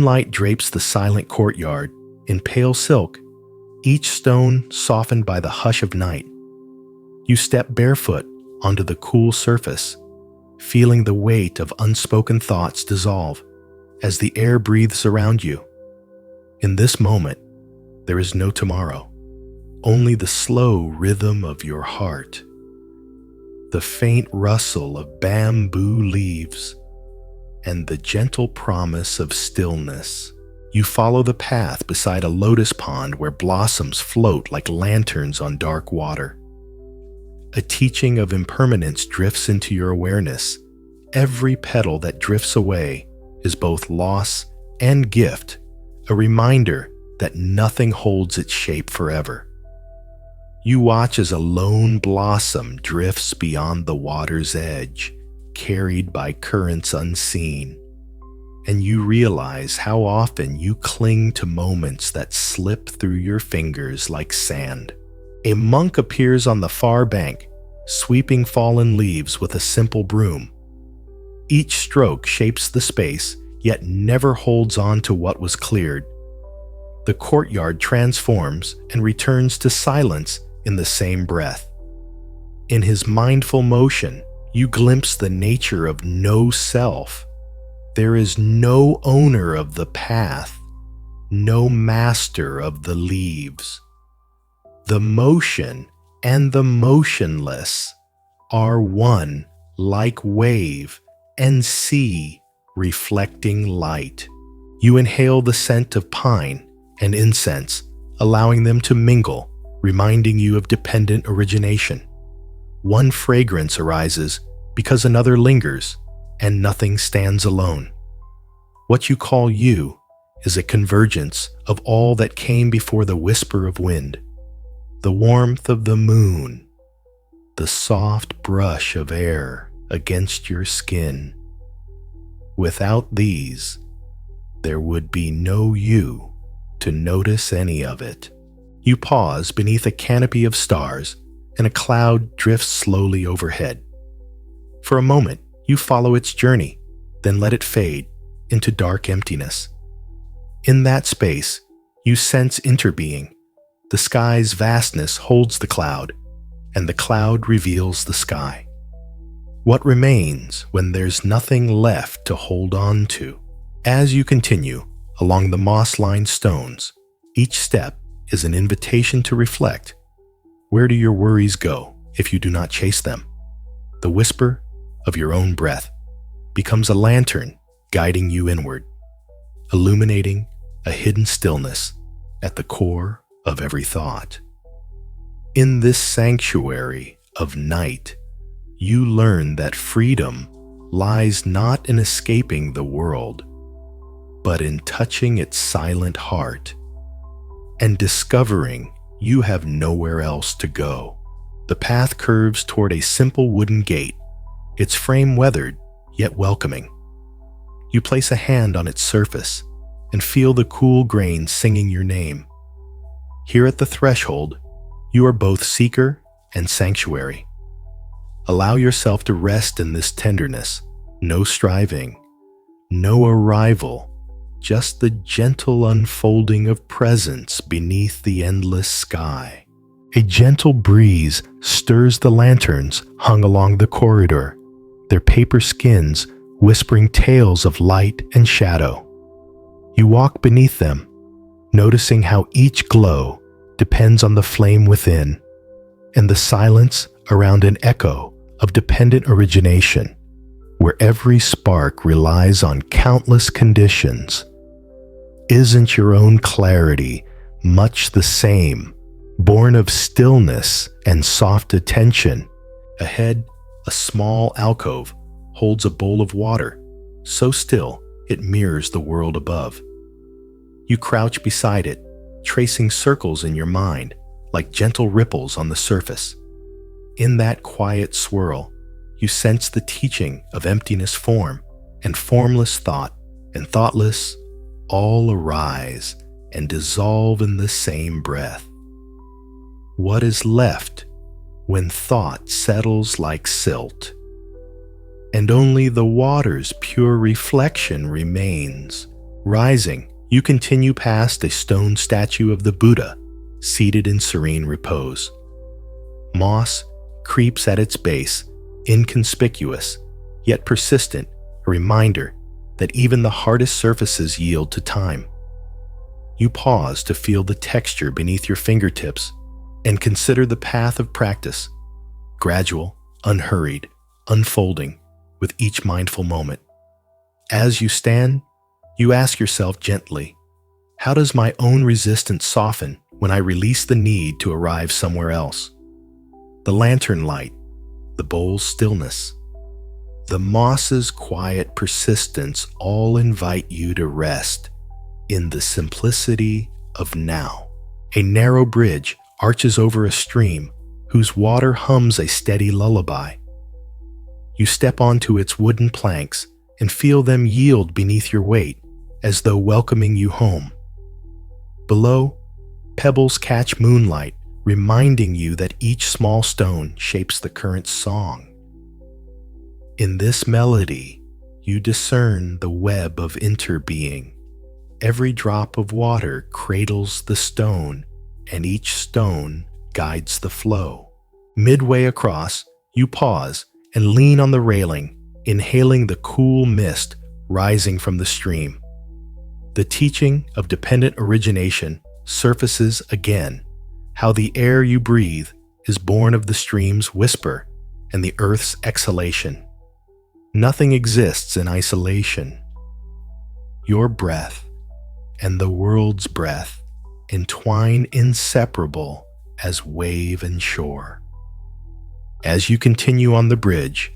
Moonlight drapes the silent courtyard in pale silk, each stone softened by the hush of night. You step barefoot onto the cool surface, feeling the weight of unspoken thoughts dissolve as the air breathes around you. In this moment, there is no tomorrow, only the slow rhythm of your heart, the faint rustle of bamboo leaves, and the gentle promise of stillness. You follow the path beside a lotus pond where blossoms float like lanterns on dark water. A teaching of impermanence drifts into your awareness. Every petal that drifts away is both loss and gift, a reminder that nothing holds its shape forever. You watch as a lone blossom drifts beyond the water's edge, carried by currents unseen, and you realize how often you cling to moments that slip through your fingers like sand. A monk appears on the far bank, sweeping fallen leaves with a simple broom. Each stroke shapes the space, yet never holds on to what was cleared. The courtyard transforms and returns to silence in the same breath. In his mindful motion, you glimpse the nature of no self. There is no owner of the path, no master of the leaves. The motion and the motionless are one, like wave and sea reflecting light. You inhale the scent of pine and incense, allowing them to mingle, reminding you of dependent origination. One fragrance arises because another lingers, and nothing stands alone. What you call you is a convergence of all that came before the whisper of wind, the warmth of the moon, the soft brush of air against your skin. Without these, there would be no you to notice any of it. You pause beneath a canopy of stars, and a cloud drifts slowly overhead. For a moment, you follow its journey, then let it fade into dark emptiness. In that space, you sense interbeing. The sky's vastness holds the cloud, and the cloud reveals the sky. What remains when there's nothing left to hold on to? As you continue along the moss-lined stones, each step is an invitation to reflect. Where do your worries go if you do not chase them? The whisper of your own breath becomes a lantern guiding you inward, illuminating a hidden stillness at the core of every thought. In this sanctuary of night, you learn that freedom lies not in escaping the world, but in touching its silent heart and discovering you have nowhere else to go. The path curves toward a simple wooden gate, its frame weathered yet welcoming. You place a hand on its surface and feel the cool grain singing your name. Here at the threshold, you are both seeker and sanctuary. Allow yourself to rest in this tenderness. No striving, no arrival, just the gentle unfolding of presence beneath the endless sky. A gentle breeze stirs the lanterns hung along the corridor, their paper skins whispering tales of light and shadow. You walk beneath them, noticing how each glow depends on the flame within, and the silence around an echo of dependent origination, where every spark relies on countless conditions. Isn't your own clarity much the same, born of stillness and soft attention? Ahead, a small alcove holds a bowl of water, so still it mirrors the world above. You crouch beside it, tracing circles in your mind like gentle ripples on the surface. In that quiet swirl, you sense the teaching of emptiness form and formless thought and thoughtless all arise and dissolve in the same breath. What is left when thought settles like silt, and only the water's pure reflection remains, Rising, you continue past a stone statue of the Buddha, seated in serene repose. Moss creeps at its base, inconspicuous, yet persistent, a reminder that even the hardest surfaces yield to time. You pause to feel the texture beneath your fingertips and consider the path of practice, gradual, unhurried, unfolding with each mindful moment. As you stand, you ask yourself gently, how does my own resistance soften when I release the need to arrive somewhere else? The lantern light, the bowl's stillness, the moss's quiet persistence all invite you to rest in the simplicity of now. A narrow bridge arches over a stream whose water hums a steady lullaby. You step onto its wooden planks and feel them yield beneath your weight, as though welcoming you home. Below, pebbles catch moonlight, reminding you that each small stone shapes the current's song. In this melody, you discern the web of interbeing. Every drop of water cradles the stone, and each stone guides the flow. Midway across, you pause and lean on the railing, inhaling the cool mist rising from the stream. The teaching of dependent origination surfaces again, how the air you breathe is born of the stream's whisper and the earth's exhalation. Nothing exists in isolation. Your breath and the world's breath entwine inseparable as wave and shore. As you continue on the bridge,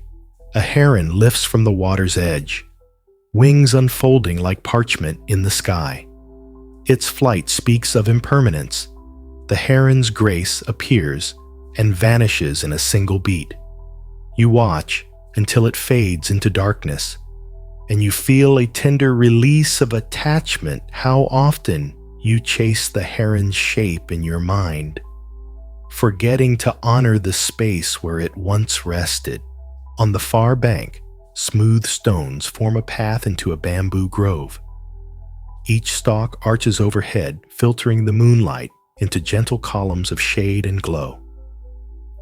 a heron lifts from the water's edge, wings unfolding like parchment in the sky. Its flight speaks of impermanence. The heron's grace appears and vanishes in a single beat. You watch until it fades into darkness, and you feel a tender release of attachment. How often you chase the heron's shape in your mind, forgetting to honor the space where it once rested. On the far bank, smooth stones form a path into a bamboo grove. Each stalk arches overhead, filtering the moonlight into gentle columns of shade and glow.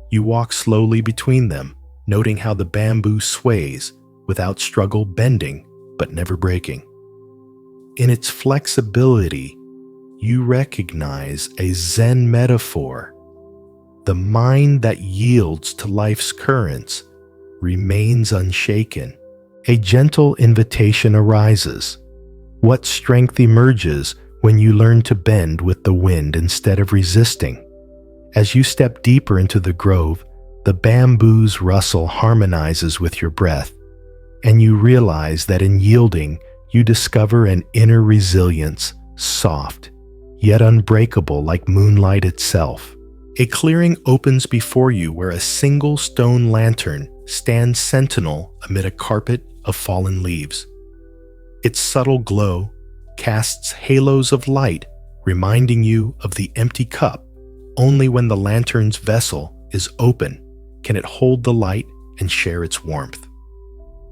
You walk slowly between them, noting how the bamboo sways without struggle, bending but never breaking. In its flexibility, you recognize a Zen metaphor. The mind that yields to life's currents remains unshaken. A gentle invitation arises. What strength emerges when you learn to bend with the wind instead of resisting? As you step deeper into the grove, the bamboo's rustle harmonizes with your breath, and you realize that in yielding, you discover an inner resilience, soft, yet unbreakable like moonlight itself. A clearing opens before you where a single stone lantern stands sentinel amid a carpet of fallen leaves. Its subtle glow casts halos of light, reminding you of the empty cup. Only when the lantern's vessel is open can it hold the light and share its warmth.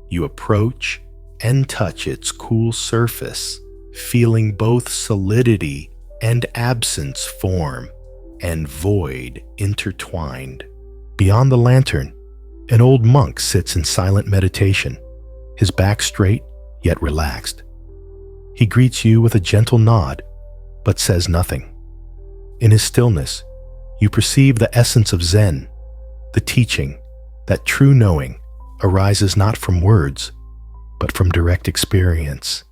You approach and touch its cool surface, feeling both solidity and absence form, and void intertwined. Beyond the lantern, an old monk sits in silent meditation, his back straight yet relaxed. He greets you with a gentle nod, but says nothing. In his stillness, you perceive the essence of Zen, the teaching that true knowing arises not from words, but from direct experience.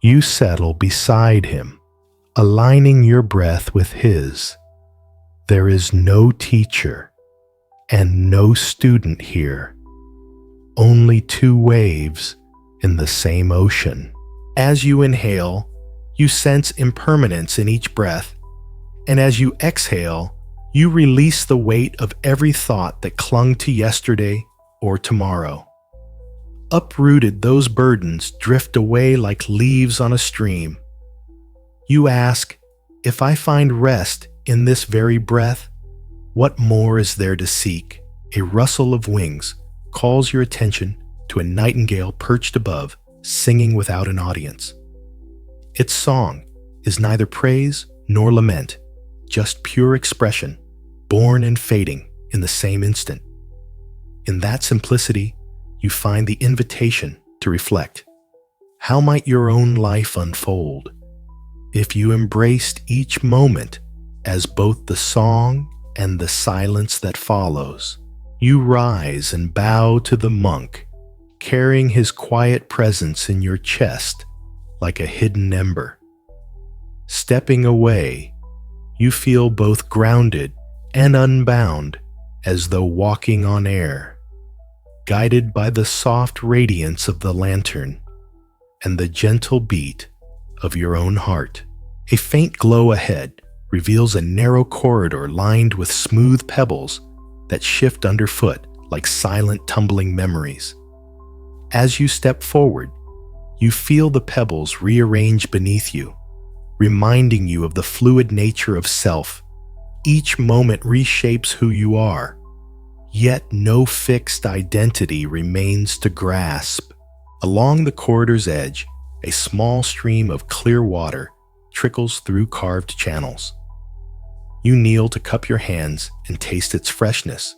You settle beside him, aligning your breath with his. There is no teacher and no student here, only two waves in the same ocean. As you inhale, you sense impermanence in each breath, and as you exhale, you release the weight of every thought that clung to yesterday or tomorrow. Uprooted, those burdens drift away like leaves on a stream. You ask, if I find rest in this very breath, what more is there to seek? A rustle of wings calls your attention to a nightingale perched above, singing without an audience. Its song is neither praise nor lament, just pure expression, born and fading in the same instant. In that simplicity, you find the invitation to reflect. How might your own life unfold if you embraced each moment as both the song and the silence that follows? You rise and bow to the monk, carrying his quiet presence in your chest like a hidden ember. Stepping away, you feel both grounded and unbound, as though walking on air, guided by the soft radiance of the lantern and the gentle beat of your own heart. A faint glow ahead reveals a narrow corridor lined with smooth pebbles that shift underfoot like silent tumbling memories. As you step forward, you feel the pebbles rearrange beneath you, reminding you of the fluid nature of self. Each moment reshapes who you are, yet no fixed identity remains to grasp. Along the corridor's edge, a small stream of clear water trickles through carved channels. You kneel to cup your hands and taste its freshness.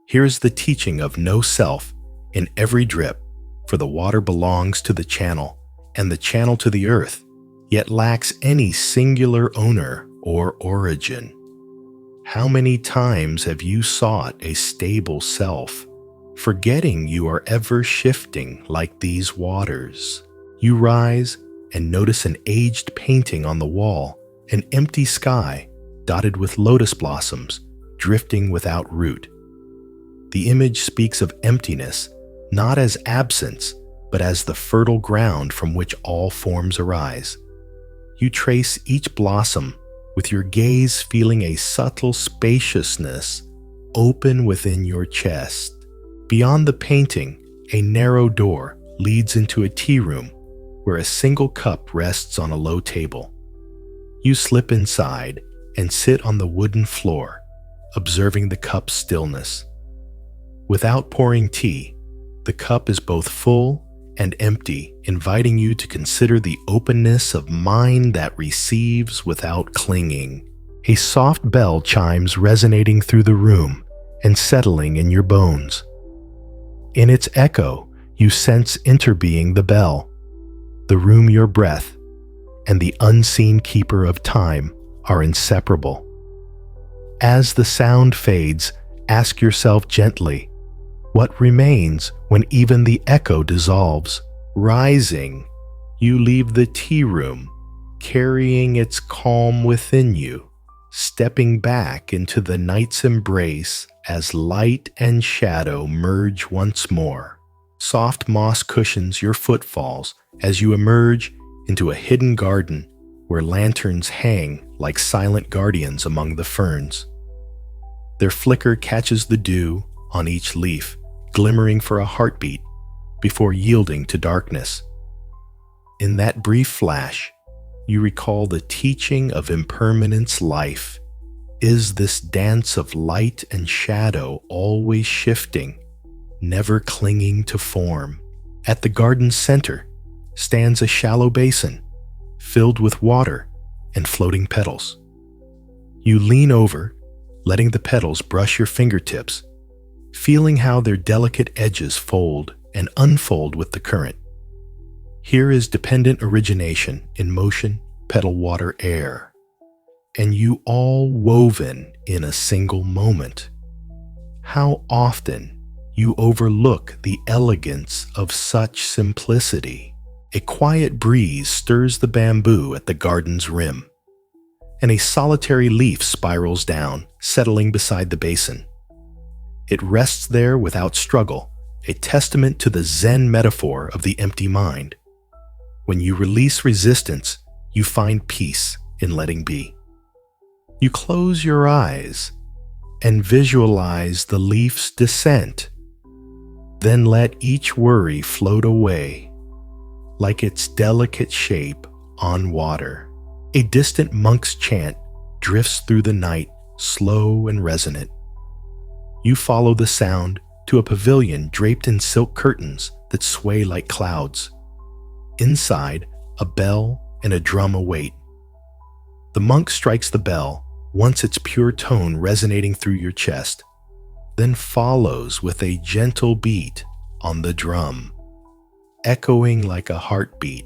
Here is the teaching of no self in every drip, for the water belongs to the channel, and the channel to the earth, yet lacks any singular owner or origin. How many times have you sought a stable self, forgetting you are ever shifting like these waters? You rise and notice an aged painting on the wall, an empty sky dotted with lotus blossoms drifting without root. The image speaks of emptiness, not as absence, but as the fertile ground from which all forms arise. You trace each blossom, with your gaze feeling a subtle spaciousness open within your chest. Beyond the painting, a narrow door leads into a tea room where a single cup rests on a low table. You slip inside and sit on the wooden floor, observing the cup's stillness. Without pouring tea, the cup is both full and empty, inviting you to consider the openness of mind that receives without clinging. A soft bell chimes, resonating through the room and settling in your bones. In its echo, you sense interbeing the bell, the room your breath, and the unseen keeper of time are inseparable. As the sound fades, ask yourself gently, what remains when even the echo dissolves? Rising, you leave the tea room, carrying its calm within you, stepping back into the night's embrace as light and shadow merge once more. Soft moss cushions your footfalls as you emerge into a hidden garden where lanterns hang like silent guardians among the ferns. Their flicker catches the dew on each leaf, glimmering for a heartbeat before yielding to darkness. In that brief flash, you recall the teaching of impermanence. Life is this dance of light and shadow, always shifting, never clinging to form. At the garden's center stands a shallow basin filled with water and floating petals. You lean over, letting the petals brush your fingertips, feeling how their delicate edges fold and unfold with the current. Here is dependent origination in motion, petal, water, air, and you all woven in a single moment. How often you overlook the elegance of such simplicity. A quiet breeze stirs the bamboo at the garden's rim, and a solitary leaf spirals down, settling beside the basin. It rests there without struggle, a testament to the Zen metaphor of the empty mind. When you release resistance, you find peace in letting be. You close your eyes and visualize the leaf's descent, then let each worry float away like its delicate shape on water. A distant monk's chant drifts through the night, slow and resonant. You follow the sound to a pavilion draped in silk curtains that sway like clouds. Inside, a bell and a drum await. The monk strikes the bell, once its pure tone resonating through your chest, then follows with a gentle beat on the drum, echoing like a heartbeat.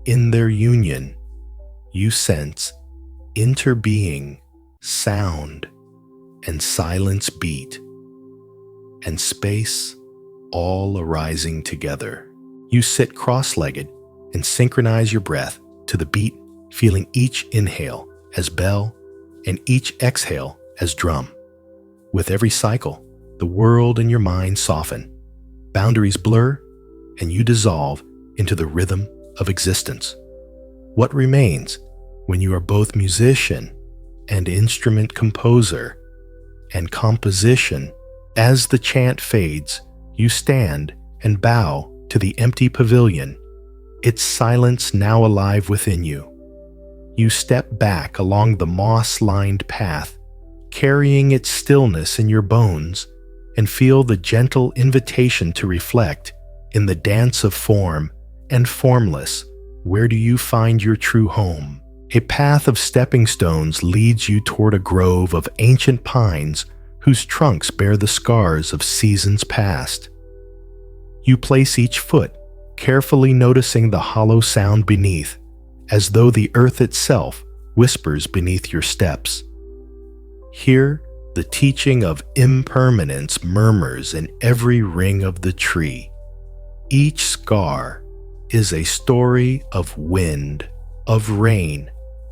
In their union, you sense interbeing, sound, and silence beat, and space all arising together. You sit cross-legged and synchronize your breath to the beat, feeling each inhale as bell and each exhale as drum. With every cycle, the world and your mind soften, boundaries blur, and you dissolve into the rhythm of existence. What remains when you are both musician and instrument composer and composition? As the chant fades, you stand and bow to the empty pavilion, its silence now alive within you. You step back along the moss-lined path, carrying its stillness in your bones, and feel the gentle invitation to reflect in the dance of form and formless. Where do you find your true home? A path of stepping stones leads you toward a grove of ancient pines whose trunks bear the scars of seasons past. You place each foot, carefully noticing the hollow sound beneath, as though the earth itself whispers beneath your steps. Here, the teaching of impermanence murmurs in every ring of the tree. Each scar is a story of wind, of rain,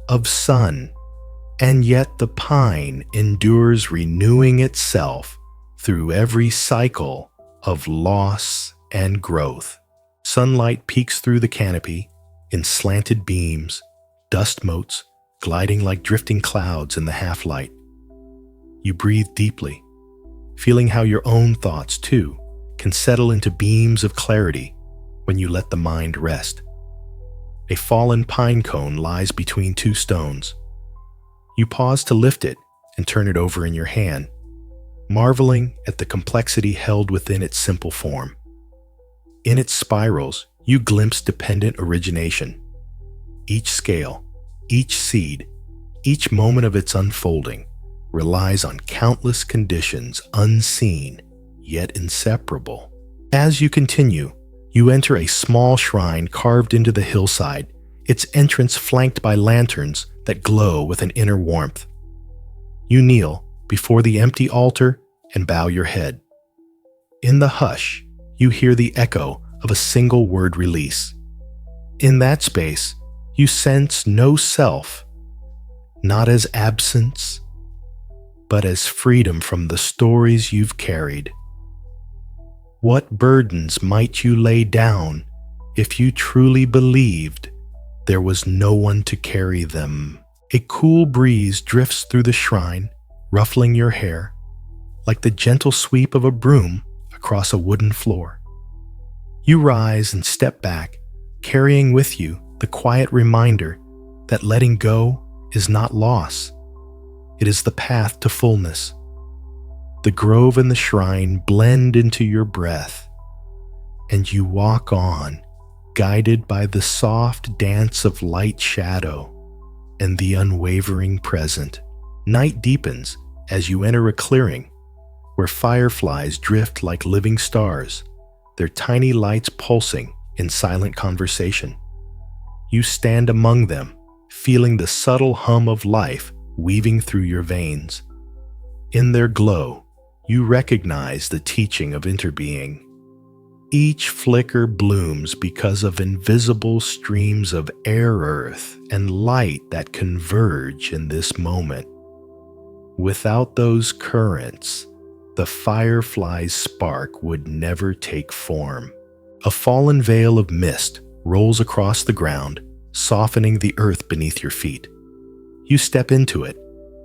of sun, and yet the pine endures, renewing itself through every cycle of loss and growth. Sunlight peeks through the canopy in slanted beams, dust motes gliding like drifting clouds in the half-light. You breathe deeply, feeling how your own thoughts, too, can settle into beams of clarity when you let the mind rest. A fallen pine cone lies between two stones. You pause to lift it and turn it over in your hand, marveling at the complexity held within its simple form. In its spirals, you glimpse dependent origination. Each scale, each seed, each moment of its unfolding relies on countless conditions unseen yet inseparable. As you continue, you enter a small shrine carved into the hillside, its entrance flanked by lanterns that glow with an inner warmth. You kneel before the empty altar and bow your head. In the hush, you hear the echo of a single word release. In that space, you sense no self, not as absence, but as freedom from the stories you've carried. What burdens might you lay down if you truly believed there was no one to carry them? A cool breeze drifts through the shrine, ruffling your hair, like the gentle sweep of a broom across a wooden floor. You rise and step back, carrying with you the quiet reminder that letting go is not loss. It is the path to fullness. The grove and the shrine blend into your breath, and you walk on, guided by the soft dance of light shadow and the unwavering present. Night deepens as you enter a clearing where fireflies drift like living stars, their tiny lights pulsing in silent conversation. You stand among them, feeling the subtle hum of life weaving through your veins. In their glow, you recognize the teaching of interbeing. Each flicker blooms because of invisible streams of air, earth, and light that converge in this moment. Without those currents, the firefly's spark would never take form. A fallen veil of mist rolls across the ground, softening the earth beneath your feet. You step into it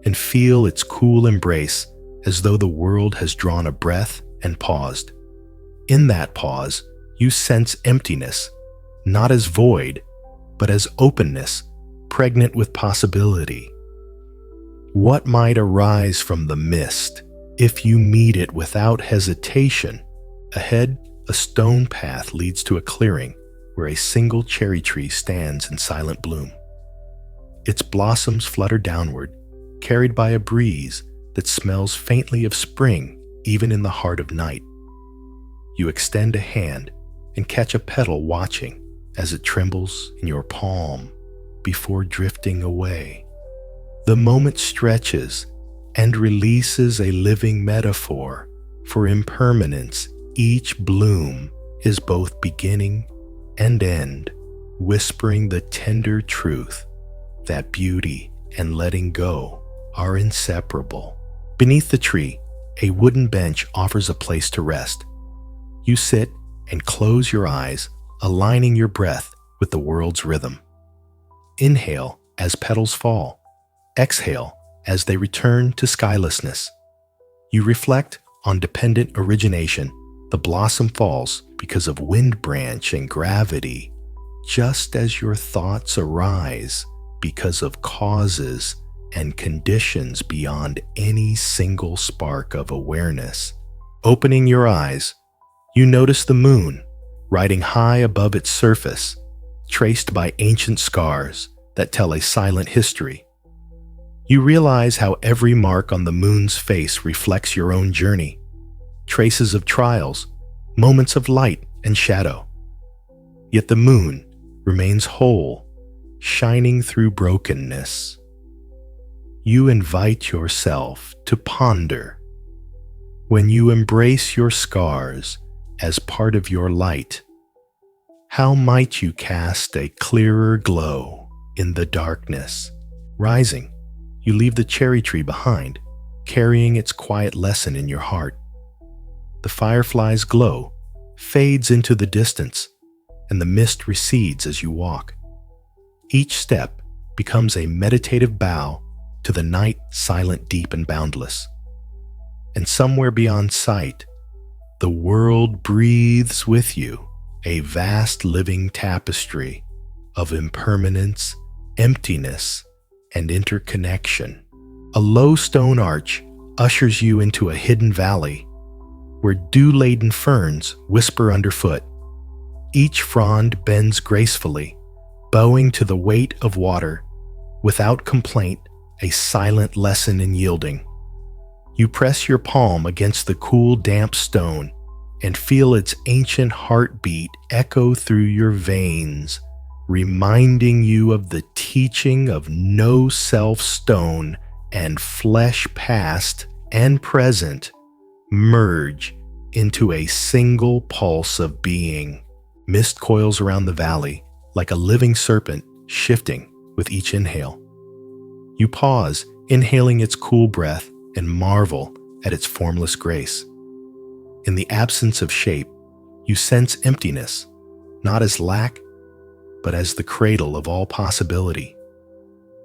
and feel its cool embrace as though the world has drawn a breath and paused. In that pause, you sense emptiness, not as void, but as openness, pregnant with possibility. What might arise from the mist if you meet it without hesitation? Ahead, a stone path leads to a clearing where a single cherry tree stands in silent bloom. Its blossoms flutter downward, carried by a breeze that smells faintly of spring even in the heart of night. You extend a hand and catch a petal, watching as it trembles in your palm before drifting away. The moment stretches and releases a living metaphor for impermanence. Each bloom is both beginning and end, whispering the tender truth that beauty and letting go are inseparable. Beneath the tree, a wooden bench offers a place to rest. You sit and close your eyes, aligning your breath with the world's rhythm. Inhale as petals fall. Exhale as they return to skylessness. You reflect on dependent origination. The blossom falls because of wind branch and gravity, just as your thoughts arise because of causes and conditions beyond any single spark of awareness. Opening your eyes, you notice the moon riding high above its surface, traced by ancient scars that tell a silent history. You realize how every mark on the moon's face reflects your own journey, traces of trials, moments of light and shadow. Yet the moon remains whole, shining through brokenness. You invite yourself to ponder. When you embrace your scars as part of your light, how might you cast a clearer glow in the darkness? Rising, you leave the cherry tree behind, carrying its quiet lesson in your heart. The firefly's glow fades into the distance, and the mist recedes as you walk. Each step becomes a meditative bow to the night, silent, deep, and boundless. And somewhere beyond sight, the world breathes with you, a vast living tapestry of impermanence, emptiness, and interconnection. A low stone arch ushers you into a hidden valley where dew-laden ferns whisper underfoot. Each frond bends gracefully, bowing to the weight of water, without complaint, a silent lesson in yielding. You press your palm against the cool, damp stone and feel its ancient heartbeat echo through your veins, reminding you of the teaching of no self. Stone and flesh, past and present, merge into a single pulse of being. Mist coils around the valley like a living serpent, shifting with each inhale. You pause, inhaling its cool breath, and marvel at its formless grace. In the absence of shape, you sense emptiness, not as lack, but as the cradle of all possibility.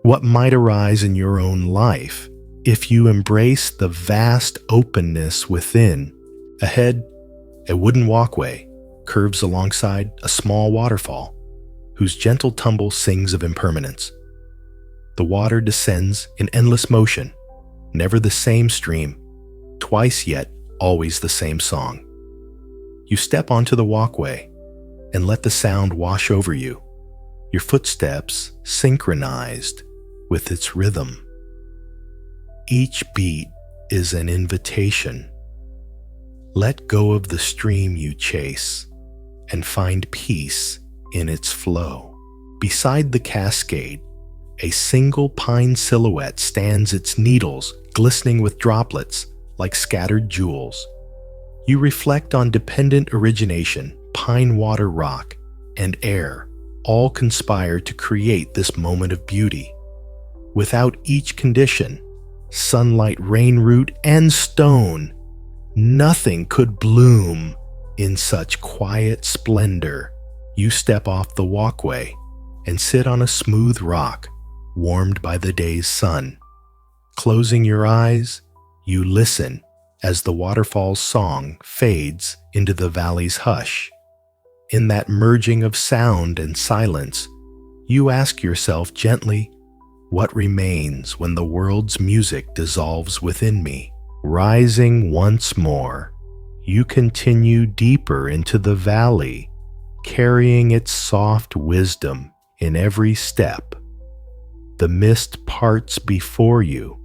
What might arise in your own life if you embrace the vast openness within? Ahead, a wooden walkway curves alongside a small waterfall, whose gentle tumble sings of impermanence. The water descends in endless motion, never the same stream, twice yet always the same song. You step onto the walkway and let the sound wash over you, your footsteps synchronized with its rhythm. Each beat is an invitation. Let go of the stream you chase and find peace in its flow. Beside the cascade, a single pine silhouette stands, its needles glistening with droplets like scattered jewels. You reflect on dependent origination, pine, water, rock, and air all conspire to create this moment of beauty. Without each condition, sunlight, rain, root, and stone, nothing could bloom in such quiet splendor. You step off the walkway and sit on a smooth rock, warmed by the day's sun. Closing your eyes, you listen as the waterfall's song fades into the valley's hush. In that merging of sound and silence, you ask yourself gently, what remains when the world's music dissolves within me? Rising once more, you continue deeper into the valley, carrying its soft wisdom in every step. The mist parts before you,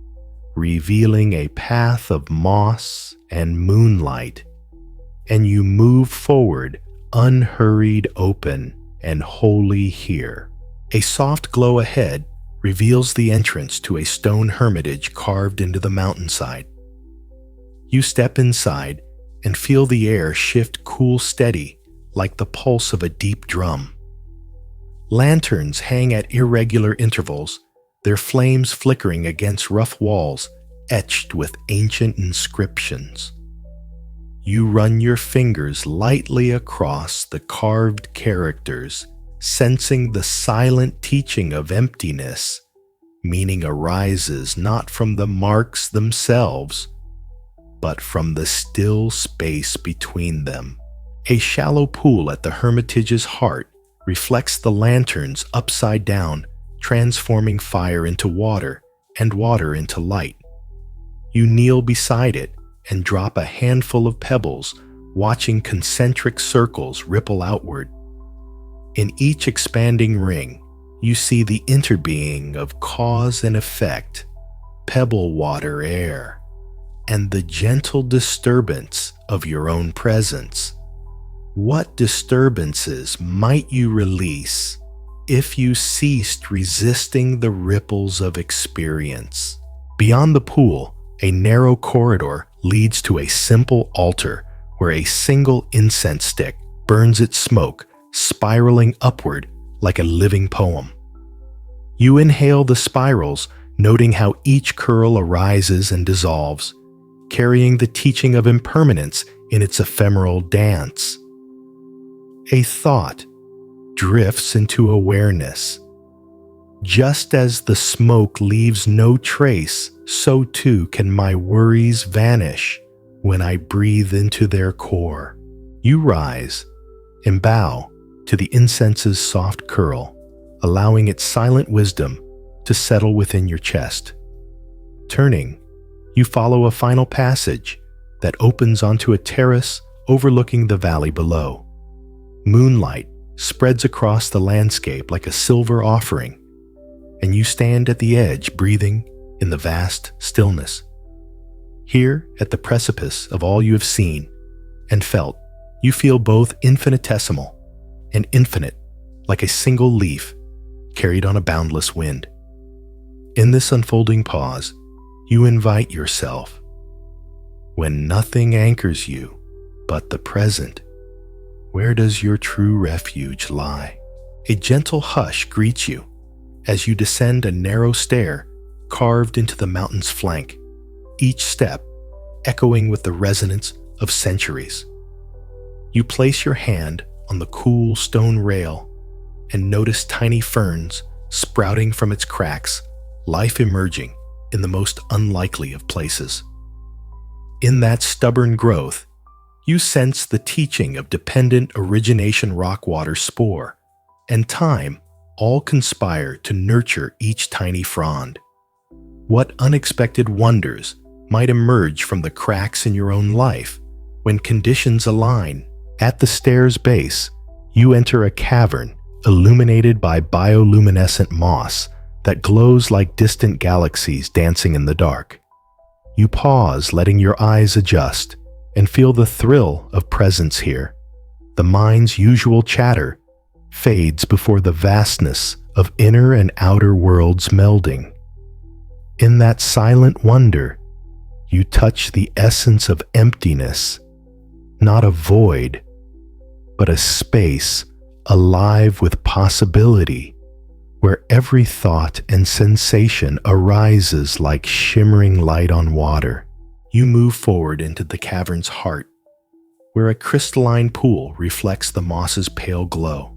revealing a path of moss and moonlight, and you move forward, unhurried, open, and wholly here. A soft glow ahead reveals the entrance to a stone hermitage carved into the mountainside. You step inside and feel the air shift cool steady like the pulse of a deep drum. Lanterns hang at irregular intervals, their flames flickering against rough walls etched with ancient inscriptions. You run your fingers lightly across the carved characters, sensing the silent teaching of emptiness. Meaning arises not from the marks themselves, but from the still space between them. A shallow pool at the hermitage's heart reflects the lanterns upside down, transforming fire into water and water into light. You kneel beside it and drop a handful of pebbles, watching concentric circles ripple outward. In each expanding ring, you see the interbeing of cause and effect, pebble water air, and the gentle disturbance of your own presence. What disturbances might you release if you ceased resisting the ripples of experience? Beyond the pool, a narrow corridor leads to a simple altar where a single incense stick burns its smoke, spiraling upward like a living poem. You inhale the spirals, noting how each curl arises and dissolves, carrying the teaching of impermanence in its ephemeral dance. A thought drifts into awareness. Just as the smoke leaves no trace, so too can my worries vanish when I breathe into their core. You rise and bow to the incense's soft curl, allowing its silent wisdom to settle within your chest. Turning, you follow a final passage that opens onto a terrace overlooking the valley below. Moonlight spreads across the landscape like a silver offering, and you stand at the edge breathing in the vast stillness. Here, at the precipice of all you have seen and felt, you feel both infinitesimal and infinite, like a single leaf carried on a boundless wind. In this unfolding pause, you invite yourself. When nothing anchors you but the present, where does your true refuge lie? A gentle hush greets you as you descend a narrow stair carved into the mountain's flank, each step echoing with the resonance of centuries. You place your hand on the cool stone rail and notice tiny ferns sprouting from its cracks, life emerging in the most unlikely of places. In that stubborn growth, you sense the teaching of dependent origination rockwater spore and time all conspire to nurture each tiny frond. What unexpected wonders might emerge from the cracks in your own life when conditions align? At the stair's base, you enter a cavern illuminated by bioluminescent moss that glows like distant galaxies dancing in the dark. You pause, letting your eyes adjust, and feel the thrill of presence here. The mind's usual chatter fades before the vastness of inner and outer worlds melding. In that silent wonder, you touch the essence of emptiness, not a void, but a space alive with possibility, where every thought and sensation arises like shimmering light on water. You move forward into the cavern's heart, where a crystalline pool reflects the moss's pale glow.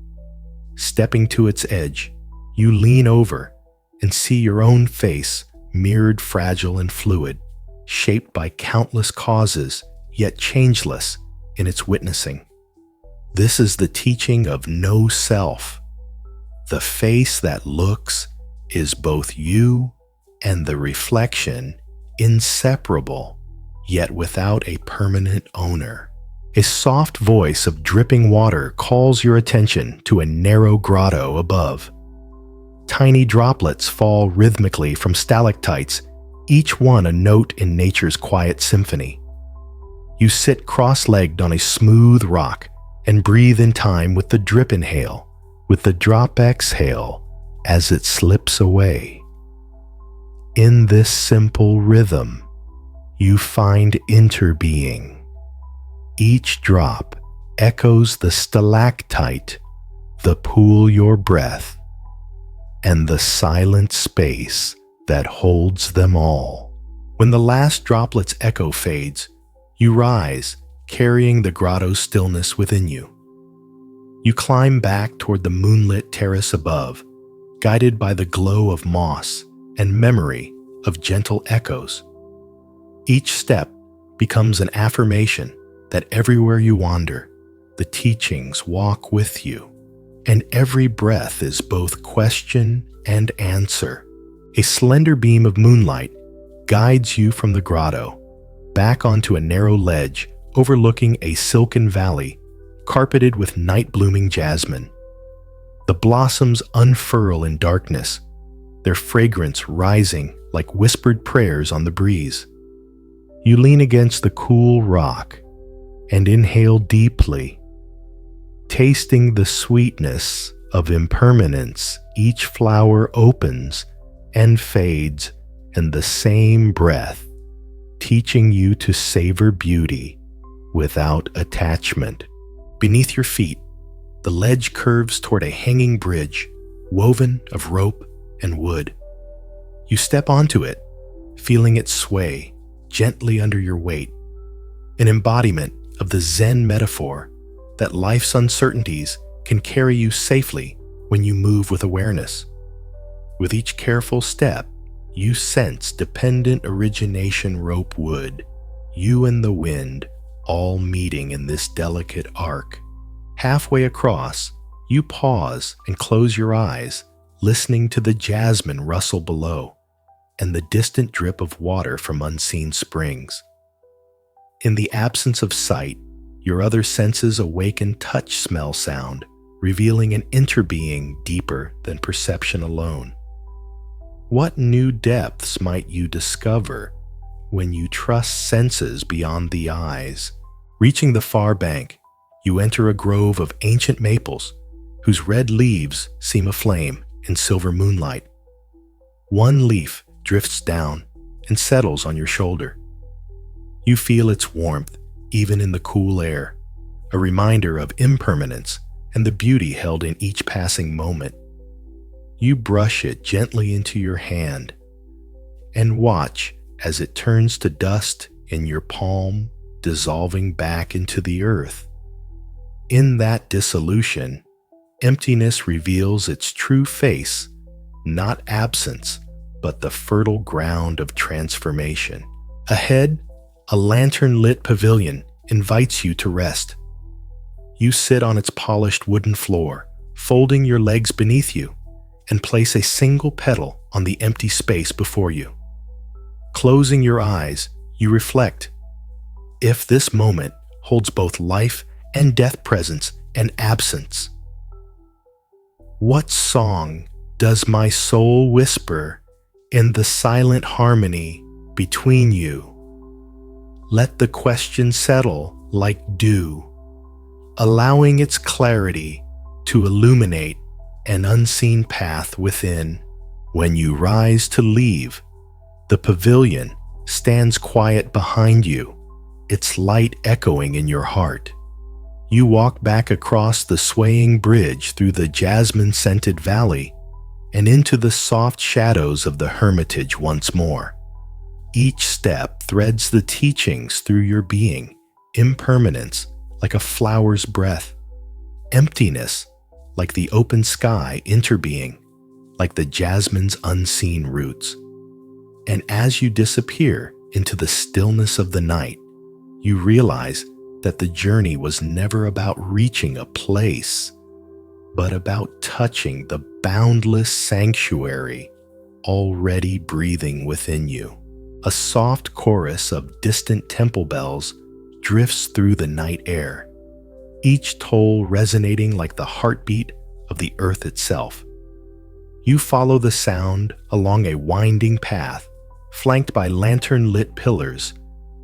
Stepping to its edge, you lean over and see your own face mirrored, fragile and fluid, shaped by countless causes, yet changeless in its witnessing. This is the teaching of no self. The face that looks is both you and the reflection, inseparable, yet without a permanent owner. A soft voice of dripping water calls your attention to a narrow grotto above. Tiny droplets fall rhythmically from stalactites, each one a note in nature's quiet symphony. You sit cross-legged on a smooth rock and breathe in time with the drip inhale, with the drop exhale as it slips away. In this simple rhythm, you find interbeing. Each drop echoes the stalactite, the pool your breath, and the silent space that holds them all. When the last droplet's echo fades, you rise, carrying the grotto's stillness within you. You climb back toward the moonlit terrace above, guided by the glow of moss and memory of gentle echoes. Each step becomes an affirmation that everywhere you wander, the teachings walk with you, and every breath is both question and answer. A slender beam of moonlight guides you from the grotto, back onto a narrow ledge overlooking a silken valley carpeted with night-blooming jasmine. The blossoms unfurl in darkness, their fragrance rising like whispered prayers on the breeze. You lean against the cool rock and inhale deeply, tasting the sweetness of impermanence. Each flower opens and fades in the same breath, teaching you to savor beauty without attachment. Beneath your feet, the ledge curves toward a hanging bridge, woven of rope and wood. You step onto it, feeling it sway gently under your weight, an embodiment of the Zen metaphor that life's uncertainties can carry you safely when you move with awareness. With each careful step, you sense dependent origination rope wood, you and the wind all meeting in this delicate arc. Halfway across, you pause and close your eyes, listening to the jasmine rustle below and the distant drip of water from unseen springs. In the absence of sight, your other senses awaken touch, smell, sound, revealing an interbeing deeper than perception alone. What new depths might you discover when you trust senses beyond the eyes? Reaching the far bank, you enter a grove of ancient maples whose red leaves seem aflame in silver moonlight. One leaf drifts down and settles on your shoulder. You feel its warmth even in the cool air, a reminder of impermanence and the beauty held in each passing moment. You brush it gently into your hand and watch as it turns to dust in your palm, dissolving back into the earth. In that dissolution, emptiness reveals its true face, not absence, but the fertile ground of transformation. Ahead, a lantern-lit pavilion invites you to rest. You sit on its polished wooden floor, folding your legs beneath you, and place a single petal on the empty space before you. Closing your eyes, you reflect. If this moment holds both life and death, presence and absence, what song does my soul whisper in the silent harmony between you? Let the question settle like dew, allowing its clarity to illuminate an unseen path within. When you rise to leave, the pavilion stands quiet behind you, its light echoing in your heart. You walk back across the swaying bridge through the jasmine-scented valley and into the soft shadows of the hermitage once more. Each step threads the teachings through your being, impermanence like a flower's breath, emptiness like the open sky, interbeing like the jasmine's unseen roots. And as you disappear into the stillness of the night, you realize that the journey was never about reaching a place, but about touching the boundless sanctuary already breathing within you. A soft chorus of distant temple bells drifts through the night air, each toll resonating like the heartbeat of the earth itself. You follow the sound along a winding path, flanked by lantern-lit pillars,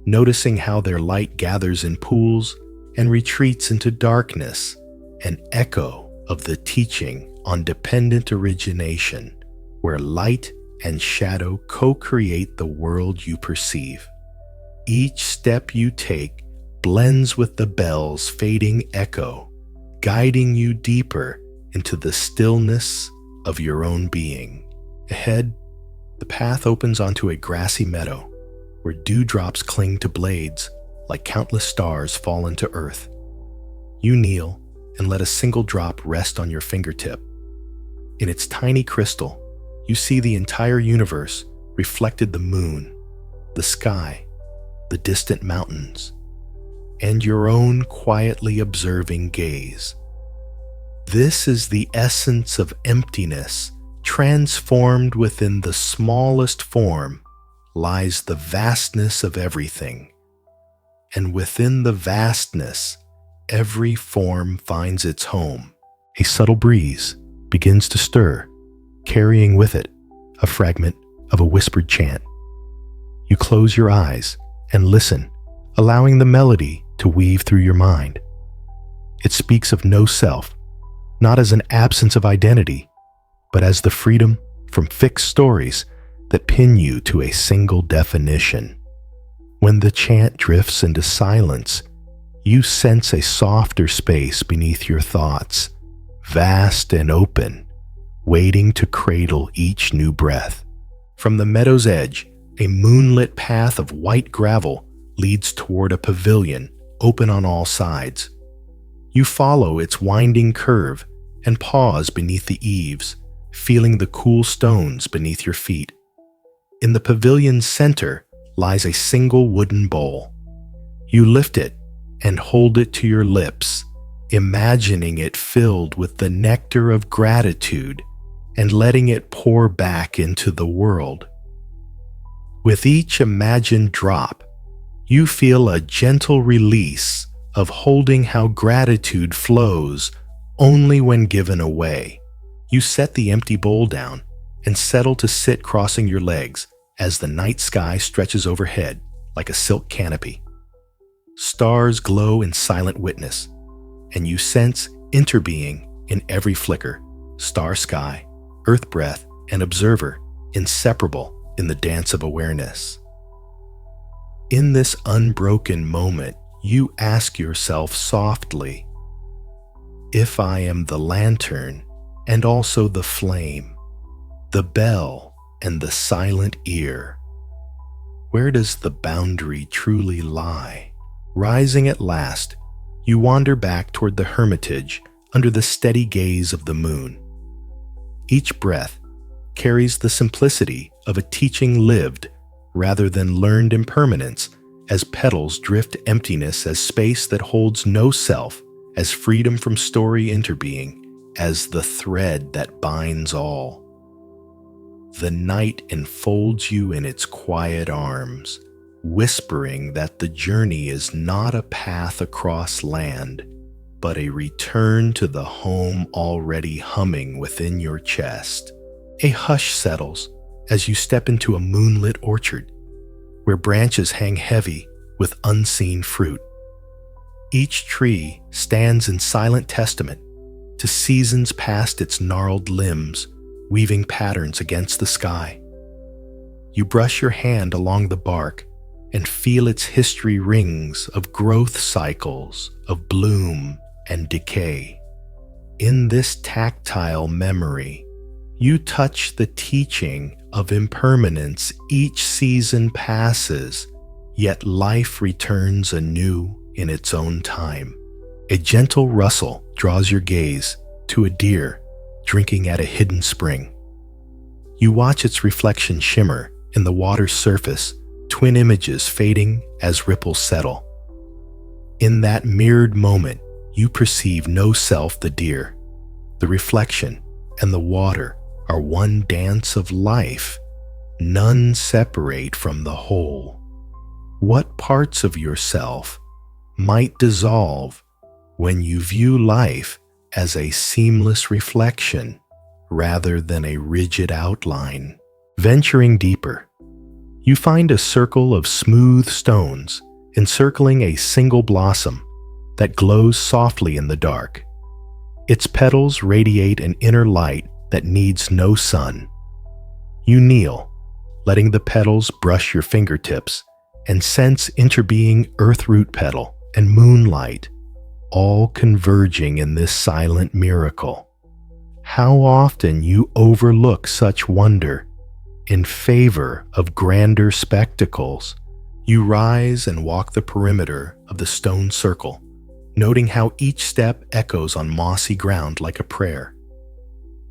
noticing how their light gathers in pools and retreats into darkness, an echo of the teaching on dependent origination, where light and shadow co-create the world you perceive. Each step you take blends with the bell's fading echo, guiding you deeper into the stillness of your own being. Ahead, the path opens onto a grassy meadow where dewdrops cling to blades like countless stars fall into earth. You kneel and let a single drop rest on your fingertip. In its tiny crystal, you see the entire universe reflected: the moon, the sky, the distant mountains, and your own quietly observing gaze. This is the essence of emptiness, transformed within the smallest form lies the vastness of everything. And within the vastness, every form finds its home. A subtle breeze begins to stir, carrying with it a fragment of a whispered chant. You close your eyes and listen, allowing the melody to weave through your mind. It speaks of no self, not as an absence of identity, but as the freedom from fixed stories that pin you to a single definition. When the chant drifts into silence, you sense a softer space beneath your thoughts, vast and open, waiting to cradle each new breath. From the meadow's edge, a moonlit path of white gravel leads toward a pavilion open on all sides. You follow its winding curve and pause beneath the eaves, feeling the cool stones beneath your feet. In the pavilion's center lies a single wooden bowl. You lift it and hold it to your lips, imagining it filled with the nectar of gratitude and letting it pour back into the world. With each imagined drop, you feel a gentle release of holding how gratitude flows only when given away. You set the empty bowl down and settle to sit crossing your legs as the night sky stretches overhead like a silk canopy. Stars glow in silent witness, and you sense interbeing in every flicker, star sky, earth breath, and observer, inseparable in the dance of awareness. In this unbroken moment, you ask yourself softly, if I am the lantern and also the flame, the bell and the silent ear, where does the boundary truly lie? Rising at last, you wander back toward the hermitage under the steady gaze of the moon. Each breath carries the simplicity of a teaching lived rather than learned impermanence, as petals drift emptiness as space that holds no self, as freedom from story interbeing, as the thread that binds all. The night enfolds you in its quiet arms, whispering that the journey is not a path across land, but a return to the home already humming within your chest. A hush settles as you step into a moonlit orchard, where branches hang heavy with unseen fruit. Each tree stands in silent testament to seasons past its gnarled limbs, weaving patterns against the sky. You brush your hand along the bark and feel its history rings of growth cycles, of bloom and decay. In this tactile memory, you touch the teaching of impermanence. Each season passes, yet life returns anew in its own time. A gentle rustle draws your gaze to a deer drinking at a hidden spring. You watch its reflection shimmer in the water's surface, twin images fading as ripples settle. In that mirrored moment, you perceive no self. The deer, the reflection, and the water are one dance of life, none separate from the whole. What parts of yourself might dissolve when you view life as a seamless reflection rather than a rigid outline. Venturing deeper, you find a circle of smooth stones encircling a single blossom that glows softly in the dark. Its petals radiate an inner light that needs no sun. You kneel, letting the petals brush your fingertips, and sense interbeing earthroot petal and moonlight, all converging in this silent miracle. How often you overlook such wonder in favor of grander spectacles. You rise and walk the perimeter of the stone circle, noting how each step echoes on mossy ground like a prayer.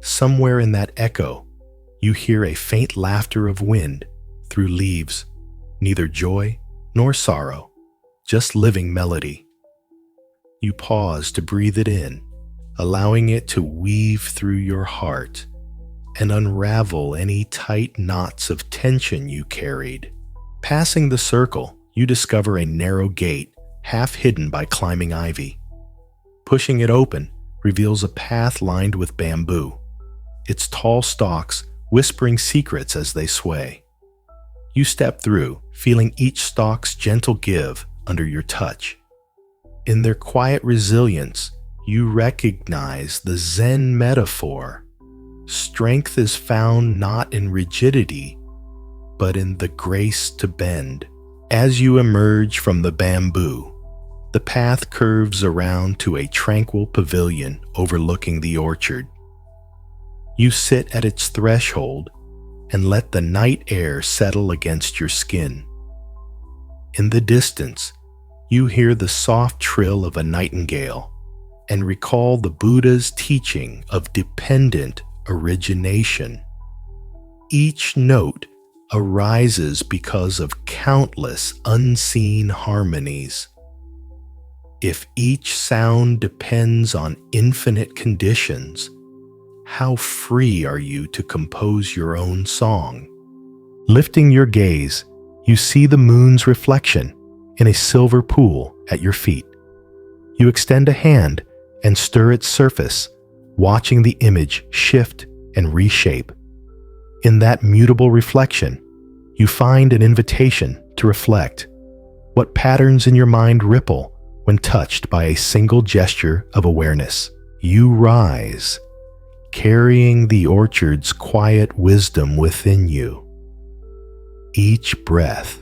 Somewhere in that echo, you hear a faint laughter of wind through leaves, neither joy nor sorrow, just living melody. You pause to breathe it in, allowing it to weave through your heart and unravel any tight knots of tension you carried. Passing the circle, you discover a narrow gate half hidden by climbing ivy. Pushing it open reveals a path lined with bamboo, its tall stalks whispering secrets as they sway. You step through, feeling each stalk's gentle give under your touch. In their quiet resilience, you recognize the Zen metaphor. Strength is found not in rigidity, but in the grace to bend. As you emerge from the bamboo, the path curves around to a tranquil pavilion overlooking the orchard. You sit at its threshold and let the night air settle against your skin. In the distance, you hear the soft trill of a nightingale and recall the Buddha's teaching of dependent origination. Each note arises because of countless unseen harmonies. If each sound depends on infinite conditions, how free are you to compose your own song? Lifting your gaze, you see the moon's reflection in a silver pool at your feet. You extend a hand and stir its surface, watching the image shift and reshape. In that mutable reflection, you find an invitation to reflect. What patterns in your mind ripple when touched by a single gesture of awareness? You rise, carrying the orchard's quiet wisdom within you. Each breath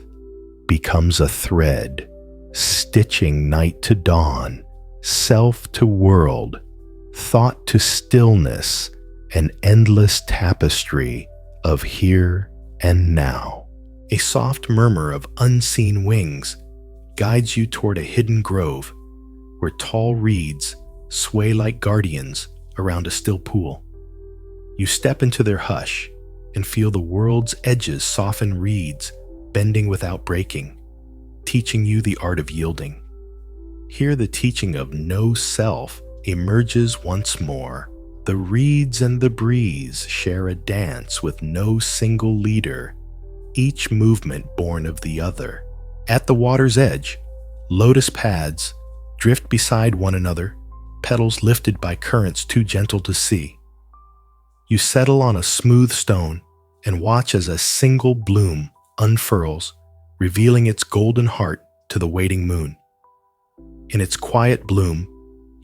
becomes a thread, stitching night to dawn, self to world, thought to stillness, an endless tapestry of here and now. A soft murmur of unseen wings guides you toward a hidden grove where tall reeds sway like guardians around a still pool. You step into their hush and feel the world's edges soften reeds, bending without breaking, teaching you the art of yielding. Here the teaching of no self emerges once more. The reeds and the breeze share a dance with no single leader, each movement born of the other. At the water's edge, lotus pads drift beside one another, petals lifted by currents too gentle to see. You settle on a smooth stone and watch as a single bloom unfurls, revealing its golden heart to the waiting moon. In its quiet bloom,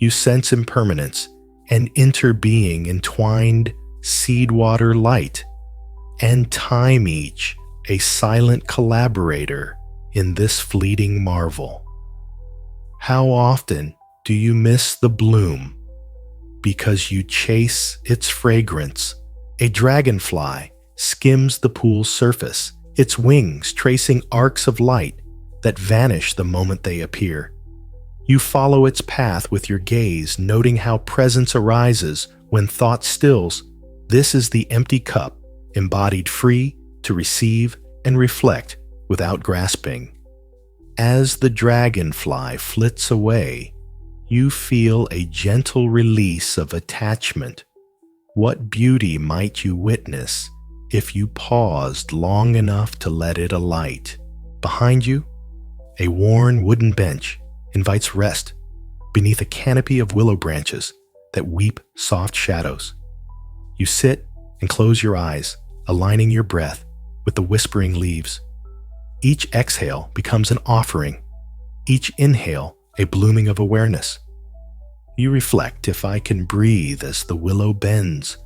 you sense impermanence and interbeing entwined seed water light, and time each a silent collaborator in this fleeting marvel. How often do you miss the bloom because you chase its fragrance? A dragonfly skims the pool's surface, its wings tracing arcs of light that vanish the moment they appear. You follow its path with your gaze, noting how presence arises when thought stills. This is the empty cup, embodied free to receive and reflect without grasping. As the dragonfly flits away, you feel a gentle release of attachment. What beauty might you witness if you paused long enough to let it alight? Behind you, a worn wooden bench invites rest beneath a canopy of willow branches that weep soft shadows. You sit and close your eyes, aligning your breath with the whispering leaves. Each exhale becomes an offering, each inhale a blooming of awareness. You reflect, if I can breathe as the willow bends,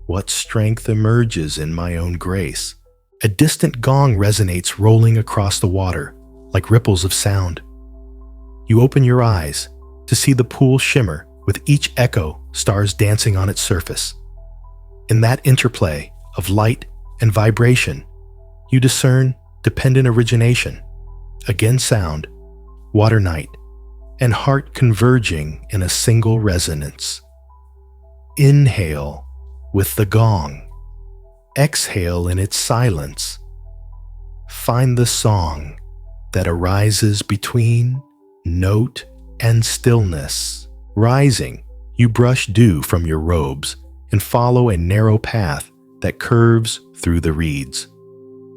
what strength emerges in my own grace? A distant gong resonates, rolling across the water like ripples of sound. You open your eyes to see the pool shimmer with each echo, stars dancing on its surface. In that interplay of light and vibration, you discern dependent origination, again sound, water night, and heart converging in a single resonance. Inhale with the gong. Exhale in its silence. Find the song that arises between note and stillness. Rising, you brush dew from your robes and follow a narrow path that curves through the reeds.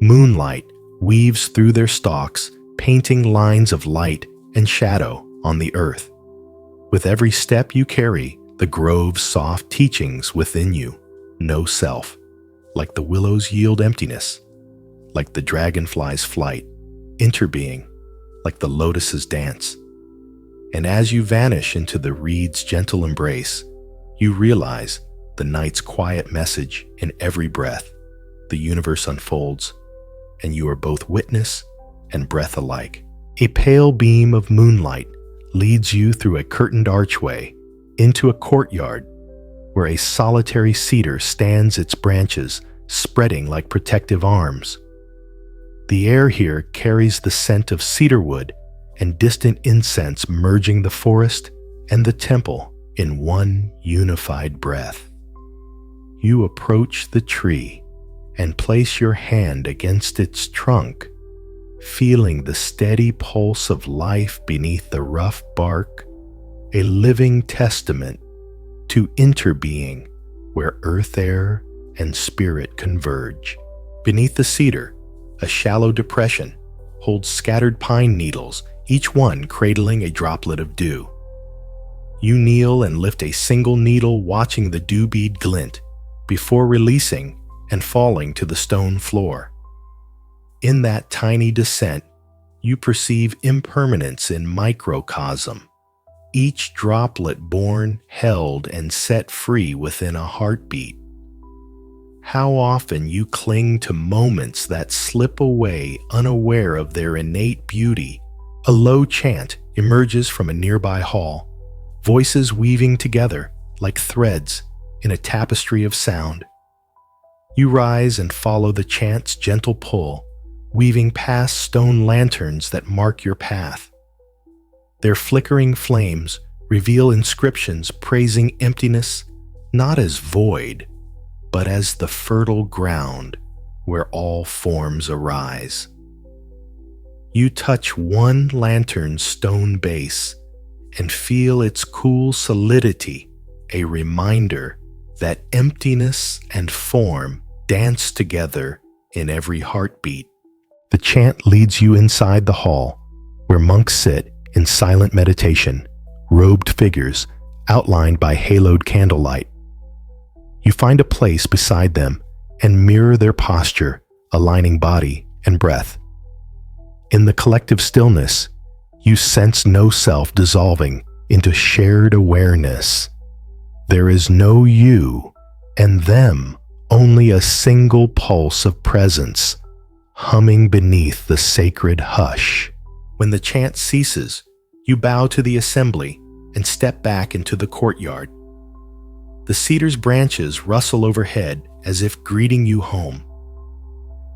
Moonlight weaves through their stalks, painting lines of light and shadow on the earth. With every step you carry the grove's soft teachings within you. No self. Like the willows yield emptiness, like the dragonfly's flight, interbeing, like the lotus's dance. And as you vanish into the reed's gentle embrace, you realize the night's quiet message in every breath. The universe unfolds, and you are both witness and breath alike. A pale beam of moonlight leads you through a curtained archway into a courtyard where a solitary cedar stands, its branches spreading like protective arms. The air here carries the scent of cedarwood and distant incense, merging the forest and the temple in one unified breath. You approach the tree and place your hand against its trunk, feeling the steady pulse of life beneath the rough bark, a living testament to interbeing where earth, air, and spirit converge. Beneath the cedar, a shallow depression holds scattered pine needles, each one cradling a droplet of dew. You kneel and lift a single needle, watching the dew bead glint before releasing and falling to the stone floor. In that tiny descent, you perceive impermanence in microcosm, each droplet born, held, and set free within a heartbeat. How often you cling to moments that slip away, unaware of their innate beauty. A low chant emerges from a nearby hall, voices weaving together like threads in a tapestry of sound. You rise and follow the chant's gentle pull, weaving past stone lanterns that mark your path. Their flickering flames reveal inscriptions praising emptiness not as void, but as the fertile ground where all forms arise. You touch one lantern's stone base and feel its cool solidity, a reminder that emptiness and form dance together in every heartbeat. The chant leads you inside the hall, where monks sit in silent meditation, robed figures outlined by haloed candlelight. You find a place beside them and mirror their posture, aligning body and breath. In the collective stillness, you sense no self dissolving into shared awareness. There is no you and them, only a single pulse of presence, humming beneath the sacred hush. When the chant ceases, you bow to the assembly and step back into the courtyard. The cedar's branches rustle overhead as if greeting you home.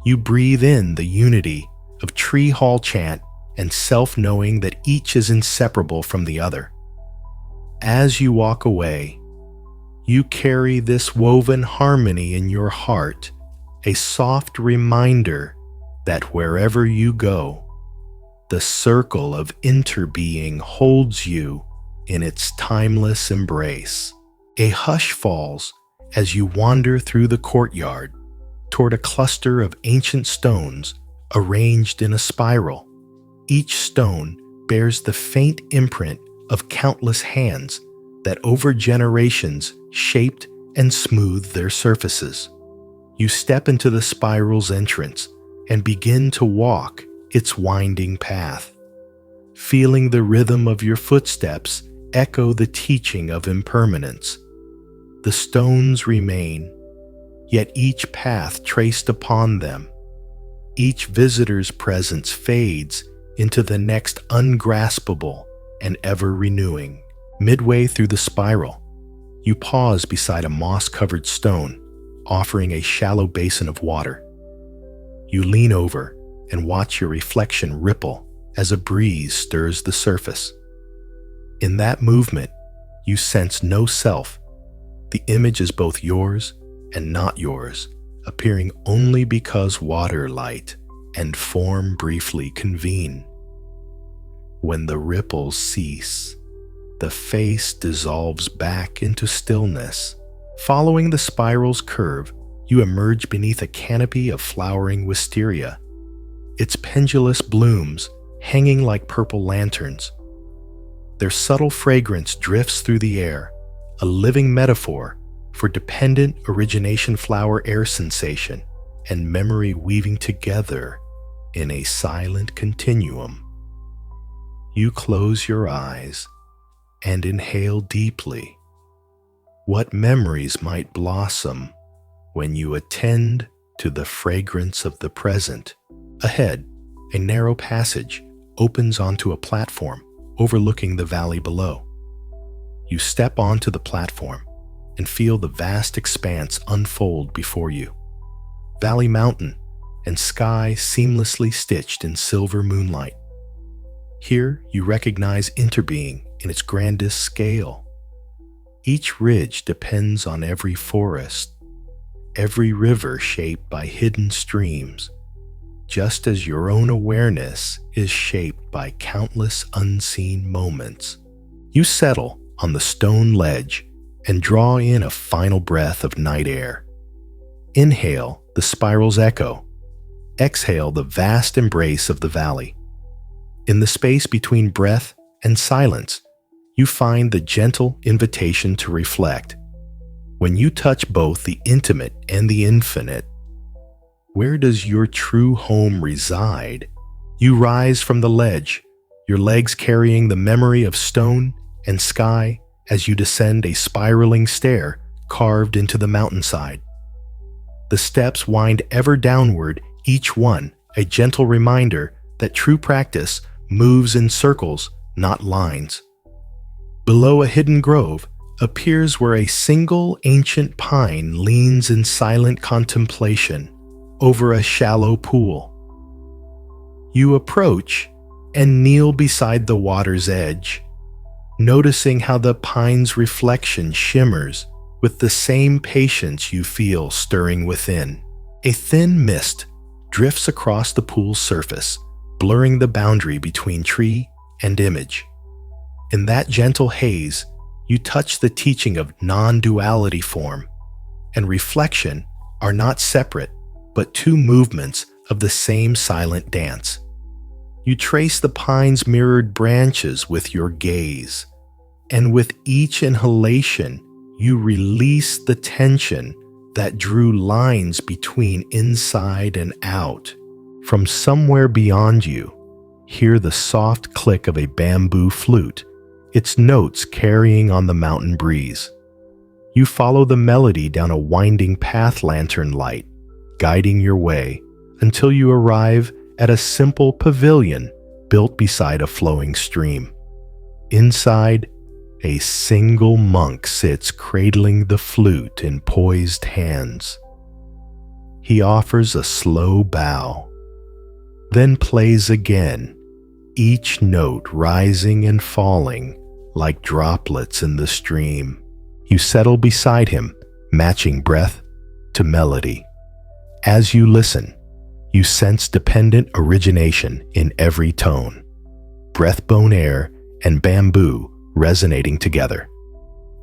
You breathe in the unity of tree hall chant and self-knowing that each is inseparable from the other. As you walk away, you carry this woven harmony in your heart, a soft reminder that wherever you go, the circle of interbeing holds you in its timeless embrace. A hush falls as you wander through the courtyard toward a cluster of ancient stones arranged in a spiral, each stone bears the faint imprint of countless hands that over generations shaped and smoothed their surfaces. You step into the spiral's entrance and begin to walk its winding path, feeling the rhythm of your footsteps echo the teaching of impermanence. The stones remain, yet each path traced upon them, each visitor's presence fades into the next ungraspable and ever-renewing. Midway through the spiral, you pause beside a moss-covered stone, offering a shallow basin of water. You lean over and watch your reflection ripple as a breeze stirs the surface. In that movement, you sense no self. The image is both yours and not yours, appearing only because water, light, and form briefly convene. When the ripples cease, the face dissolves back into stillness. Following the spiral's curve, you emerge beneath a canopy of flowering wisteria, its pendulous blooms hanging like purple lanterns. Their subtle fragrance drifts through the air, a living metaphor for dependent origination flower air sensation and memory weaving together in a silent continuum. You close your eyes and inhale deeply. What memories might blossom when you attend to the fragrance of the present? Ahead, a narrow passage opens onto a platform overlooking the valley below. You step onto the platform and feel the vast expanse unfold before you. Valley mountain and sky seamlessly stitched in silver moonlight. Here you recognize interbeing in its grandest scale. Each ridge depends on every forest, every river shaped by hidden streams, just as your own awareness is shaped by countless unseen moments. You settle on the stone ledge and draw in a final breath of night air. Inhale the spiral's echo. Exhale the vast embrace of the valley. In the space between breath and silence, you find the gentle invitation to reflect. When you touch both the intimate and the infinite, where does your true home reside? You rise from the ledge, your legs carrying the memory of stone and sky as you descend a spiraling stair carved into the mountainside. The steps wind ever downward, each one a gentle reminder that true practice moves in circles, not lines. Below a hidden grove appears where a single ancient pine leans in silent contemplation over a shallow pool. You approach and kneel beside the water's edge, noticing how the pine's reflection shimmers with the same patience you feel stirring within. A thin mist drifts across the pool's surface, blurring the boundary between tree and image. In that gentle haze, you touch the teaching of non-duality. Form and reflection are not separate, but two movements of the same silent dance. You trace the pine's mirrored branches with your gaze, and with each inhalation, you release the tension that drew lines between inside and out. From somewhere beyond you, hear the soft click of a bamboo flute, its notes carrying on the mountain breeze. You follow the melody down a winding path, lantern light, guiding your way until you arrive at a simple pavilion built beside a flowing stream. Inside, a single monk sits cradling the flute in poised hands. He offers a slow bow, then plays again, each note rising and falling like droplets in the stream. You settle beside him, matching breath to melody. As you listen, you sense dependent origination in every tone, breath-bone air and bamboo resonating together.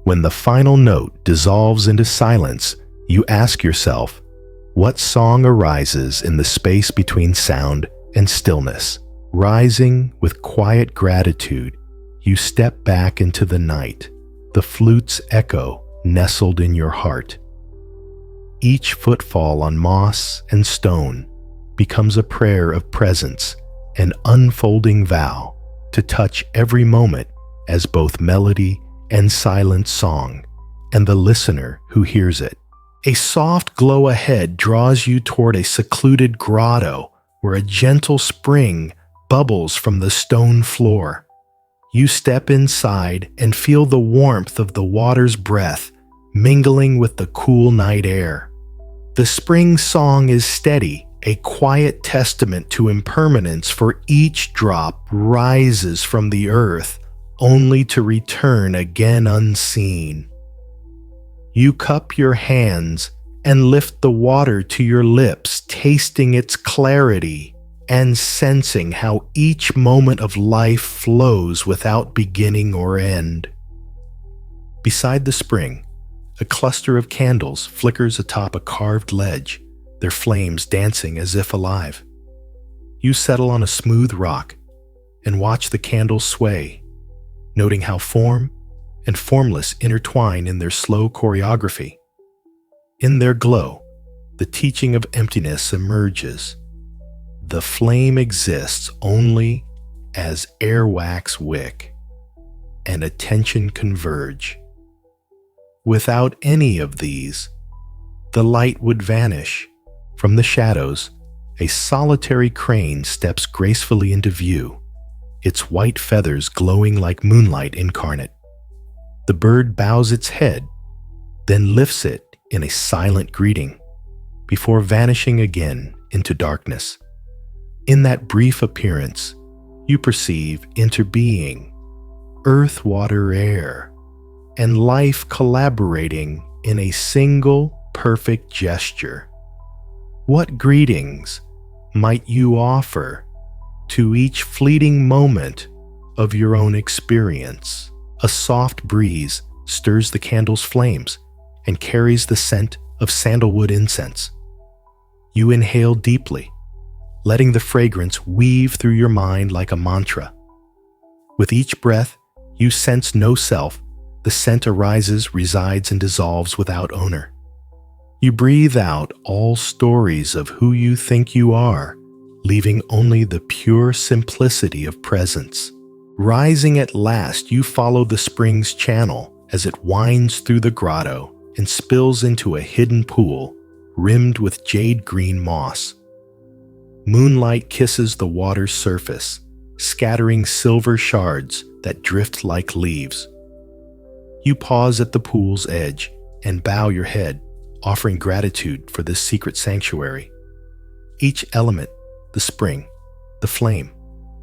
When the final note dissolves into silence, you ask yourself, what song arises in the space between sound and stillness? Rising with quiet gratitude, you step back into the night, the flute's echo nestled in your heart. Each footfall on moss and stone becomes a prayer of presence, an unfolding vow to touch every moment as both melody and silent song, and the listener who hears it. A soft glow ahead draws you toward a secluded grotto where a gentle spring bubbles from the stone floor. You step inside and feel the warmth of the water's breath mingling with the cool night air. The spring song is steady, a quiet testament to impermanence, for each drop rises from the earth only to return again unseen. You cup your hands and lift the water to your lips, tasting its clarity and sensing how each moment of life flows without beginning or end. Beside the spring, a cluster of candles flickers atop a carved ledge, their flames dancing as if alive. You settle on a smooth rock and watch the candles sway, noting how form and formless intertwine in their slow choreography. In their glow, the teaching of emptiness emerges. The flame exists only as airwax wick and attention converge. Without any of these, the light would vanish. From the shadows, a solitary crane steps gracefully into view, its white feathers glowing like moonlight incarnate. The bird bows its head, then lifts it in a silent greeting, before vanishing again into darkness. In that brief appearance, you perceive interbeing, earth, water, air, and life collaborating in a single perfect gesture. What greetings might you offer to each fleeting moment of your own experience? A soft breeze stirs the candle's flames and carries the scent of sandalwood incense. You inhale deeply, letting the fragrance weave through your mind like a mantra. With each breath, you sense no self. The scent arises, resides, and dissolves without owner. You breathe out all stories of who you think you are, leaving only the pure simplicity of presence. Rising at last, you follow the spring's channel as it winds through the grotto and spills into a hidden pool rimmed with jade-green moss. Moonlight kisses the water's surface, scattering silver shards that drift like leaves. You pause at the pool's edge and bow your head, offering gratitude for this secret sanctuary. Each element, the spring, the flame,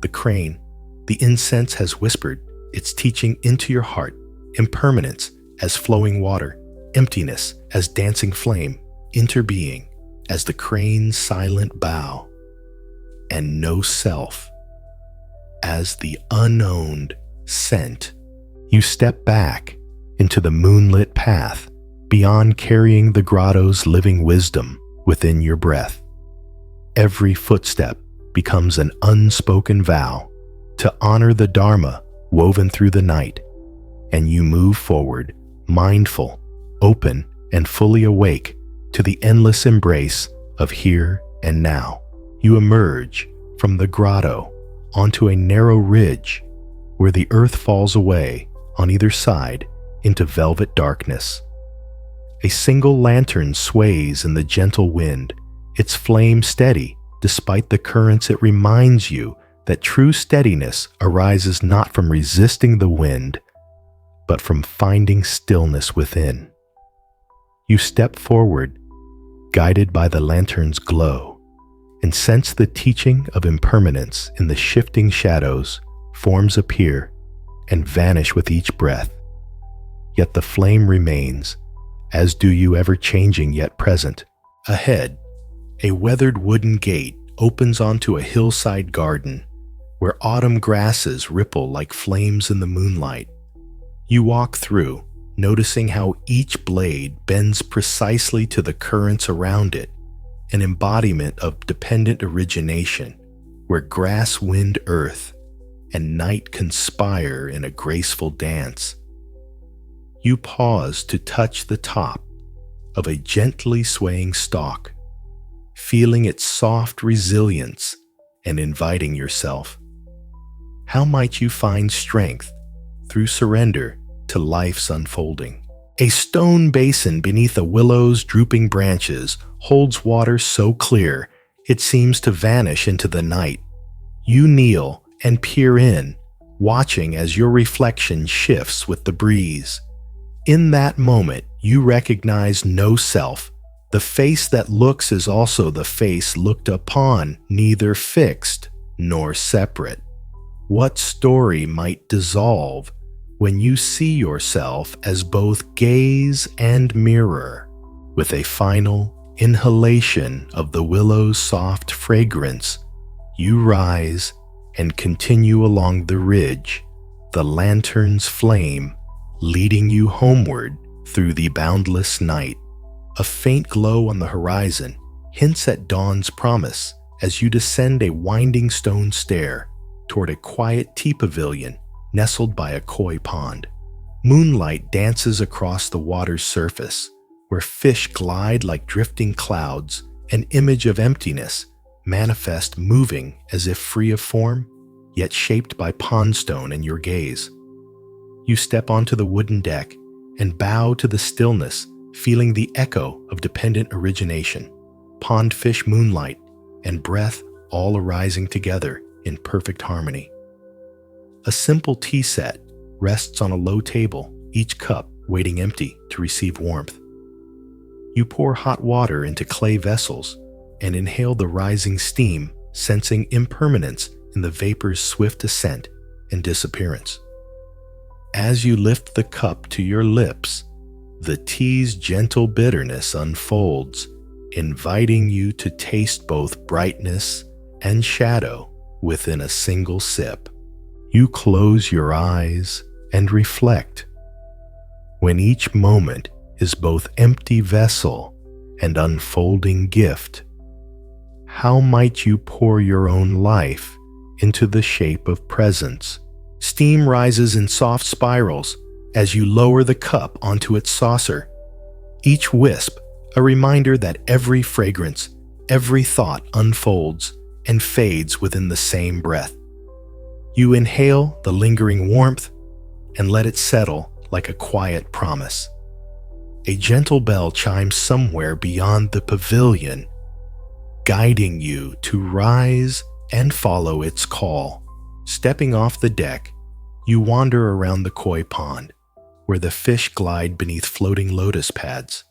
the crane, the incense has whispered its teaching into your heart, impermanence as flowing water, emptiness as dancing flame, interbeing as the crane's silent bow, and no self as the unowned scent. You step back into the moonlit path, beyond carrying the grotto's living wisdom within your breath. Every footstep becomes an unspoken vow to honor the Dharma woven through the night, and you move forward, mindful, open, and fully awake to the endless embrace of here and now. You emerge from the grotto onto a narrow ridge where the earth falls away on either side into velvet darkness. A single lantern sways in the gentle wind, its flame steady despite the currents. It reminds you that true steadiness arises not from resisting the wind, but from finding stillness within. You step forward, guided by the lantern's glow, and sense the teaching of impermanence in the shifting shadows. Forms appear and vanish with each breath. Yet the flame remains, as do you, ever-changing yet present. Ahead, a weathered wooden gate opens onto a hillside garden where autumn grasses ripple like flames in the moonlight. You walk through, noticing how each blade bends precisely to the currents around it, an embodiment of dependent origination, where grass, wind, earth, and night conspire in a graceful dance. You pause to touch the top of a gently swaying stalk, feeling its soft resilience and inviting yourself. How might you find strength through surrender to life's unfolding? A stone basin beneath a willow's drooping branches holds water so clear it seems to vanish into the night. You kneel and peer in, watching as your reflection shifts with the breeze. In that moment, you recognize no self. The face that looks is also the face looked upon, neither fixed nor separate. What story might dissolve when you see yourself as both gaze and mirror? With a final inhalation of the willow's soft fragrance, you rise and continue along the ridge, the lantern's flame leading you homeward through the boundless night. A faint glow on the horizon hints at dawn's promise as you descend a winding stone stair toward a quiet tea pavilion nestled by a koi pond. Moonlight dances across the water's surface, where fish glide like drifting clouds, an image of emptiness manifest moving as if free of form, yet shaped by pondstone and your gaze. You step onto the wooden deck and bow to the stillness, feeling the echo of dependent origination, pondfish moonlight, and breath all arising together in perfect harmony. A simple tea set rests on a low table, each cup waiting empty to receive warmth. You pour hot water into clay vessels and inhale the rising steam, sensing impermanence in the vapor's swift ascent and disappearance. As you lift the cup to your lips, the tea's gentle bitterness unfolds, inviting you to taste both brightness and shadow within a single sip. You close your eyes and reflect. When each moment is both empty vessel and unfolding gift, how might you pour your own life into the shape of presence? Steam rises in soft spirals as you lower the cup onto its saucer. Each wisp, a reminder that every fragrance, every thought unfolds and fades within the same breath. You inhale the lingering warmth and let it settle like a quiet promise. A gentle bell chimes somewhere beyond the pavilion, guiding you to rise and follow its call. Stepping off the deck, you wander around the koi pond, where the fish glide beneath floating lotus pads.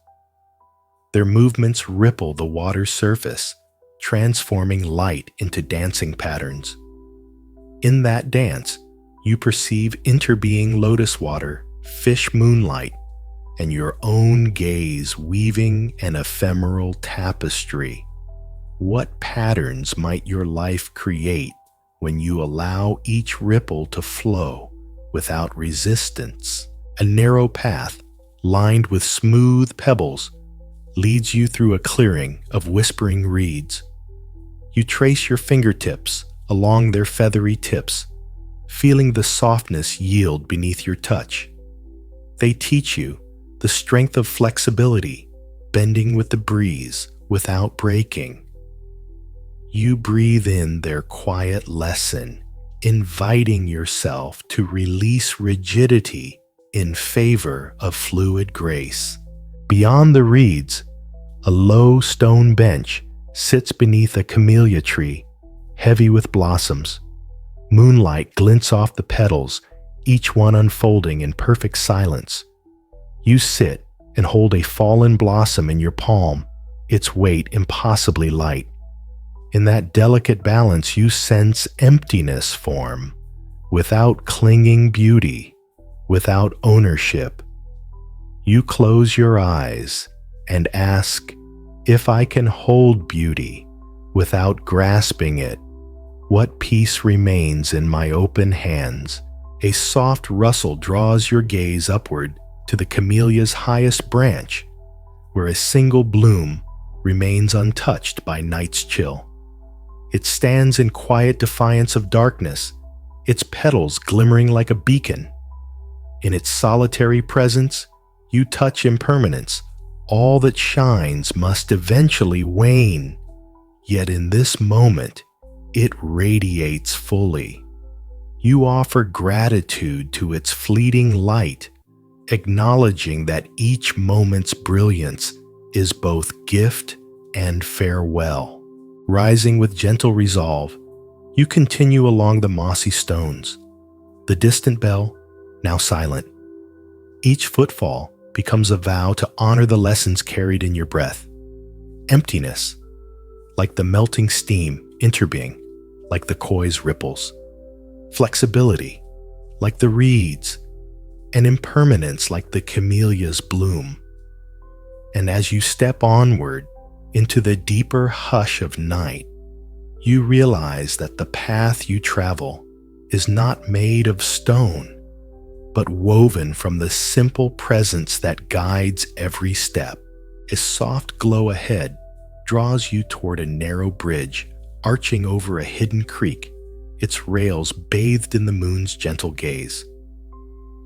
Their movements ripple the water's surface, transforming light into dancing patterns. In that dance, you perceive interbeing lotus water, fish moonlight, and your own gaze weaving an ephemeral tapestry. What patterns might your life create when you allow each ripple to flow without resistance? A narrow path, lined with smooth pebbles, leads you through a clearing of whispering reeds. You trace your fingertips along their feathery tips, feeling the softness yield beneath your touch. They teach you the strength of flexibility, bending with the breeze without breaking. You breathe in their quiet lesson, inviting yourself to release rigidity in favor of fluid grace. Beyond the reeds, a low stone bench sits beneath a camellia tree, heavy with blossoms. Moonlight glints off the petals, each one unfolding in perfect silence. You sit and hold a fallen blossom in your palm, its weight impossibly light. In that delicate balance, you sense emptiness form, without clinging beauty, without ownership. You close your eyes and ask, if I can hold beauty without grasping it, what peace remains in my open hands? A soft rustle draws your gaze upward to the camellia's highest branch, where a single bloom remains untouched by night's chill. It stands in quiet defiance of darkness, its petals glimmering like a beacon. In its solitary presence, you touch impermanence. All that shines must eventually wane, yet in this moment, it radiates fully. You offer gratitude to its fleeting light, acknowledging that each moment's brilliance is both gift and farewell. Rising with gentle resolve, you continue along the mossy stones, the distant bell now silent. Each footfall becomes a vow to honor the lessons carried in your breath. Emptiness, like the melting steam interbeing, like the koi's ripples. Flexibility, like the reeds, and impermanence like the camellia's bloom. And as you step onward into the deeper hush of night, you realize that the path you travel is not made of stone, but woven from the simple presence that guides every step. A soft glow ahead draws you toward a narrow bridge arching over a hidden creek, its rails bathed in the moon's gentle gaze.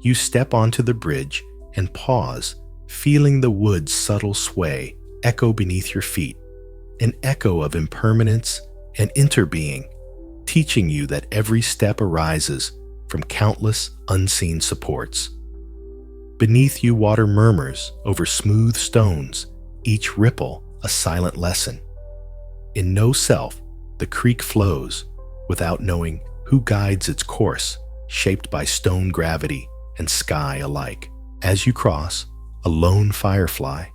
You step onto the bridge and pause, feeling the wood's subtle sway echo beneath your feet, an echo of impermanence and interbeing, teaching you that every step arises from countless unseen supports. Beneath you, water murmurs over smooth stones, each ripple a silent lesson. In no self, the creek flows, without knowing who guides its course, shaped by stone gravity and sky alike. As you cross, a lone firefly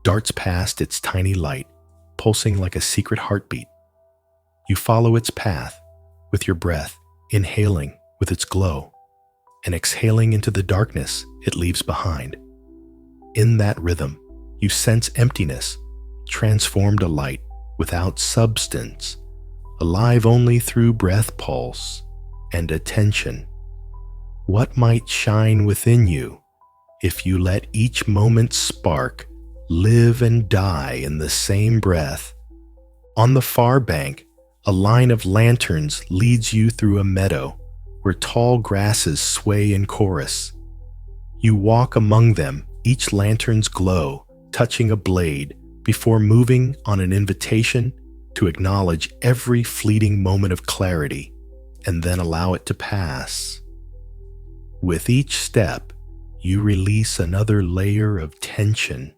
darts past its tiny light, pulsing like a secret heartbeat. You follow its path with your breath, inhaling with its glow and exhaling into the darkness it leaves behind. In that rhythm, you sense emptiness, transformed to light without substance, alive only through breath pulse and attention. What might shine within you if you let each moment's spark live and die in the same breath? On the far bank, a line of lanterns leads you through a meadow where tall grasses sway in chorus. You walk among them, each lantern's glow touching a blade before moving on an invitation to acknowledge every fleeting moment of clarity and then allow it to pass. With each step, you release another layer of tension,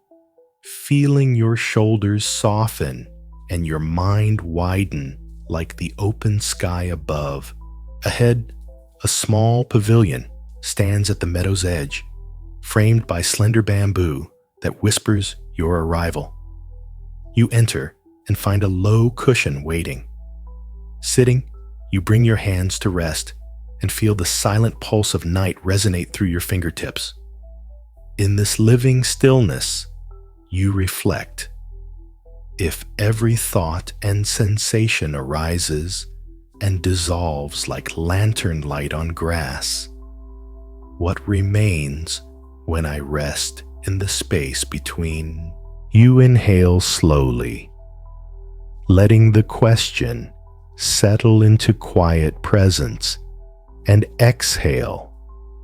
feeling your shoulders soften and your mind widen like the open sky above. Ahead, a small pavilion stands at the meadow's edge, framed by slender bamboo that whispers your arrival. You enter and find a low cushion waiting. Sitting, you bring your hands to rest and feel the silent pulse of night resonate through your fingertips. In this living stillness, you reflect. If every thought and sensation arises and dissolves like lantern light on grass, what remains when I rest in the space between? You inhale slowly, letting the question settle into quiet presence, and exhale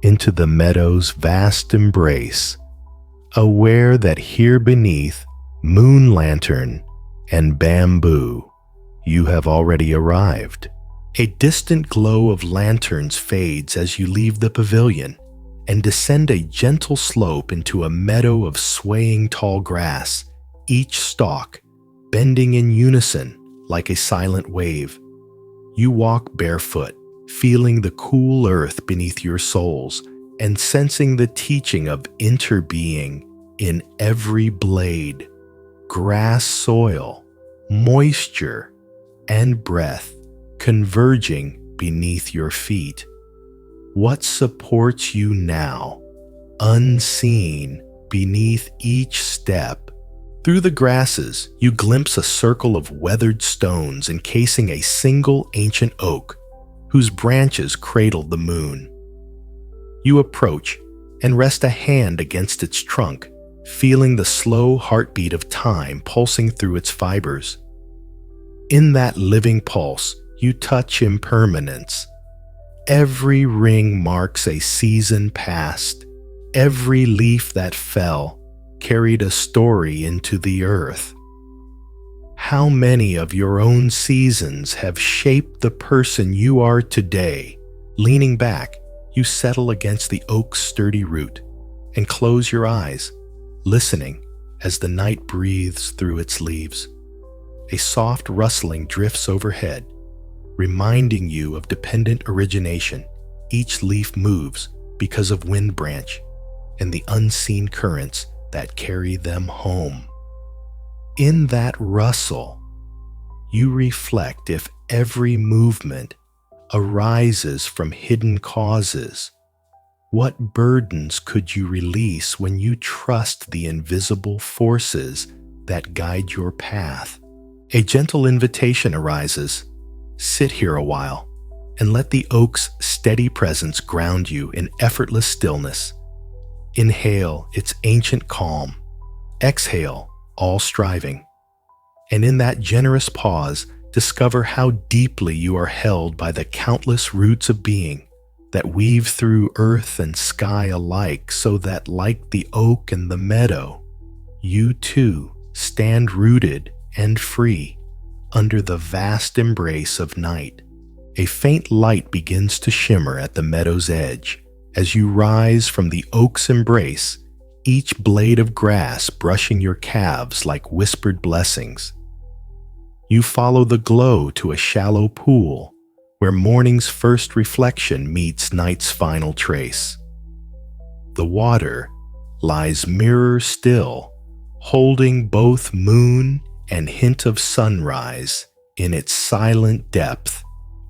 into the meadow's vast embrace, aware that here beneath moon lantern and bamboo, you have already arrived. A distant glow of lanterns fades as you leave the pavilion and descend a gentle slope into a meadow of swaying tall grass, each stalk bending in unison like a silent wave. You walk barefoot, feeling the cool earth beneath your soles and sensing the teaching of interbeing in every blade, grass soil, moisture, and breath converging beneath your feet. What supports you now, unseen beneath each step? Through the grasses, you glimpse a circle of weathered stones encasing a single ancient oak whose branches cradle the moon. You approach and rest a hand against its trunk, feeling the slow heartbeat of time pulsing through its fibers. In that living pulse, you touch impermanence. Every ring marks a season past. Every leaf that fell carried a story into the earth. How many of your own seasons have shaped the person you are today? Leaning back, you settle against the oak's sturdy root and close your eyes, listening as the night breathes through its leaves. A soft rustling drifts overhead, reminding you of dependent origination. Each leaf moves because of wind branch and the unseen currents that carry them home. In that rustle, you reflect if every movement arises from hidden causes. What burdens could you release when you trust the invisible forces that guide your path? A gentle invitation arises. Sit here a while and let the oak's steady presence ground you in effortless stillness. Inhale its ancient calm. Exhale all striving. And in that generous pause, discover how deeply you are held by the countless roots of being that weave through earth and sky alike, so that like the oak and the meadow, you too stand rooted and free under the vast embrace of night. A faint light begins to shimmer at the meadow's edge. As you rise from the oak's embrace, each blade of grass brushing your calves like whispered blessings. You follow the glow to a shallow pool where morning's first reflection meets night's final trace. The water lies mirror still, holding both moon and hint of sunrise in its silent depth,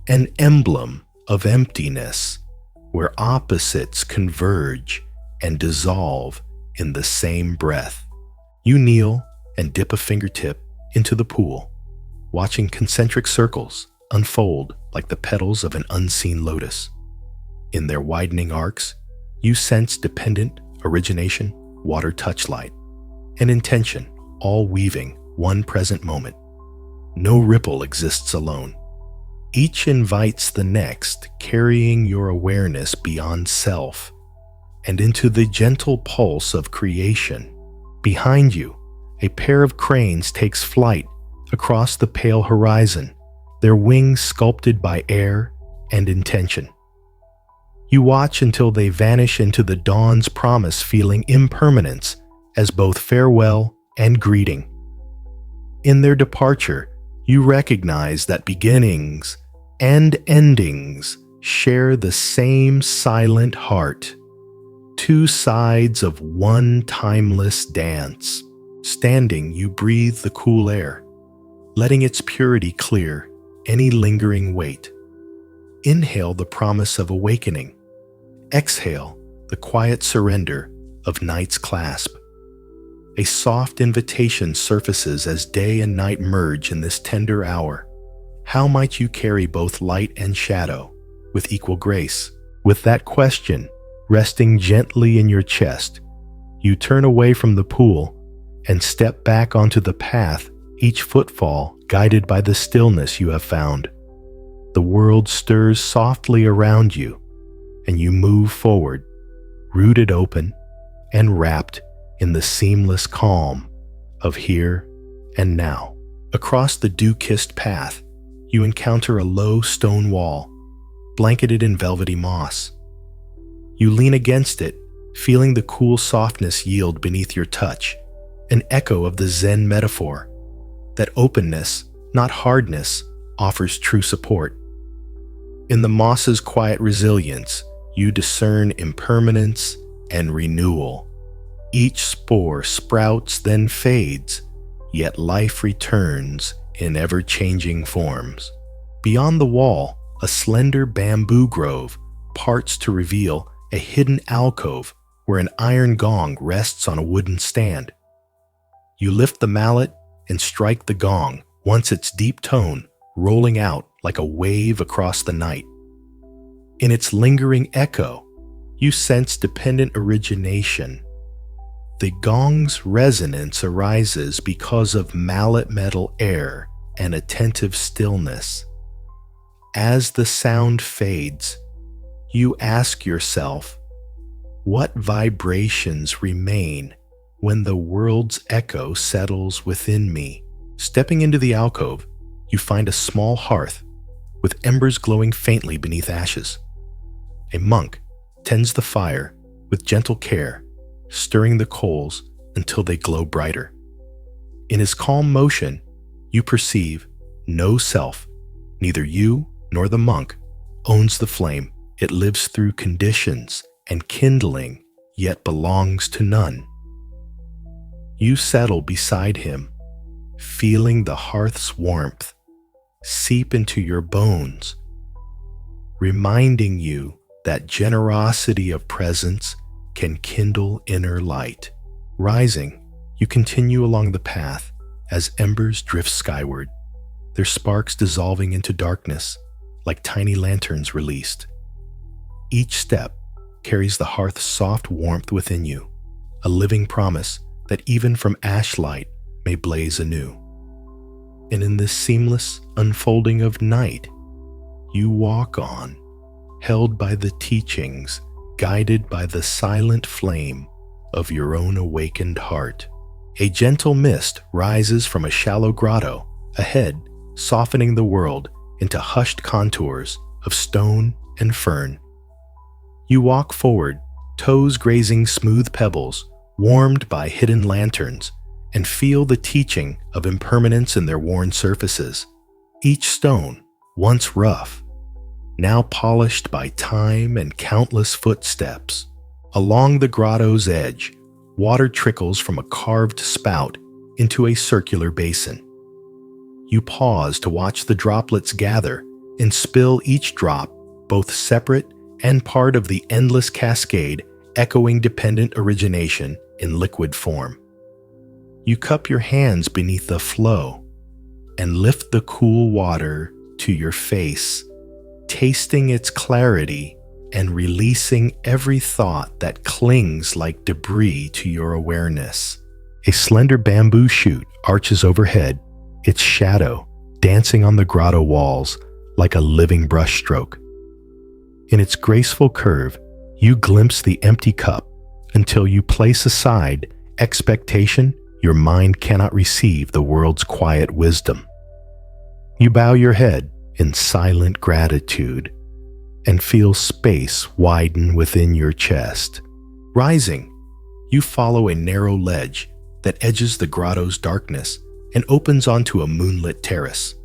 an emblem of emptiness where opposites converge and dissolve in the same breath. You kneel and dip a fingertip into the pool, watching concentric circles unfold like the petals of an unseen lotus. In their widening arcs, you sense dependent origination, water touchlight, and intention, all weaving one present moment. No ripple exists alone. Each invites the next, carrying your awareness beyond self and into the gentle pulse of creation. Behind you, a pair of cranes takes flight across the pale horizon, their wings sculpted by air and intention. You watch until they vanish into the dawn's promise, feeling impermanence as both farewell and greeting. In their departure, you recognize that beginnings and endings share the same silent heart, two sides of one timeless dance. Standing, you breathe the cool air, letting its purity clear any lingering weight. Inhale the promise of awakening. Exhale the quiet surrender of night's clasp. A soft invitation surfaces as day and night merge in this tender hour. How might you carry both light and shadow with equal grace? With that question resting gently in your chest, you turn away from the pool and step back onto the path, each footfall guided by the stillness you have found. The world stirs softly around you, and you move forward, rooted open and wrapped in the seamless calm of here and now. Across the dew-kissed path, you encounter a low stone wall, blanketed in velvety moss. You lean against it, feeling the cool softness yield beneath your touch, an echo of the Zen metaphor, that openness, not hardness, offers true support. In the moss's quiet resilience, you discern impermanence and renewal. Each spore sprouts then fades, yet life returns in ever-changing forms. Beyond the wall, a slender bamboo grove parts to reveal a hidden alcove where an iron gong rests on a wooden stand. You lift the mallet and strike the gong, once its deep tone rolling out like a wave across the night. In its lingering echo, you sense dependent origination. The gong's resonance arises because of mallet metal air and attentive stillness. As the sound fades, you ask yourself, what vibrations remain when the world's echo settles within me? Stepping into the alcove, you find a small hearth with embers glowing faintly beneath ashes. A monk tends the fire with gentle care, stirring the coals until they glow brighter. In his calm motion, you perceive no self. Neither you nor the monk owns the flame. It lives through conditions and kindling, yet belongs to none. You settle beside him, feeling the hearth's warmth seep into your bones, reminding you that generosity of presence can kindle inner light. Rising, you continue along the path as embers drift skyward, their sparks dissolving into darkness like tiny lanterns released. Each step carries the hearth's soft warmth within you, a living promise that even from ash light may blaze anew. And in this seamless unfolding of night, you walk on, held by the teachings, guided by the silent flame of your own awakened heart. A gentle mist rises from a shallow grotto ahead, softening the world into hushed contours of stone and fern. You walk forward, toes grazing smooth pebbles, warmed by hidden lanterns, and feel the teaching of impermanence in their worn surfaces. Each stone, once rough, now polished by time and countless footsteps. Along the grotto's edge, water trickles from a carved spout into a circular basin. You pause to watch the droplets gather and spill, each drop both separate and part of the endless cascade echoing dependent origination in liquid form. You cup your hands beneath the flow and lift the cool water to your face, tasting its clarity and releasing every thought that clings like debris to your awareness. A slender bamboo shoot arches overhead, its shadow dancing on the grotto walls like a living brushstroke. In its graceful curve, you glimpse the empty cup until you place aside expectation. Your mind cannot receive the world's quiet wisdom. You bow your head in silent gratitude and feel space widen within your chest. Rising, you follow a narrow ledge that edges the grotto's darkness and opens onto a moonlit terrace.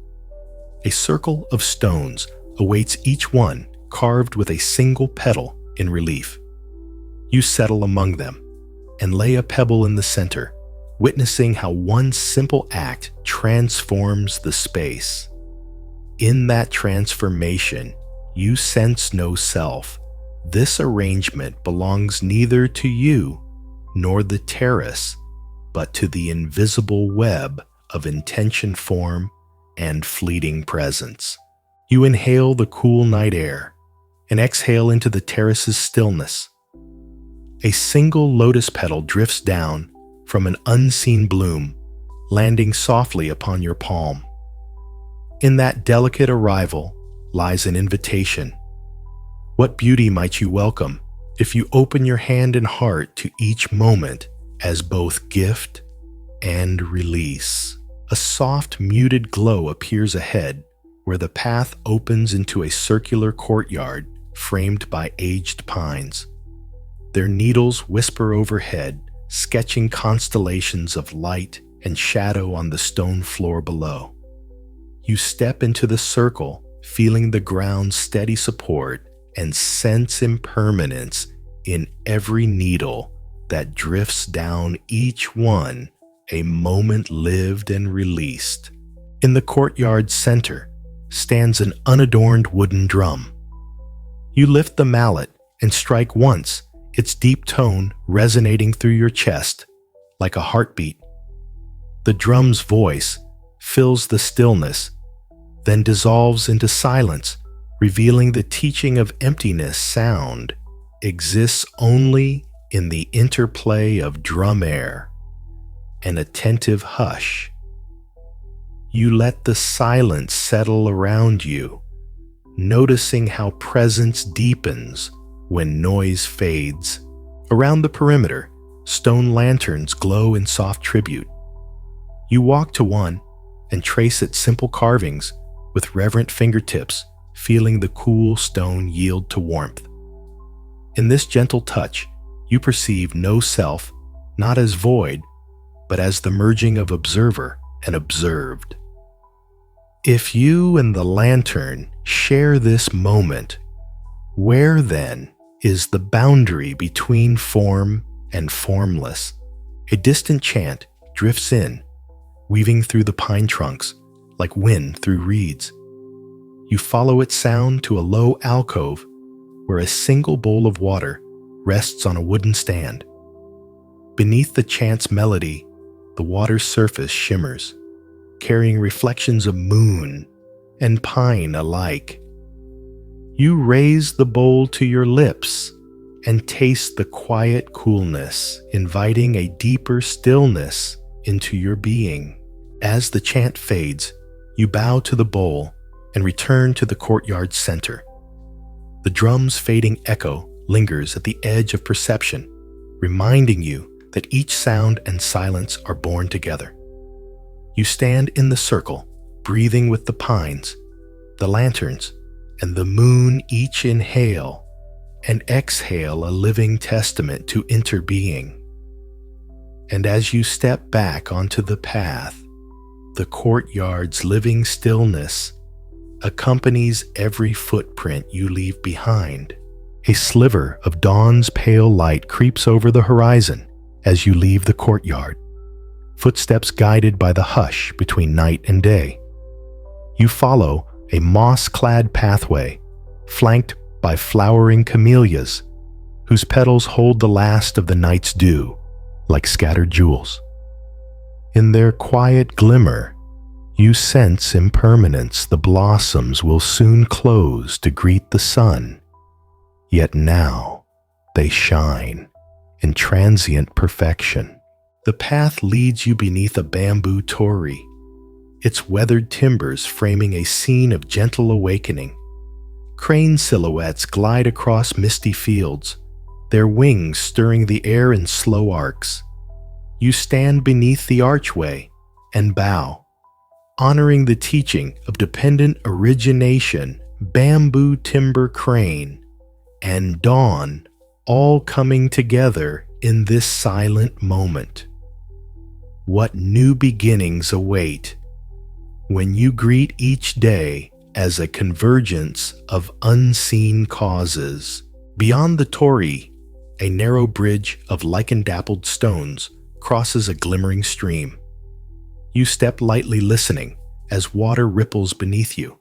A circle of stones awaits, each one carved with a single petal in relief. You settle among them and lay a pebble in the center, witnessing how one simple act transforms the space. In that transformation, you sense no self. This arrangement belongs neither to you nor the terrace, but to the invisible web of intention, form, and fleeting presence. You inhale the cool night air and exhale into the terrace's stillness. A single lotus petal drifts down from an unseen bloom, landing softly upon your palm. In that delicate arrival lies an invitation. What beauty might you welcome if you open your hand and heart to each moment as both gift and release? A soft, muted glow appears ahead, where the path opens into a circular courtyard framed by aged pines. Their needles whisper overhead, sketching constellations of light and shadow on the stone floor below. You step into the circle, feeling the ground's steady support and sense impermanence in every needle that drifts down, each one a moment lived and released. In the courtyard's center stands an unadorned wooden drum. You lift the mallet and strike once, its deep tone resonating through your chest like a heartbeat. The drum's voice fills the stillness, then dissolves into silence, revealing the teaching of emptiness. Sound exists only in the interplay of drum air and attentive hush. You let the silence settle around you, noticing how presence deepens when noise fades. Around the perimeter, stone lanterns glow in soft tribute. You walk to one and trace its simple carvings with reverent fingertips, feeling the cool stone yield to warmth. In this gentle touch, you perceive no self, not as void, but as the merging of observer and observed. If you and the lantern share this moment, where then is the boundary between form and formless? A distant chant drifts in, weaving through the pine trunks like wind through reeds. You follow its sound to a low alcove where a single bowl of water rests on a wooden stand. Beneath the chant's melody, the water's surface shimmers, carrying reflections of moon and pine alike. You raise the bowl to your lips and taste the quiet coolness, inviting a deeper stillness into your being. As the chant fades, you bow to the bowl and return to the courtyard's center. The drum's fading echo lingers at the edge of perception, reminding you that each sound and silence are born together. You stand in the circle, breathing with the pines, the lanterns, and the moon, each inhale and exhale a living testament to interbeing. And as you step back onto the path, the courtyard's living stillness accompanies every footprint you leave behind. A sliver of dawn's pale light creeps over the horizon as you leave the courtyard, footsteps guided by the hush between night and day. You follow a moss-clad pathway, flanked by flowering camellias, whose petals hold the last of the night's dew, like scattered jewels. In their quiet glimmer, you sense impermanence. The blossoms will soon close to greet the sun, yet now they shine in transient perfection. The path leads you beneath a bamboo torii, its weathered timbers framing a scene of gentle awakening. Crane silhouettes glide across misty fields, their wings stirring the air in slow arcs. You stand beneath the archway and bow, honoring the teaching of dependent origination, bamboo timber crane, and dawn all coming together in this silent moment. What new beginnings await when you greet each day as a convergence of unseen causes. Beyond the torii, a narrow bridge of lichen-dappled stones crosses a glimmering stream. You step lightly, listening as water ripples beneath you,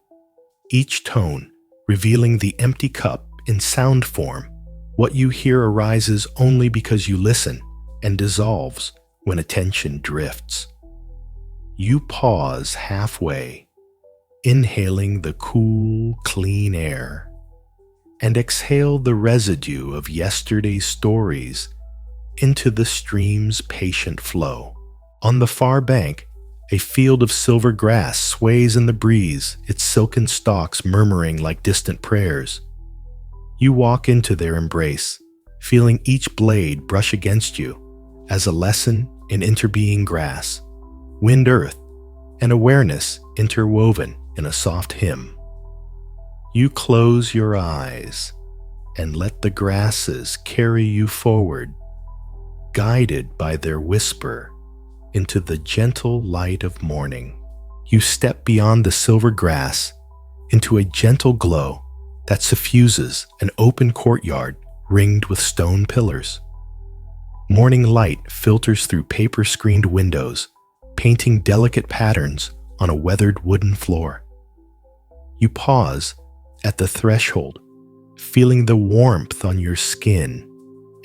each tone revealing the empty cup in sound form. What you hear arises only because you listen and dissolves when attention drifts. You pause halfway, inhaling the cool, clean air, and exhale the residue of yesterday's stories into the stream's patient flow. On the far bank, a field of silver grass sways in the breeze, its silken stalks murmuring like distant prayers. You walk into their embrace, feeling each blade brush against you as a lesson in interbeing grass, wind, earth, and awareness interwoven in a soft hymn. You close your eyes and let the grasses carry you forward, guided by their whisper into the gentle light of morning. You step beyond the silver grass into a gentle glow that suffuses an open courtyard ringed with stone pillars. Morning light filters through paper-screened windows, painting delicate patterns on a weathered wooden floor. You pause at the threshold, feeling the warmth on your skin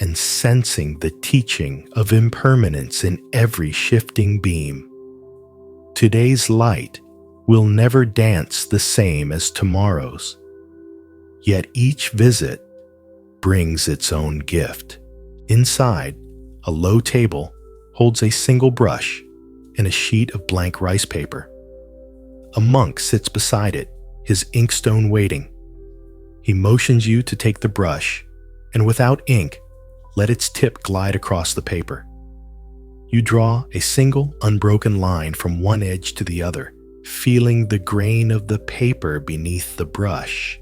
and sensing the teaching of impermanence in every shifting beam. Today's light will never dance the same as tomorrow's, yet each visit brings its own gift. Inside, a low table holds a single brush and a sheet of blank rice paper. A monk sits beside it, his inkstone waiting. He motions you to take the brush, and without ink, let its tip glide across the paper. You draw a single unbroken line from one edge to the other, feeling the grain of the paper beneath the brush.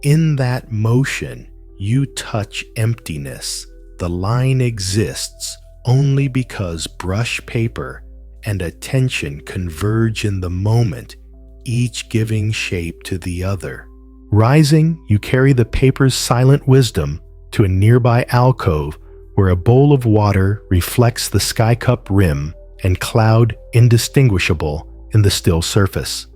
In that motion, you touch emptiness. The line exists only because brush paper and attention converge in the moment, each giving shape to the other. Rising, you carry the paper's silent wisdom to a nearby alcove where a bowl of water reflects the sky cup rim and cloud indistinguishable in the still surface.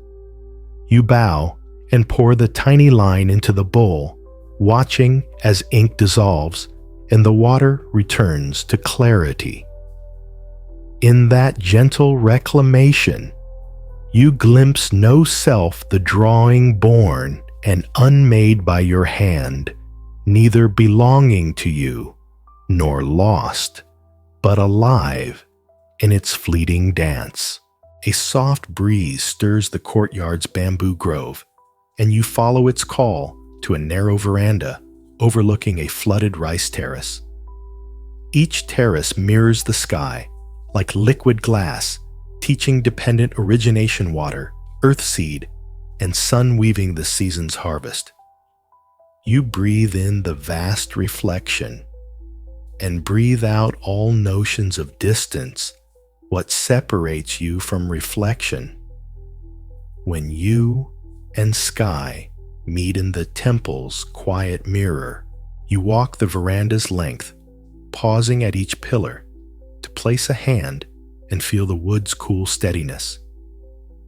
You bow and pour the tiny line into the bowl, watching as ink dissolves and the water returns to clarity. In that gentle reclamation, you glimpse no self the drawing born and unmade by your hand, neither belonging to you nor lost, but alive in its fleeting dance. A soft breeze stirs the courtyard's bamboo grove, and you follow its call to a narrow veranda overlooking a flooded rice terrace. Each terrace mirrors the sky like liquid glass, teaching dependent origination water, earthseed, and sun weaving the season's harvest. You breathe in the vast reflection and breathe out all notions of distance, what separates you from reflection. When you and sky meet in the temple's quiet mirror, you walk the veranda's length, pausing at each pillar to place a hand and feel the wood's cool steadiness.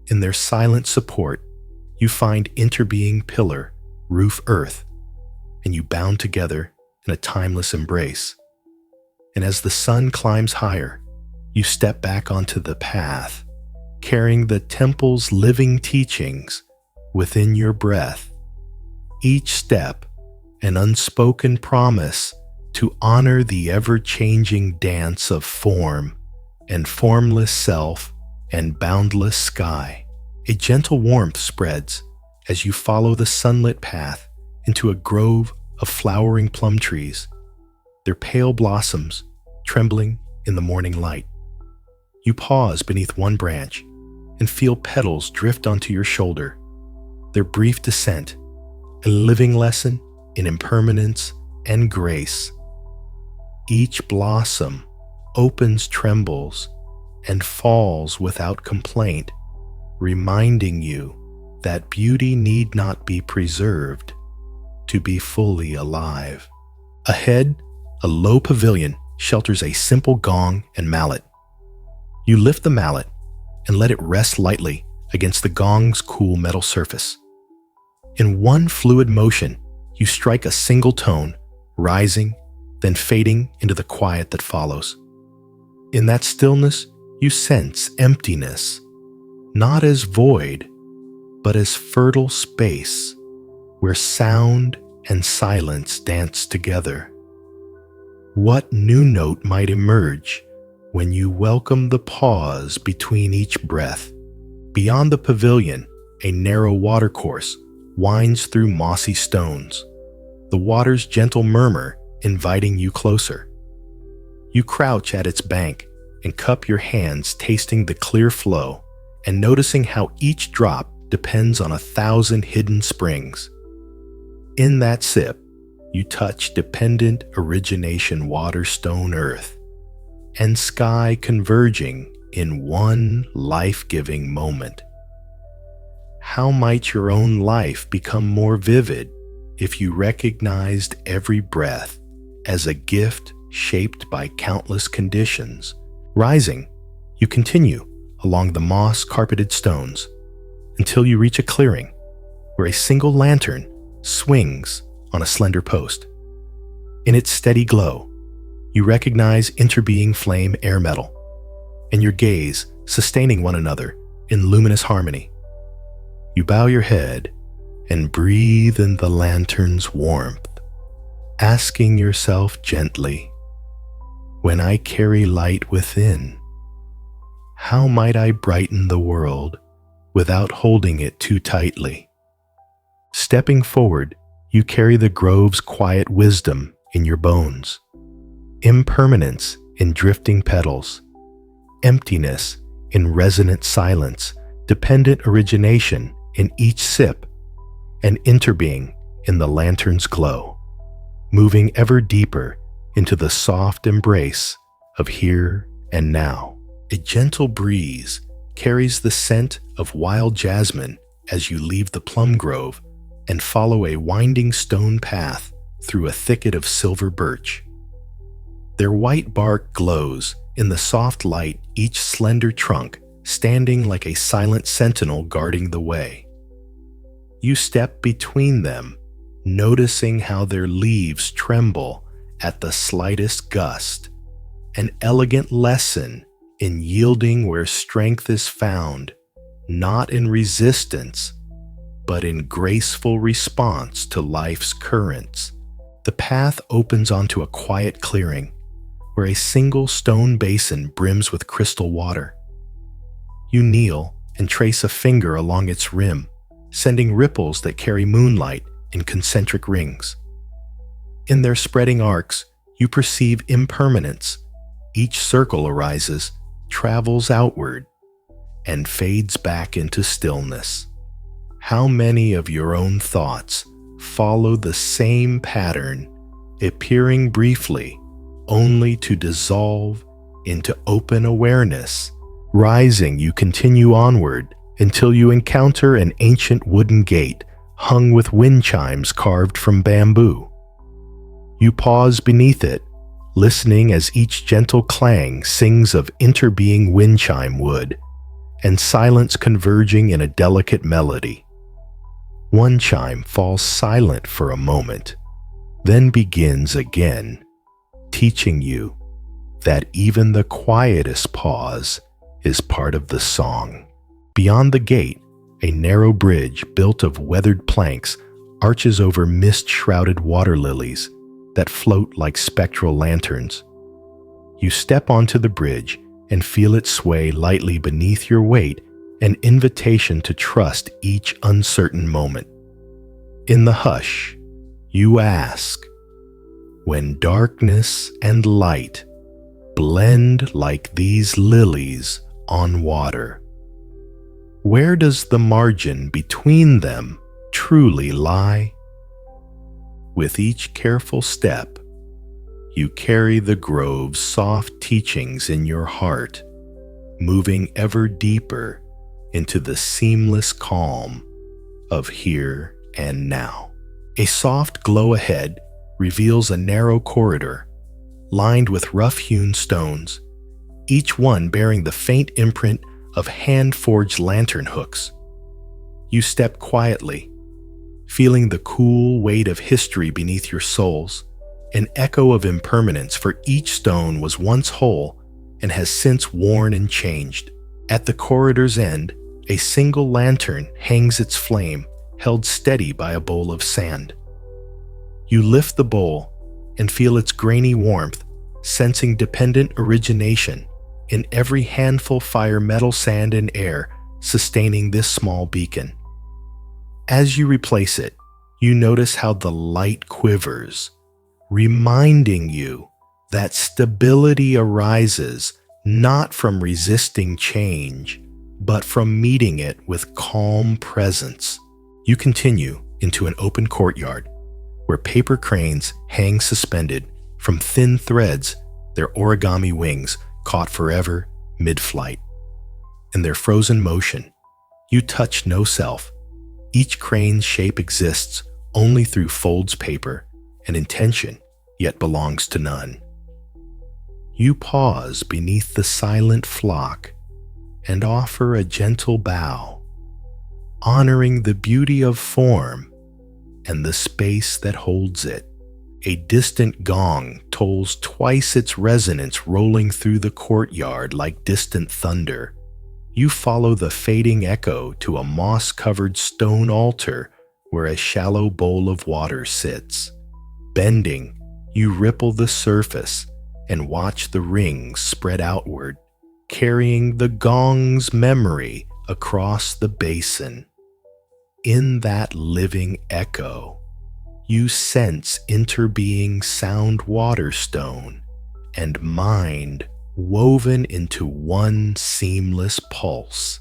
In their silent support, you find interbeing pillar, roof earth, and you bound together in a timeless embrace. And as the sun climbs higher, you step back onto the path, carrying the temple's living teachings within your breath. Each step, an unspoken promise to honor the ever-changing dance of form and formless self and boundless sky. A gentle warmth spreads as you follow the sunlit path into a grove of flowering plum trees, their pale blossoms trembling in the morning light. You pause beneath one branch and feel petals drift onto your shoulder, their brief descent, a living lesson in impermanence and grace. Each blossom opens, trembles, and falls without complaint, reminding you that beauty need not be preserved to be fully alive. Ahead, a low pavilion shelters a simple gong and mallet. You lift the mallet and let it rest lightly against the gong's cool metal surface. In one fluid motion, you strike a single tone, rising, then fading into the quiet that follows. In that stillness, you sense emptiness, not as void, but as fertile space where sound and silence dance together. What new note might emerge when you welcome the pause between each breath? Beyond the pavilion, a narrow watercourse winds through mossy stones, the water's gentle murmur inviting you closer. You crouch at its bank and cup your hands, tasting the clear flow and noticing how each drop depends on 1,000 hidden springs. In that sip, you touch dependent origination water, stone, earth, and sky converging in one life-giving moment. How might your own life become more vivid if you recognized every breath as a gift shaped by countless conditions? Rising, you continue along the moss-carpeted stones until you reach a clearing where a single lantern swings on a slender post. In its steady glow, you recognize interbeing flame air metal, and your gaze sustaining one another in luminous harmony. You bow your head and breathe in the lantern's warmth, asking yourself gently, when I carry light within, how might I brighten the world without holding it too tightly. Stepping forward, you carry the grove's quiet wisdom in your bones, impermanence in drifting petals, emptiness in resonant silence, dependent origination in each sip, and interbeing in the lantern's glow, moving ever deeper into the soft embrace of here and now. A gentle breeze carries the scent of wild jasmine as you leave the plum grove and follow a winding stone path through a thicket of silver birch. Their white bark glows in the soft light, each slender trunk standing like a silent sentinel guarding the way. You step between them, noticing how their leaves tremble at the slightest gust, an elegant lesson in yielding where strength is found, not in resistance, but in graceful response to life's currents. The path opens onto a quiet clearing, where a single stone basin brims with crystal water. You kneel and trace a finger along its rim, sending ripples that carry moonlight in concentric rings. In their spreading arcs, you perceive impermanence. Each circle arises, travels outward, and fades back into stillness. How many of your own thoughts follow the same pattern, appearing briefly, only to dissolve into open awareness? Rising, you continue onward until you encounter an ancient wooden gate hung with wind chimes carved from bamboo. You pause beneath it, listening as each gentle clang sings of interbeing wind chime wood and silence converging in a delicate melody. One chime falls silent for a moment, then begins again, teaching you that even the quietest pause is part of the song. Beyond the gate, a narrow bridge built of weathered planks arches over mist-shrouded water lilies that float like spectral lanterns. You step onto the bridge and feel it sway lightly beneath your weight, an invitation to trust each uncertain moment. In the hush, you ask, when darkness and light blend like these lilies on water, where does the margin between them truly lie? With each careful step, you carry the grove's soft teachings in your heart, moving ever deeper into the seamless calm of here and now. A soft glow ahead reveals a narrow corridor lined with rough-hewn stones, each one bearing the faint imprint of hand-forged lantern hooks. You step quietly, feeling the cool weight of history beneath your soles, an echo of impermanence, for each stone was once whole and has since worn and changed. At the corridor's end, a single lantern hangs its flame, held steady by a bowl of sand. You lift the bowl and feel its grainy warmth, sensing dependent origination in every handful fire, metal, sand, and air sustaining this small beacon. As you replace it, you notice how the light quivers, reminding you that stability arises not from resisting change, but from meeting it with calm presence. You continue into an open courtyard where paper cranes hang suspended from thin threads, their origami wings caught forever mid-flight. In their frozen motion, you touch no self. Each crane's shape exists only through folds paper and intention, yet belongs to none. You pause beneath the silent flock and offer a gentle bow, honoring the beauty of form and the space that holds it. A distant gong tolls twice its resonance, rolling through the courtyard like distant thunder. You follow the fading echo to a moss-covered stone altar where a shallow bowl of water sits. Bending, you ripple the surface and watch the rings spread outward, carrying the gong's memory across the basin. In that living echo, you sense interbeing sound water stone and mind woven into one seamless pulse.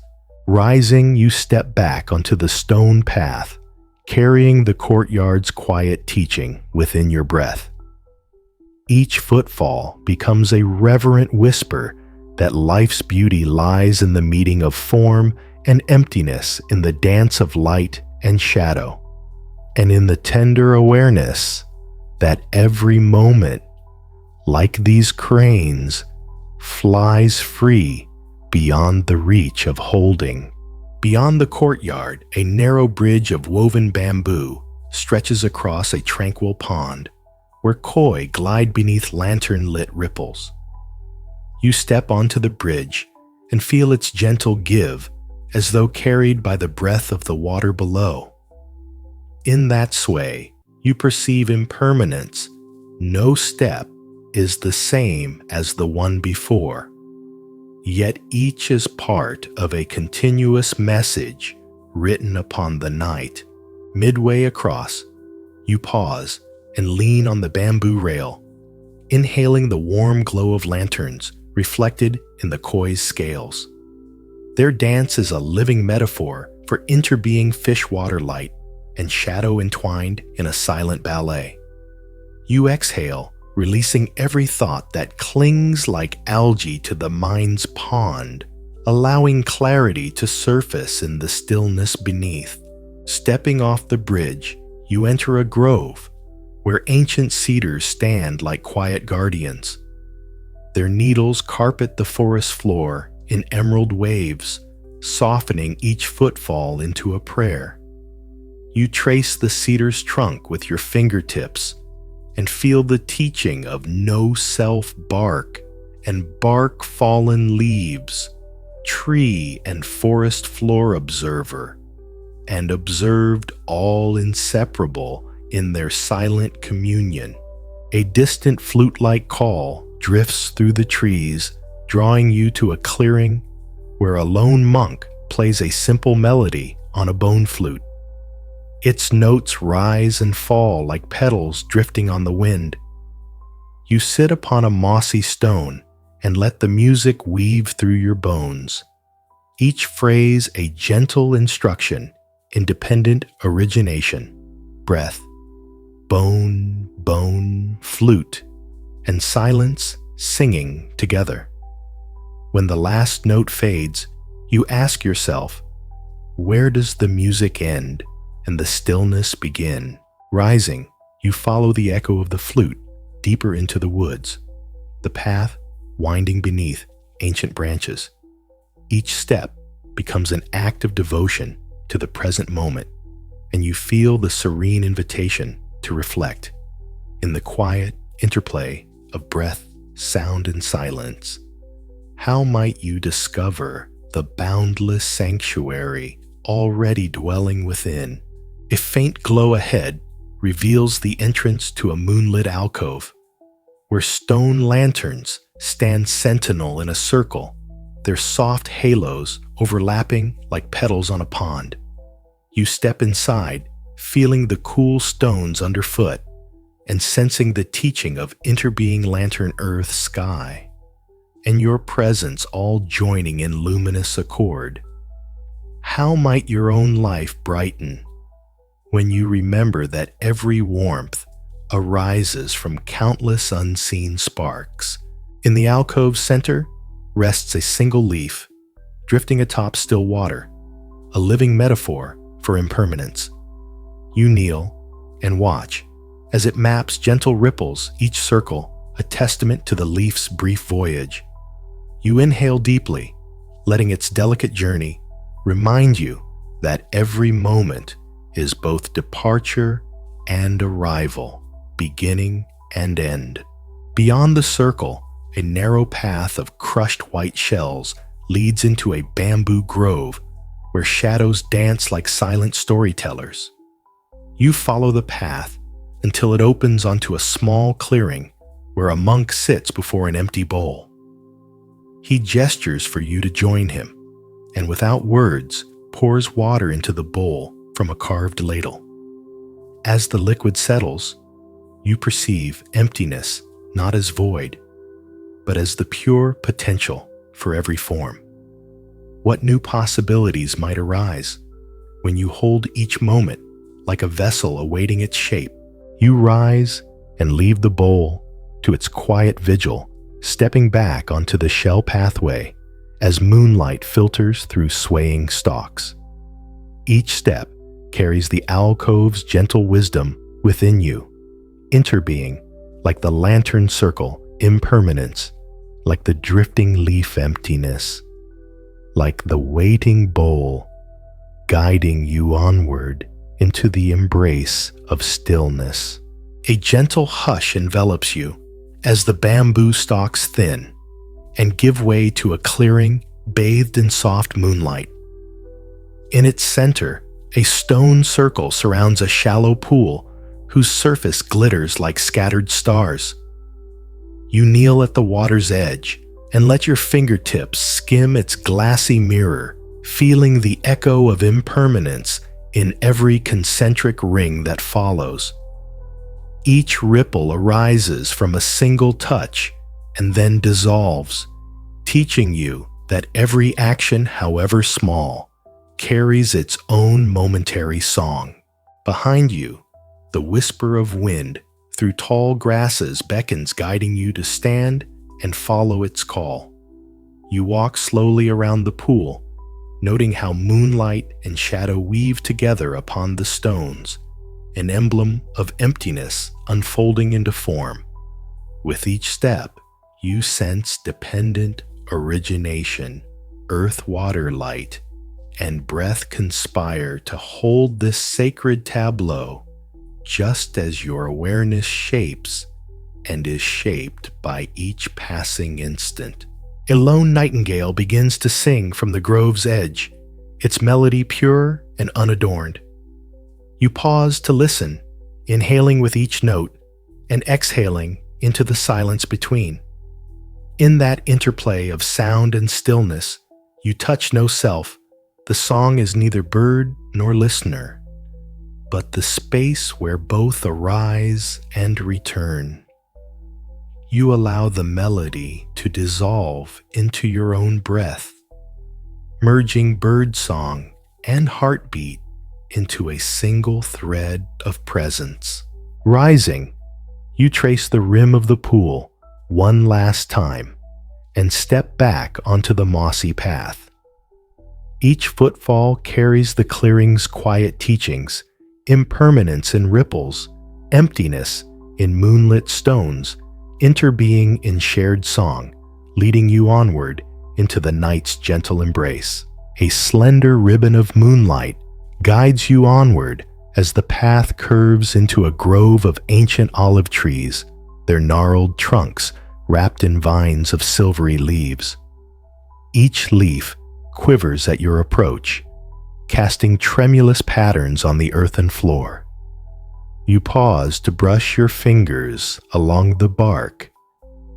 Rising, you step back onto the stone path, carrying the courtyard's quiet teaching within your breath. Each footfall becomes a reverent whisper that life's beauty lies in the meeting of form and emptiness, in the dance of light and shadow, and in the tender awareness that every moment, like these cranes, flies free beyond the reach of holding. Beyond the courtyard, a narrow bridge of woven bamboo stretches across a tranquil pond where koi glide beneath lantern-lit ripples. You step onto the bridge and feel its gentle give, as though carried by the breath of the water below. In that sway, you perceive impermanence. No step is the same as the one before, yet each is part of a continuous message written upon the night. Midway across, you pause and lean on the bamboo rail, inhaling the warm glow of lanterns reflected in the koi's scales. Their dance is a living metaphor for interbeing fish-water light and shadow entwined in a silent ballet. You exhale, releasing every thought that clings like algae to the mind's pond, allowing clarity to surface in the stillness beneath. Stepping off the bridge, you enter a grove where ancient cedars stand like quiet guardians. Their needles carpet the forest floor in emerald waves, softening each footfall into a prayer. You trace the cedar's trunk with your fingertips and feel the teaching of no self bark and bark fallen leaves, tree and forest floor observer, and observed all inseparable in their silent communion. A distant flute-like call drifts through the trees, drawing you to a clearing where a lone monk plays a simple melody on a bone flute. Its notes rise and fall like petals drifting on the wind. You sit upon a mossy stone and let the music weave through your bones, each phrase a gentle instruction, independent origination. Breath, bone, bone, flute, and silence singing together. When the last note fades, you ask yourself, where does the music end and the stillness begin? Rising, you follow the echo of the flute deeper into the woods, the path winding beneath ancient branches. Each step becomes an act of devotion to the present moment, and you feel the serene invitation to reflect in the quiet interplay of breath, sound, and silence. How might you discover the boundless sanctuary already dwelling within? A faint glow ahead reveals the entrance to a moonlit alcove, where stone lanterns stand sentinel in a circle, their soft halos overlapping like petals on a pond. You step inside, feeling the cool stones underfoot and sensing the teaching of interbeing lantern earth sky, and your presence all joining in luminous accord. How might your own life brighten when you remember that every warmth arises from countless unseen sparks? In the alcove's center rests a single leaf, drifting atop still water, a living metaphor for impermanence. You kneel and watch as it maps gentle ripples, each circle a testament to the leaf's brief voyage. You inhale deeply, letting its delicate journey remind you that every moment is both departure and arrival, beginning and end. Beyond the circle, a narrow path of crushed white shells leads into a bamboo grove where shadows dance like silent storytellers. You follow the path until it opens onto a small clearing where a monk sits before an empty bowl. He gestures for you to join him, and without words pours water into the bowl from a carved ladle. As the liquid settles, you perceive emptiness not as void, but as the pure potential for every form. What new possibilities might arise when you hold each moment like a vessel awaiting its shape? You rise and leave the bowl to its quiet vigil, stepping back onto the shell pathway as moonlight filters through swaying stalks. Each step carries the alcove's gentle wisdom within you, interbeing like the lantern circle impermanence, like the drifting leaf emptiness, like the waiting bowl guiding you onward into the embrace of stillness. A gentle hush envelops you as the bamboo stalks thin and give way to a clearing bathed in soft moonlight. In its center, a stone circle surrounds a shallow pool whose surface glitters like scattered stars. You kneel at the water's edge and let your fingertips skim its glassy mirror, feeling the echo of impermanence in every concentric ring that follows. Each ripple arises from a single touch and then dissolves, teaching you that every action, however small, carries its own momentary song. Behind you, the whisper of wind through tall grasses beckons, guiding you to stand and follow its call. You walk slowly around the pool, noting how moonlight and shadow weave together upon the stones, an emblem of emptiness unfolding into form. With each step, you sense dependent origination, earth, water, light, and breath conspire to hold this sacred tableau, just as your awareness shapes and is shaped by each passing instant. A lone nightingale begins to sing from the grove's edge, its melody pure and unadorned. You pause to listen, inhaling with each note and exhaling into the silence between. In that interplay of sound and stillness, you touch no self. The song is neither bird nor listener, but the space where both arise and return. You allow the melody to dissolve into your own breath, merging bird song and heartbeat into a single thread of presence. Rising, you trace the rim of the pool one last time and step back onto the mossy path. Each footfall carries the clearing's quiet teachings, impermanence in ripples, emptiness in moonlit stones, interbeing in shared song, leading you onward into the night's gentle embrace. A slender ribbon of moonlight guides you onward as the path curves into a grove of ancient olive trees, their gnarled trunks wrapped in vines of silvery leaves. Each leaf quivers at your approach, casting tremulous patterns on the earthen floor. You pause to brush your fingers along the bark,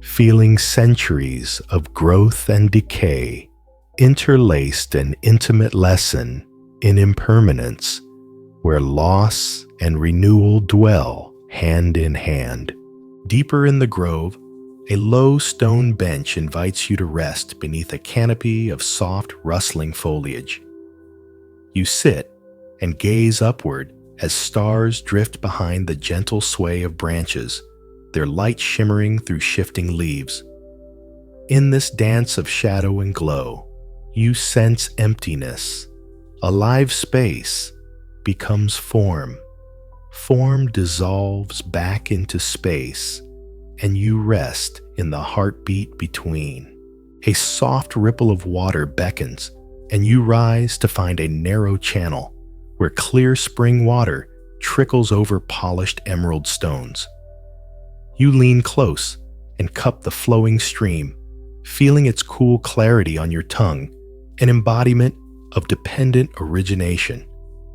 feeling centuries of growth and decay, interlaced an intimate lesson in impermanence, where loss and renewal dwell hand in hand. Deeper in the grove, a low stone bench invites you to rest beneath a canopy of soft, rustling foliage. You sit and gaze upward as stars drift behind the gentle sway of branches, their light shimmering through shifting leaves. In this dance of shadow and glow, you sense emptiness. A live space becomes form. Form dissolves back into space, and you rest in the heartbeat between. A soft ripple of water beckons, and you rise to find a narrow channel where clear spring water trickles over polished emerald stones. You lean close and cup the flowing stream, feeling its cool clarity on your tongue, an embodiment of dependent origination,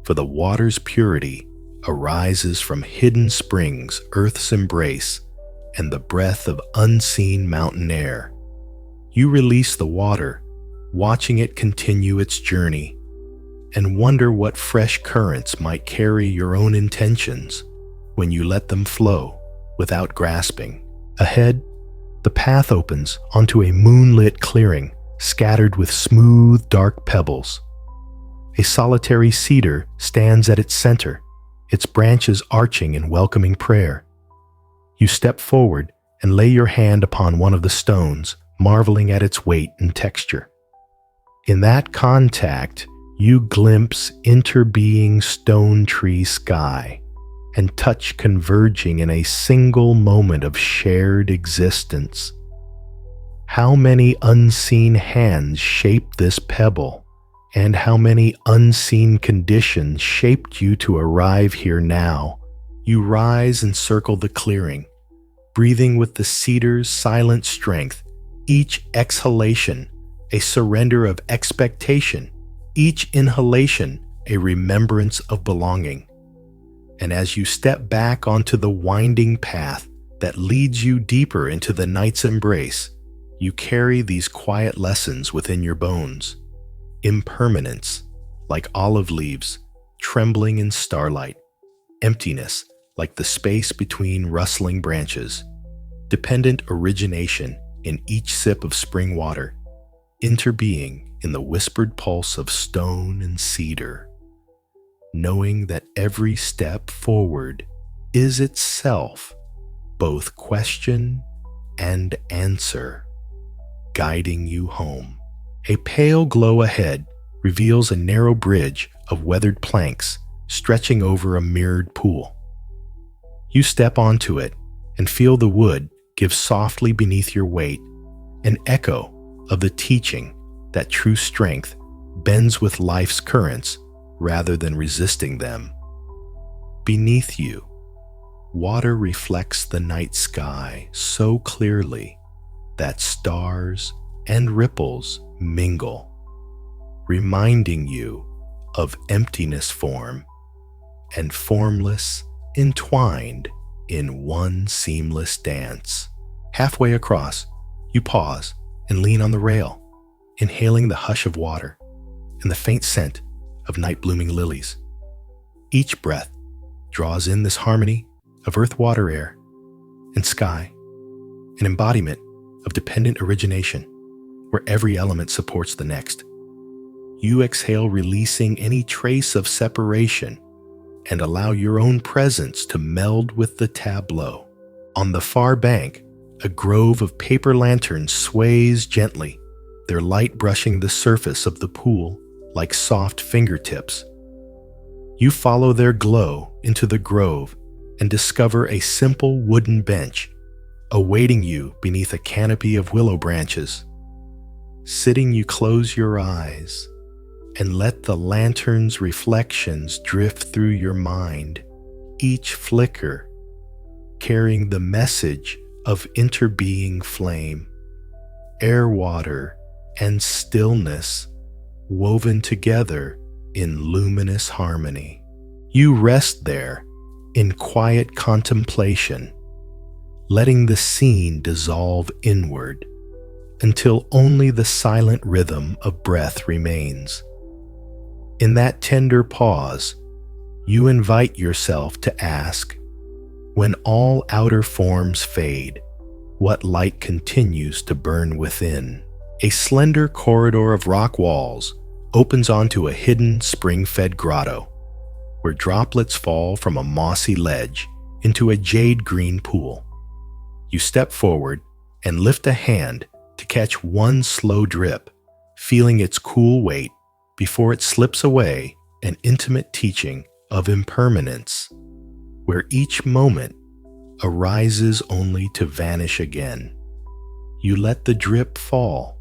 for the water's purity arises from hidden springs, earth's embrace, and the breath of unseen mountain air. You release the water, watching it continue its journey, and wonder what fresh currents might carry your own intentions when you let them flow without grasping. Ahead, the path opens onto a moonlit clearing scattered with smooth, dark pebbles. A solitary cedar stands at its center, its branches arching in welcoming prayer. You step forward and lay your hand upon one of the stones, marveling at its weight and texture. In that contact, you glimpse interbeing stone tree sky and touch converging in a single moment of shared existence. How many unseen hands shaped this pebble, and how many unseen conditions shaped you to arrive here now? You rise and circle the clearing, breathing with the cedar's silent strength, each exhalation a surrender of expectation, each inhalation a remembrance of belonging. And as you step back onto the winding path that leads you deeper into the night's embrace, you carry these quiet lessons within your bones. Impermanence, like olive leaves, trembling in starlight. Emptiness, like the space between rustling branches. Dependent origination in each sip of spring water. Interbeing in the whispered pulse of stone and cedar. Knowing that every step forward is itself both question and answer, guiding you home. A pale glow ahead reveals a narrow bridge of weathered planks stretching over a mirrored pool. You step onto it and feel the wood give softly beneath your weight, an echo of the teaching that true strength bends with life's currents rather than resisting them. Beneath you, water reflects the night sky so clearly that stars and ripples mingle, reminding you of emptiness form and formless entwined in one seamless dance. Halfway across, you pause and lean on the rail, inhaling the hush of water and the faint scent of night-blooming lilies. Each breath draws in this harmony of earth, water, air, and sky, an embodiment of dependent origination where every element supports the next. You exhale, releasing any trace of separation, and allow your own presence to meld with the tableau. On the far bank, a grove of paper lanterns sways gently, their light brushing the surface of the pool like soft fingertips. You follow their glow into the grove and discover a simple wooden bench awaiting you beneath a canopy of willow branches. Sitting, you close your eyes and let the lantern's reflections drift through your mind, each flicker carrying the message of interbeing flame, air, water, and stillness woven together in luminous harmony. You rest there in quiet contemplation, letting the scene dissolve inward until only the silent rhythm of breath remains. In that tender pause, you invite yourself to ask, when all outer forms fade, what light continues to burn within? A slender corridor of rock walls opens onto a hidden spring-fed grotto, where droplets fall from a mossy ledge into a jade-green pool. You step forward and lift a hand to catch one slow drip, feeling its cool weight before it slips away, an intimate teaching of impermanence, where each moment arises only to vanish again. You let the drip fall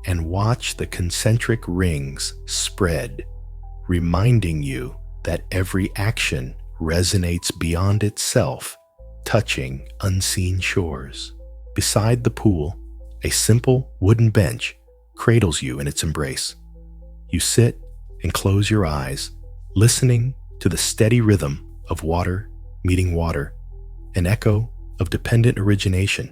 and watch the concentric rings spread, reminding you that every action resonates beyond itself, touching unseen shores. Beside the pool, a simple wooden bench cradles you in its embrace. You sit and close your eyes, listening to the steady rhythm of water meeting water, an echo of dependent origination,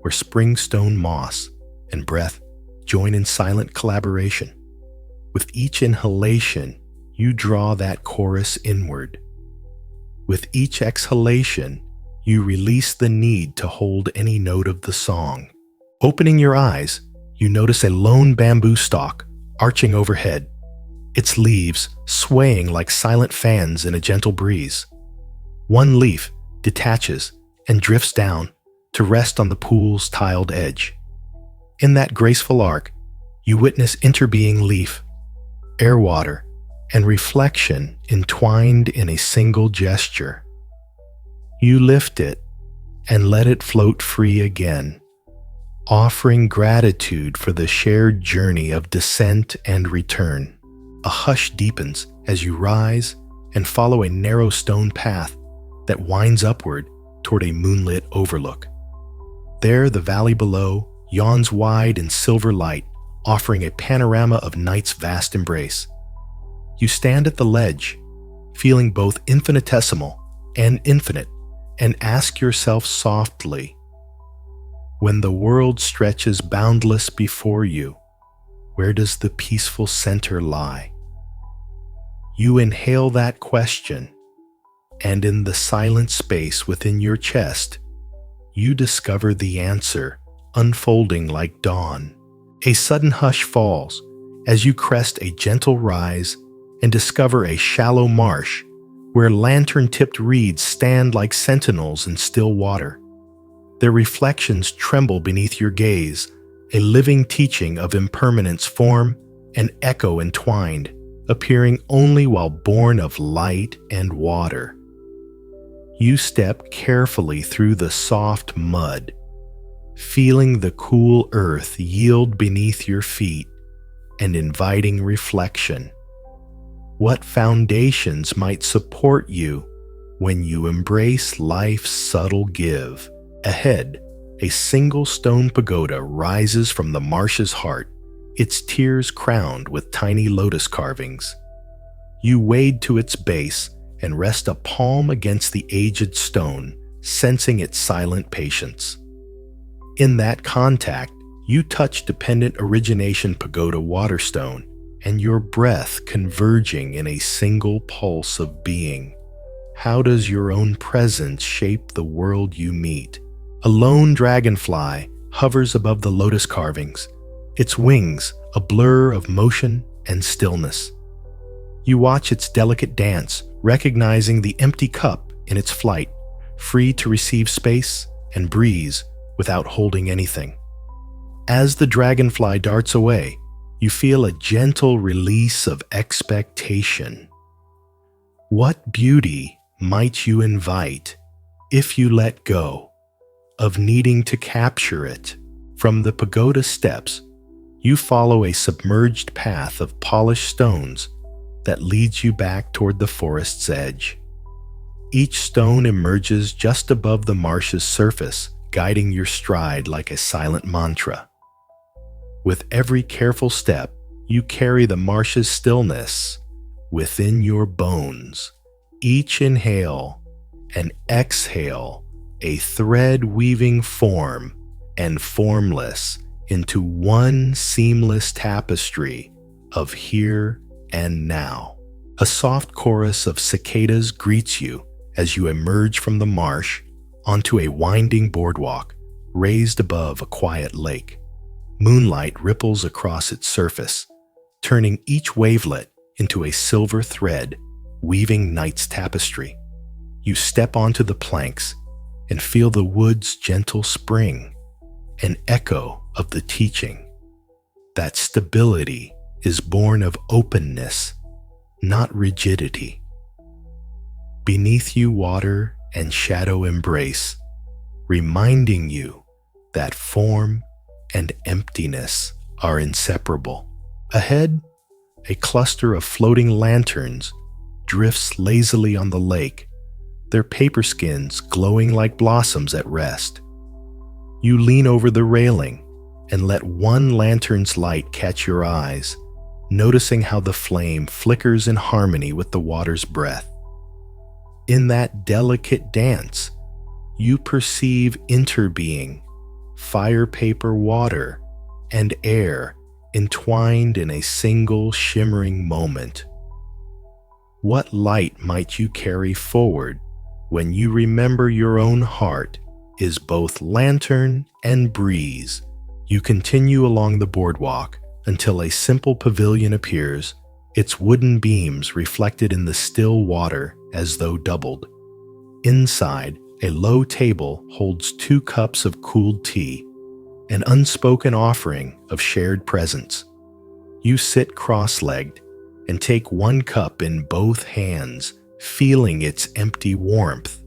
where springstone moss and breath join in silent collaboration. With each inhalation, you draw that chorus inward. With each exhalation, you release the need to hold any note of the song. Opening your eyes, you notice a lone bamboo stalk arching overhead, its leaves swaying like silent fans in a gentle breeze. One leaf detaches and drifts down to rest on the pool's tiled edge. In that graceful arc, you witness interbeing leaf, air water, and reflection entwined in a single gesture. You lift it and let it float free again, offering gratitude for the shared journey of descent and return. A hush deepens as you rise and follow a narrow stone path that winds upward toward a moonlit overlook. There, the valley below yawns wide in silver light, offering a panorama of night's vast embrace. You stand at the ledge, feeling both infinitesimal and infinite, and ask yourself softly, when the world stretches boundless before you, where does the peaceful center lie? You inhale that question, and in the silent space within your chest, you discover the answer unfolding like dawn. A sudden hush falls as you crest a gentle rise and discover a shallow marsh where lantern-tipped reeds stand like sentinels in still water. Their reflections tremble beneath your gaze, a living teaching of impermanence form and echo entwined, appearing only while born of light and water. You step carefully through the soft mud, feeling the cool earth yield beneath your feet and inviting reflection. What foundations might support you when you embrace life's subtle give? Ahead, a single stone pagoda rises from the marsh's heart, its tiers crowned with tiny lotus carvings. You wade to its base and rest a palm against the aged stone, sensing its silent patience. In that contact, you touch dependent origination pagoda waterstone, and your breath converging in a single pulse of being. How does your own presence shape the world you meet? A lone dragonfly hovers above the lotus carvings, its wings a blur of motion and stillness. You watch its delicate dance, recognizing the empty cup in its flight, free to receive space and breeze without holding anything. As the dragonfly darts away, you feel a gentle release of expectation. What beauty might you invite if you let go of needing to capture it? From the pagoda steps, you follow a submerged path of polished stones that leads you back toward the forest's edge. Each stone emerges just above the marsh's surface, guiding your stride like a silent mantra. With every careful step, you carry the marsh's stillness within your bones. Each inhale and exhale, a thread-weaving form and formless into one seamless tapestry of here and now. A soft chorus of cicadas greets you as you emerge from the marsh onto a winding boardwalk raised above a quiet lake. Moonlight ripples across its surface, turning each wavelet into a silver thread weaving night's tapestry. You step onto the planks and feel the wood's gentle spring, an echo of the teaching that stability is born of openness, not rigidity. Beneath you, water and shadow embrace, reminding you that form and emptiness are inseparable. Ahead, a cluster of floating lanterns drifts lazily on the lake, their paper skins glowing like blossoms at rest. You lean over the railing and let one lantern's light catch your eyes, noticing how the flame flickers in harmony with the water's breath. In that delicate dance, you perceive interbeing, fire, paper, water, and air entwined in a single shimmering moment. What light might you carry forward when you remember your own heart is both lantern and breeze? You continue along the boardwalk until a simple pavilion appears, its wooden beams reflected in the still water as though doubled. Inside, a low table holds 2 cups of cooled tea, an unspoken offering of shared presence. You sit cross-legged and take 1 cup in both hands, feeling its empty warmth.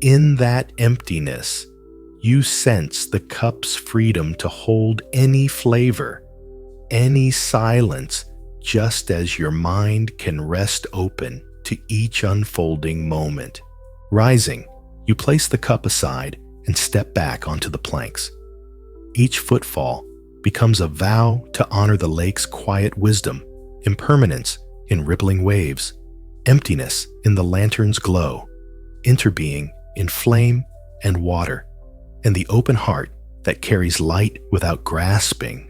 In that emptiness, you sense the cup's freedom to hold any flavor, any silence, just as your mind can rest open to each unfolding moment. Rising, you place the cup aside and step back onto the planks. Each footfall becomes a vow to honor the lake's quiet wisdom, impermanence in rippling waves, emptiness in the lantern's glow, interbeing in flame and water, and the open heart that carries light without grasping.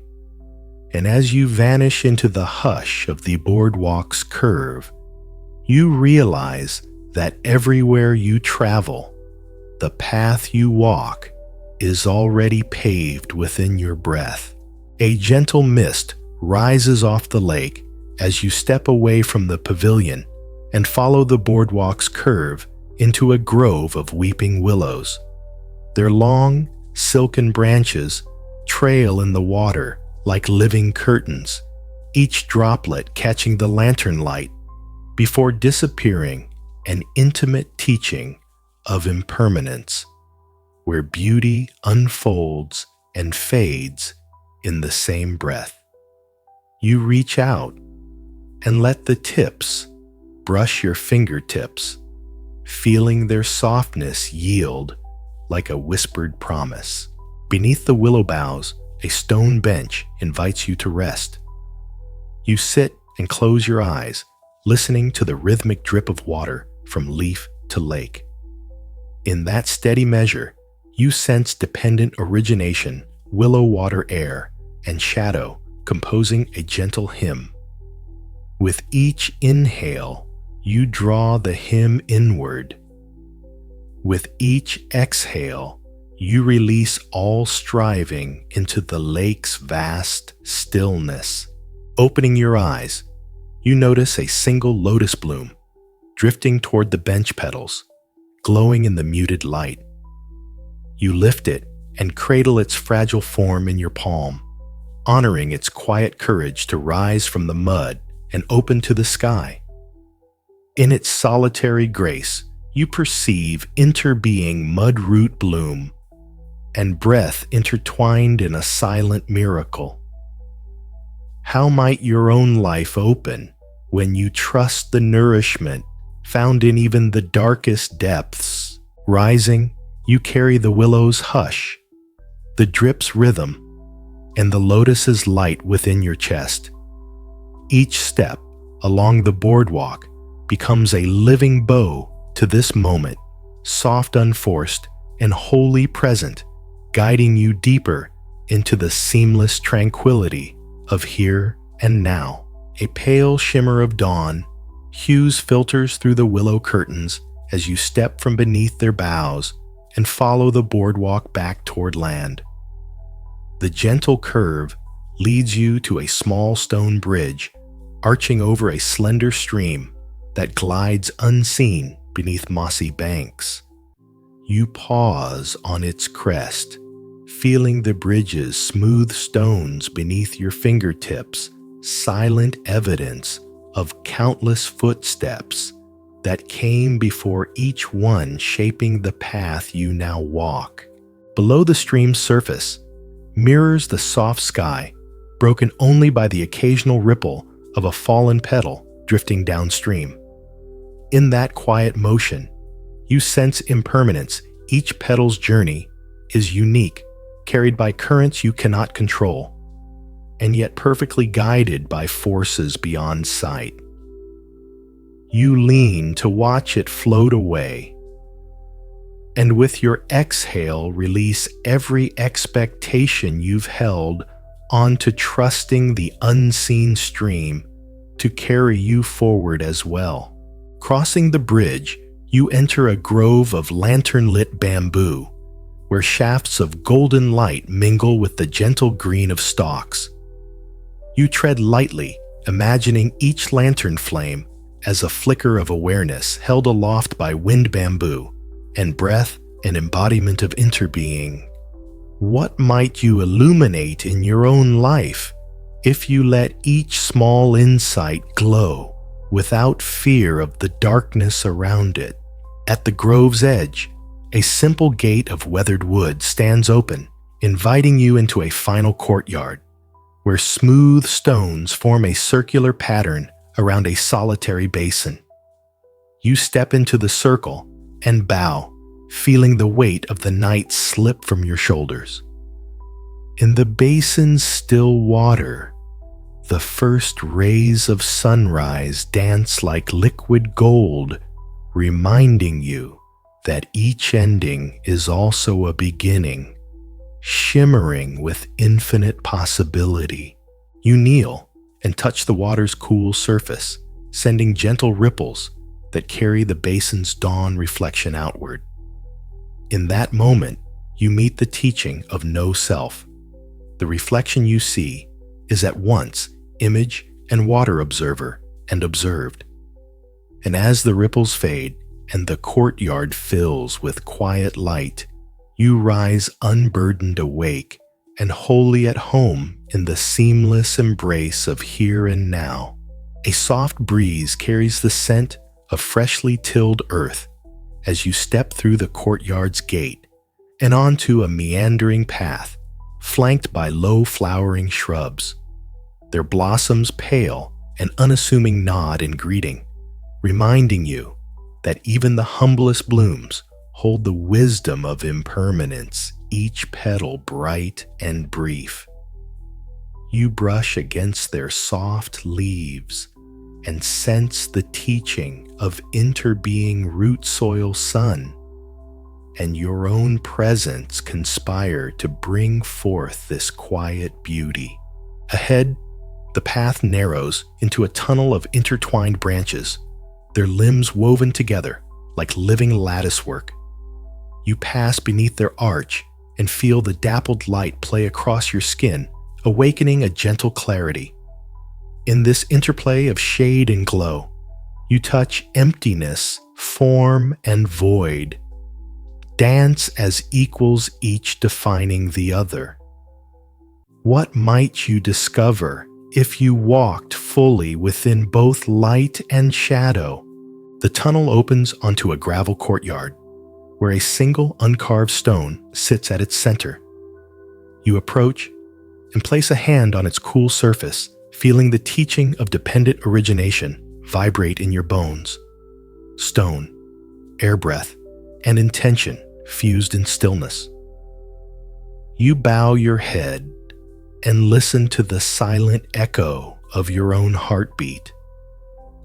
And as you vanish into the hush of the boardwalk's curve, you realize that everywhere you travel, the path you walk is already paved within your breath. A gentle mist rises off the lake as you step away from the pavilion and follow the boardwalk's curve into a grove of weeping willows. Their long, silken branches trail in the water like living curtains, each droplet catching the lantern light before disappearing, an intimate teaching of impermanence, where beauty unfolds and fades in the same breath. You reach out and let the tips brush your fingertips, feeling their softness yield like a whispered promise. Beneath the willow boughs, a stone bench invites you to rest. You sit and close your eyes, listening to the rhythmic drip of water from leaf to lake. In that steady measure, you sense dependent origination, willow water air, and shadow composing a gentle hymn. With each inhale, you draw the hymn inward. With each exhale, you release all striving into the lake's vast stillness. Opening your eyes, you notice a single lotus bloom drifting toward the bench petals, glowing in the muted light. You lift it and cradle its fragile form in your palm, honoring its quiet courage to rise from the mud and open to the sky. In its solitary grace, you perceive interbeing mud-root bloom and breath intertwined in a silent miracle. How might your own life open when you trust the nourishment found in even the darkest depths? Rising, you carry the willow's hush, the drip's rhythm, and the lotus's light within your chest. Each step along the boardwalk becomes a living bow to this moment, soft, unforced, and wholly present, guiding you deeper into the seamless tranquility of here and now. A pale shimmer of dawn hues filters through the willow curtains as you step from beneath their boughs and follow the boardwalk back toward land. The gentle curve leads you to a small stone bridge arching over a slender stream that glides unseen beneath mossy banks. You pause on its crest, feeling the bridge's smooth stones beneath your fingertips, silent evidence of countless footsteps that came before each one shaping the path you now walk. Below the stream's surface mirrors the soft sky, broken only by the occasional ripple of a fallen petal drifting downstream. In that quiet motion, you sense impermanence. Each petal's journey is unique, carried by currents you cannot control, and yet perfectly guided by forces beyond sight. You lean to watch it float away, and with your exhale release every expectation you've held on to trusting the unseen stream to carry you forward as well. Crossing the bridge, you enter a grove of lantern-lit bamboo, where shafts of golden light mingle with the gentle green of stalks. You tread lightly, imagining each lantern flame as a flicker of awareness held aloft by wind bamboo, and breath an embodiment of interbeing. What might you illuminate in your own life if you let each small insight glow without fear of the darkness around it? At the grove's edge, a simple gate of weathered wood stands open, inviting you into a final courtyard, where smooth stones form a circular pattern around a solitary basin. You step into the circle and bow, feeling the weight of the night slip from your shoulders. In the basin's still water, the first rays of sunrise dance like liquid gold, reminding you that each ending is also a beginning, shimmering with infinite possibility. You kneel and touch the water's cool surface, sending gentle ripples that carry the basin's dawn reflection outward. In that moment, you meet the teaching of no self. The reflection you see is at once image and water observer and observed. And as the ripples fade and the courtyard fills with quiet light, you rise unburdened awake and wholly at home in the seamless embrace of here and now. A soft breeze carries the scent of freshly tilled earth as you step through the courtyard's gate and onto a meandering path flanked by low flowering shrubs. Their blossoms pale and unassuming nod in greeting, reminding you that even the humblest blooms hold the wisdom of impermanence, each petal bright and brief. You brush against their soft leaves and sense the teaching of interbeing root soil sun, and your own presence conspire to bring forth this quiet beauty. Ahead, the path narrows into a tunnel of intertwined branches, their limbs woven together like living latticework. You pass beneath their arch and feel the dappled light play across your skin, awakening a gentle clarity. In this interplay of shade and glow, you touch emptiness, form, and void. Dance as equals, each defining the other. What might you discover if you walked fully within both light and shadow? The tunnel opens onto a gravel courtyard, where a single uncarved stone sits at its center. You approach and place a hand on its cool surface, feeling the teaching of dependent origination vibrate in your bones. Stone, air breath, and intention fused in stillness. You bow your head and listen to the silent echo of your own heartbeat,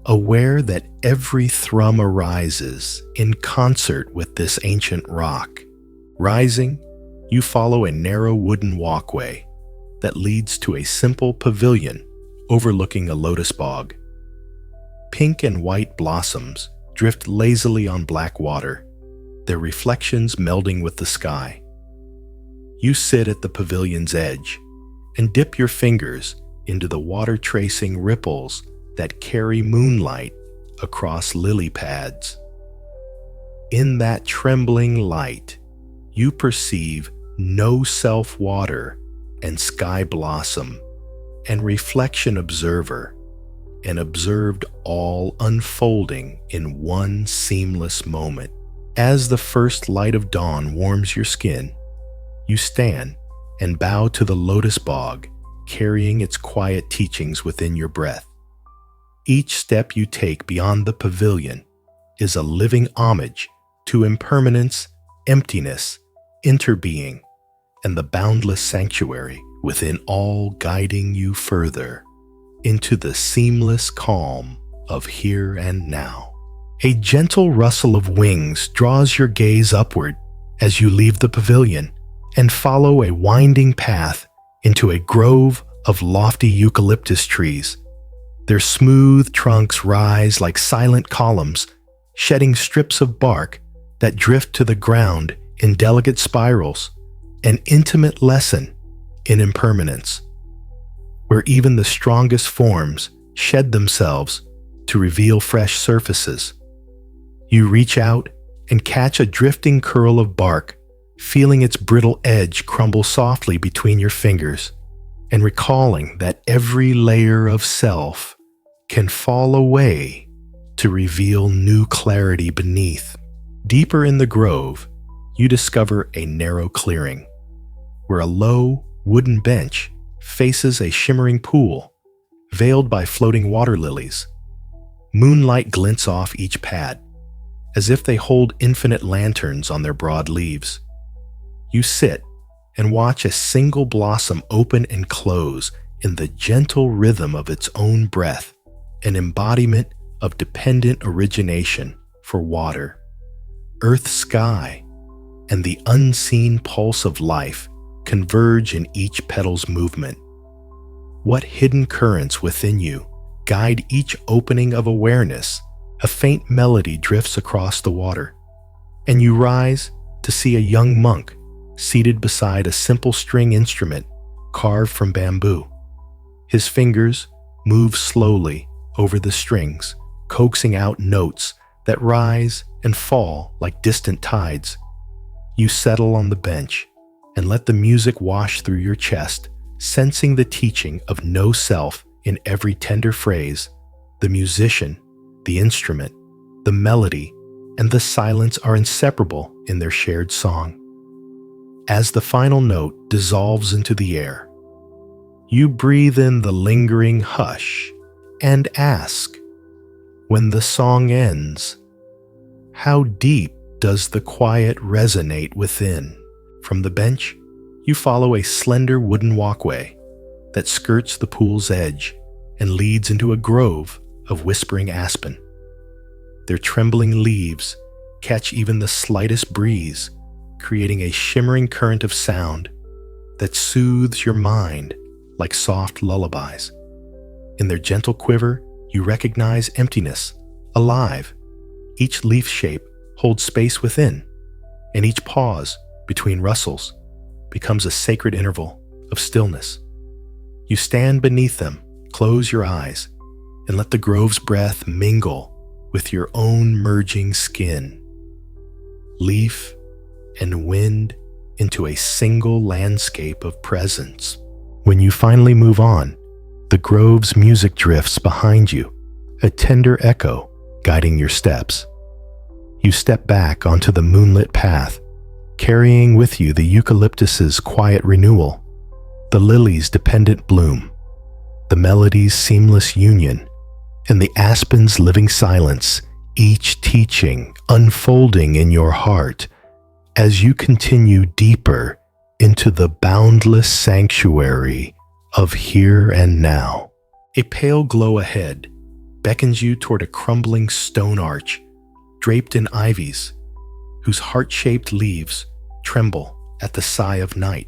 aware that every thrum arises in concert with this ancient rock. Rising, you follow a narrow wooden walkway that leads to a simple pavilion overlooking a lotus bog. Pink and white blossoms drift lazily on black water, their reflections melding with the sky. You sit at the pavilion's edge and dip your fingers into the water-tracing ripples that carry moonlight across lily pads. In that trembling light, you perceive no self-water and sky blossom and reflection observer, and observed all unfolding in one seamless moment. As the first light of dawn warms your skin, you stand and bow to the lotus bog, carrying its quiet teachings within your breath. Each step you take beyond the pavilion is a living homage to impermanence, emptiness, interbeing, and the boundless sanctuary within, all guiding you further into the seamless calm of here and now. A gentle rustle of wings draws your gaze upward as you leave the pavilion and follow a winding path into a grove of lofty eucalyptus trees. Their smooth trunks rise like silent columns, shedding strips of bark that drift to the ground in delicate spirals, an intimate lesson in impermanence, where even the strongest forms shed themselves to reveal fresh surfaces. You reach out and catch a drifting curl of bark, feeling its brittle edge crumble softly between your fingers, and recalling that every layer of self can fall away to reveal new clarity beneath. Deeper in the grove, you discover a narrow clearing, where a low wooden bench faces a shimmering pool, veiled by floating water lilies. Moonlight glints off each pad, as if they hold infinite lanterns on their broad leaves. You sit and watch a single blossom open and close in the gentle rhythm of its own breath, an embodiment of dependent origination for water, earth, sky, and the unseen pulse of life converge in each petal's movement. What hidden currents within you guide each opening of awareness? A faint melody drifts across the water, and you rise to see a young monk seated beside a simple string instrument carved from bamboo. His fingers move slowly over the strings, coaxing out notes that rise and fall like distant tides. You settle on the bench and let the music wash through your chest, sensing the teaching of no self in every tender phrase. The musician, the instrument, the melody, and the silence are inseparable in their shared song. As the final note dissolves into the air, you breathe in the lingering hush and ask, when the song ends, how deep does the quiet resonate within? From the bench, you follow a slender wooden walkway that skirts the pool's edge and leads into a grove of whispering aspen. Their trembling leaves catch even the slightest breeze, creating a shimmering current of sound that soothes your mind like soft lullabies. In their gentle quiver, you recognize emptiness, alive. Each leaf shape holds space within, and each pause between rustles becomes a sacred interval of stillness. You stand beneath them, close your eyes, and let the grove's breath mingle with your own merging skin. Leaf and wind into a single landscape of presence. When you finally move on, the grove's music drifts behind you, a tender echo guiding your steps. You step back onto the moonlit path, carrying with you the eucalyptus's quiet renewal, the lily's dependent bloom, the melody's seamless union, and the aspen's living silence, each teaching unfolding in your heart as you continue deeper into the boundless sanctuary of here and now. A pale glow ahead beckons you toward a crumbling stone arch draped in ivies, whose heart-shaped leaves tremble at the sigh of night.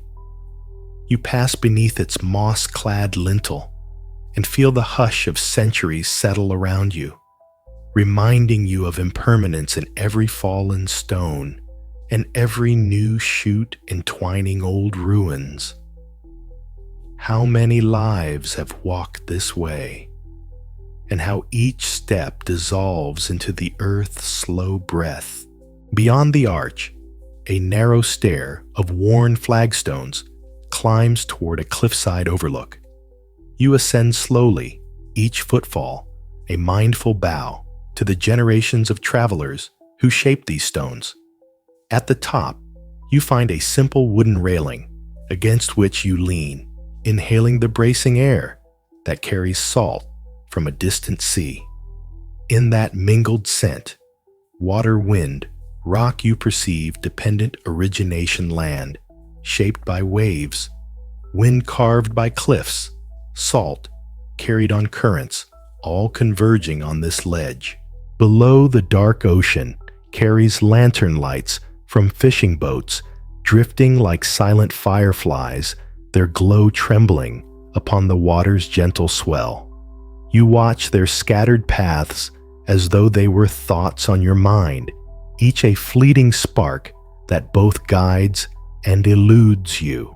You pass beneath its moss-clad lintel and feel the hush of centuries settle around you, reminding you of impermanence in every fallen stone and every new shoot entwining old ruins. How many lives have walked this way, and how each step dissolves into the earth's slow breath. Beyond the arch, a narrow stair of worn flagstones climbs toward a cliffside overlook. You ascend slowly, each footfall a mindful bow to the generations of travelers who shaped these stones. At the top, you find a simple wooden railing against which you lean, inhaling the bracing air that carries salt from a distant sea. In that mingled scent, water, wind, rock, you perceive dependent origination land, shaped by waves, wind carved by cliffs, salt carried on currents, all converging on this ledge. Below, the dark ocean carries lantern lights from fishing boats, drifting like silent fireflies their glow trembling upon the water's gentle swell. You watch their scattered paths as though they were thoughts on your mind, each a fleeting spark that both guides and eludes you.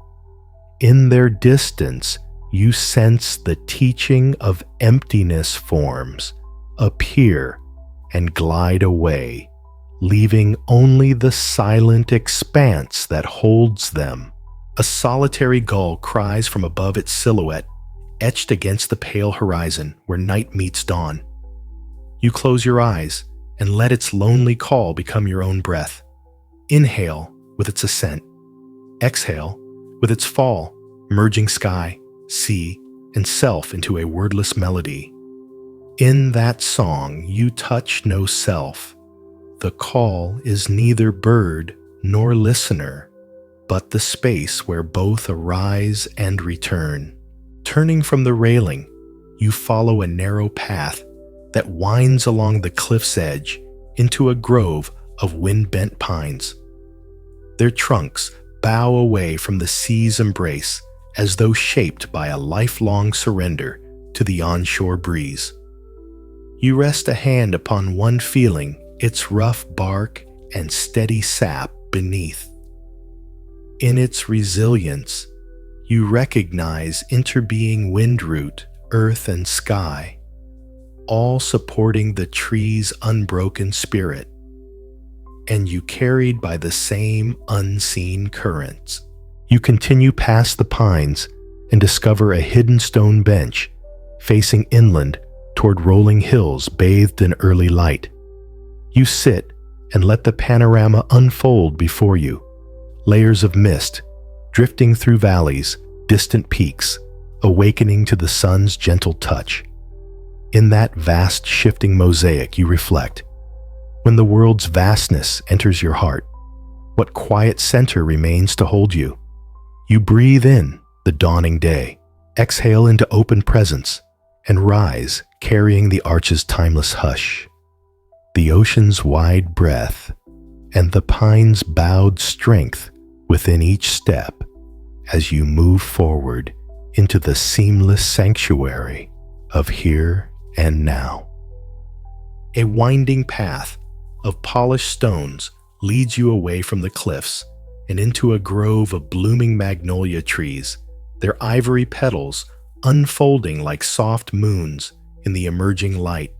In their distance, you sense the teaching of emptiness forms appear and glide away, leaving only the silent expanse that holds them. A solitary gull cries from above its silhouette, etched against the pale horizon where night meets dawn. You close your eyes and let its lonely call become your own breath. Inhale with its ascent. Exhale with its fall, merging sky, sea, and self into a wordless melody. In that song, you touch no self. The call is neither bird nor listener, but the space where both arise and return. Turning from the railing, you follow a narrow path that winds along the cliff's edge into a grove of wind-bent pines. Their trunks bow away from the sea's embrace as though shaped by a lifelong surrender to the onshore breeze. You rest a hand upon one feeling its rough bark and steady sap beneath. In its resilience, you recognize interbeing windroot, earth, and sky, all supporting the tree's unbroken spirit, and you carried by the same unseen currents. You continue past the pines and discover a hidden stone bench facing inland toward rolling hills bathed in early light. You sit and let the panorama unfold before you, layers of mist drifting through valleys, distant peaks, awakening to the sun's gentle touch. In that vast shifting mosaic you reflect. When the world's vastness enters your heart, what quiet center remains to hold you? You breathe in the dawning day, exhale into open presence, and rise carrying the arch's timeless hush. The ocean's wide breadth and the pine's bowed strength within each step as you move forward into the seamless sanctuary of here and now. A winding path of polished stones leads you away from the cliffs and into a grove of blooming magnolia trees, their ivory petals unfolding like soft moons in the emerging light.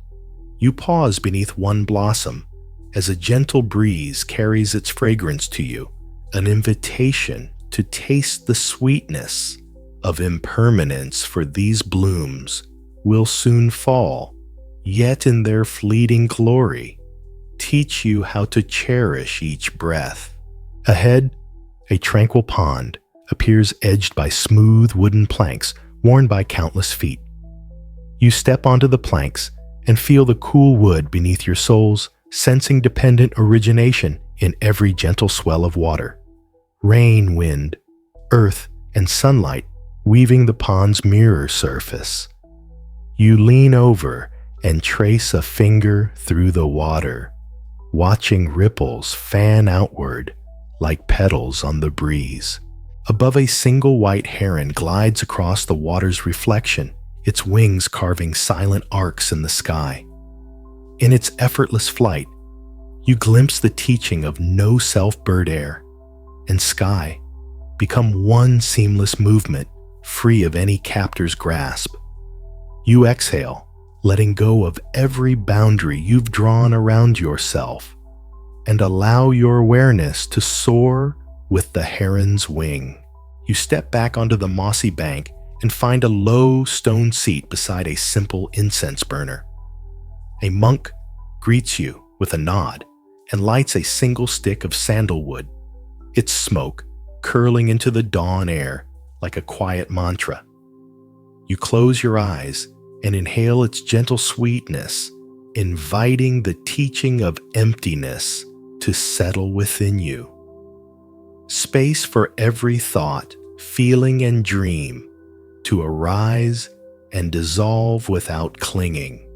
You pause beneath one blossom as a gentle breeze carries its fragrance to you, an invitation to taste the sweetness of impermanence, for these blooms will soon fall, yet in their fleeting glory, teach you how to cherish each breath. Ahead, a tranquil pond appears edged by smooth wooden planks worn by countless feet. You step onto the planks and feel the cool wood beneath your soles, sensing dependent origination in every gentle swell of water. Rain, wind, earth, and sunlight weaving the pond's mirror surface. You lean over and trace a finger through the water, watching ripples fan outward like petals on the breeze. Above, a single white heron glides across the water's reflection, its wings carving silent arcs in the sky. In its effortless flight, you glimpse the teaching of no self. Bird, air, and sky become one seamless movement, free of any captor's grasp. You exhale, letting go of every boundary you've drawn around yourself, and allow your awareness to soar with the heron's wing. You step back onto the mossy bank and find a low stone seat beside a simple incense burner. A monk greets you with a nod and lights a single stick of sandalwood, its smoke curling into the dawn air like a quiet mantra. You close your eyes and inhale its gentle sweetness, inviting the teaching of emptiness to settle within you. Space for every thought, feeling, and dream to arise and dissolve without clinging.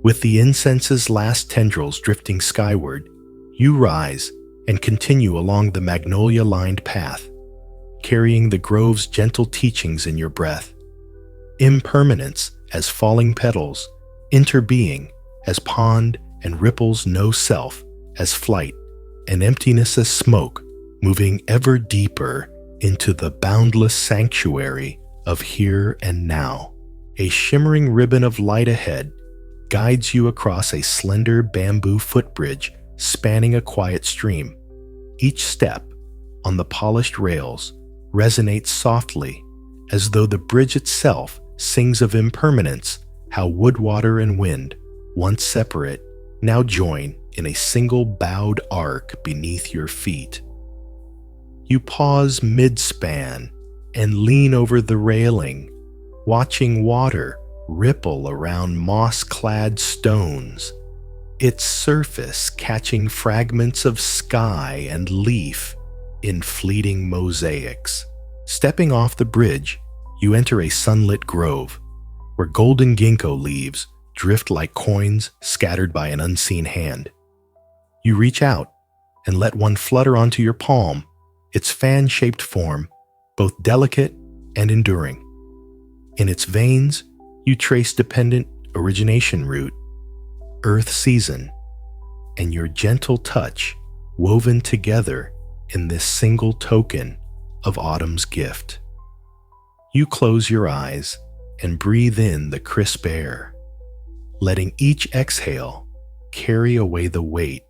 With the incense's last tendrils drifting skyward, you rise and continue along the magnolia-lined path, carrying the grove's gentle teachings in your breath. Impermanence as falling petals, interbeing as pond and ripples no self as flight, and emptiness as smoke, moving ever deeper into the boundless sanctuary of here and now. A shimmering ribbon of light ahead guides you across a slender bamboo footbridge spanning a quiet stream. Each step on the polished rails resonates softly, as though the bridge itself sings of impermanence, how wood, water, and wind, once separate, now join in a single bowed arc beneath your feet. You pause mid-span and lean over the railing, watching water ripple around moss-clad stones, its surface catching fragments of sky and leaf in fleeting mosaics. Stepping off the bridge, you enter a sunlit grove, where golden ginkgo leaves drift like coins scattered by an unseen hand. You reach out and let one flutter onto your palm, its fan-shaped form both delicate and enduring. In its veins, you trace dependent origination root, earth season, and your gentle touch woven together in this single token of autumn's gift. You close your eyes and breathe in the crisp air, letting each exhale carry away the weight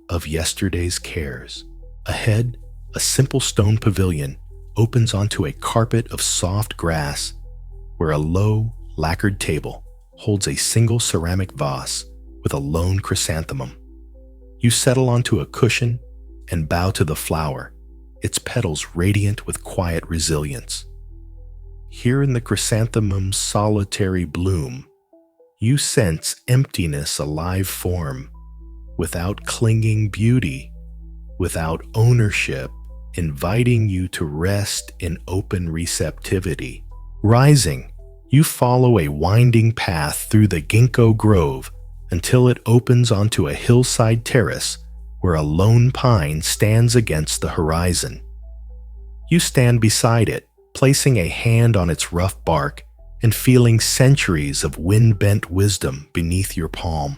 of yesterday's cares. Ahead, a simple stone pavilion opens onto a carpet of soft grass, where a low, lacquered table holds a single ceramic vase with a lone chrysanthemum. You settle onto a cushion and bow to the flower, its petals radiant with quiet resilience. Here in the chrysanthemum's solitary bloom, you sense emptiness alive form, without clinging beauty, without ownership, inviting you to rest in open receptivity. Rising, you follow a winding path through the ginkgo grove until it opens onto a hillside terrace where a lone pine stands against the horizon. You stand beside it, placing a hand on its rough bark and feeling centuries of wind-bent wisdom beneath your palm.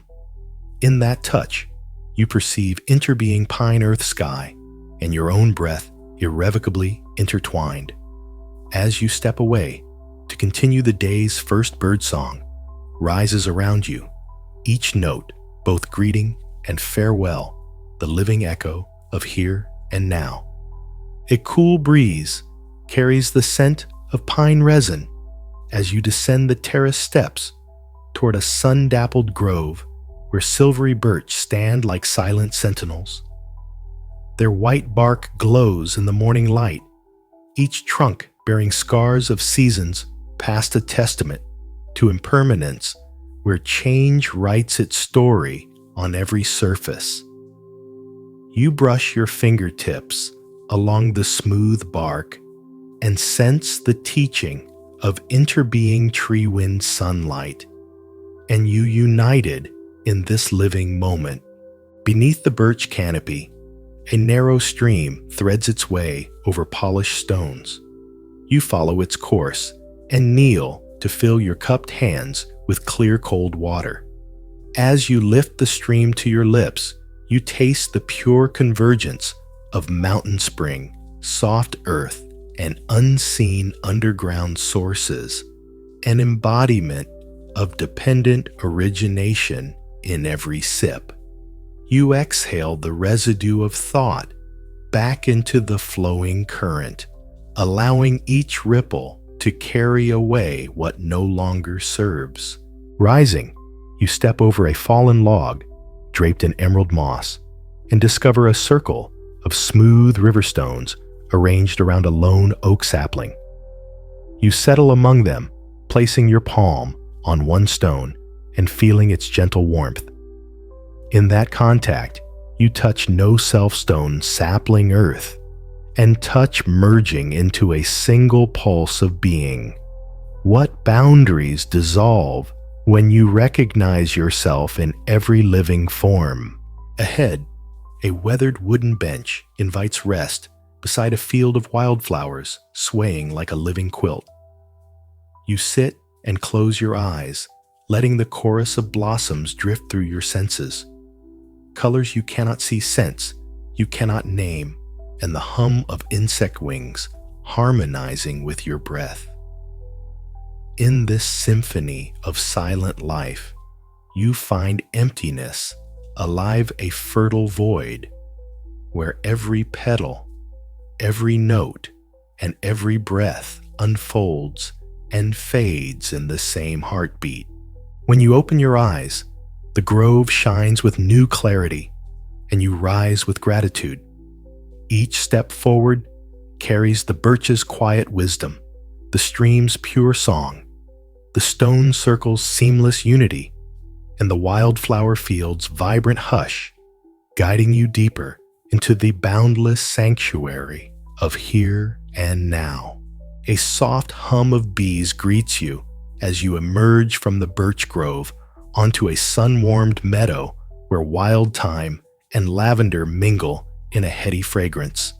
In that touch, you perceive interbeing pine earth sky and your own breath irrevocably intertwined. As you step away to continue the day's first birdsong, rises around you, each note both greeting and farewell, the living echo of here and now. A cool breeze carries the scent of pine resin as you descend the terrace steps toward a sun-dappled grove where silvery birch stand like silent sentinels. Their white bark glows in the morning light, each trunk bearing scars of seasons past, a testament to impermanence where change writes its story on every surface. You brush your fingertips along the smooth bark and sense the teaching of interbeing tree wind sunlight, and you united in this living moment. Beneath the birch canopy, a narrow stream threads its way over polished stones. You follow its course and kneel to fill your cupped hands with clear cold water. As you lift the stream to your lips, you taste the pure convergence of mountain spring, soft earth, and unseen underground sources, an embodiment of dependent origination in every sip. You exhale the residue of thought back into the flowing current, allowing each ripple to carry away what no longer serves. Rising, you step over a fallen log draped in emerald moss and discover a circle of smooth river stones arranged around a lone oak sapling. You settle among them, placing your palm on one stone and feeling its gentle warmth. In that contact, you touch no-self stone sapling earth, and touch merging into a single pulse of being. What boundaries dissolve when you recognize yourself in every living form? Ahead, a weathered wooden bench invites rest beside a field of wildflowers swaying like a living quilt. You sit and close your eyes, letting the chorus of blossoms drift through your senses. Colors you cannot see, scents you cannot name, and the hum of insect wings harmonizing with your breath. In this symphony of silent life, you find emptiness, alive, a fertile void, where every petal, every note, and every breath unfolds and fades in the same heartbeat. When you open your eyes, the grove shines with new clarity, and you rise with gratitude. Each step forward carries the birch's quiet wisdom, the stream's pure song, the stone circle's seamless unity, and the wildflower field's vibrant hush, guiding you deeper into the boundless sanctuary of here and now. A soft hum of bees greets you as you emerge from the birch grove onto a sun-warmed meadow where wild thyme and lavender mingle in a heady fragrance.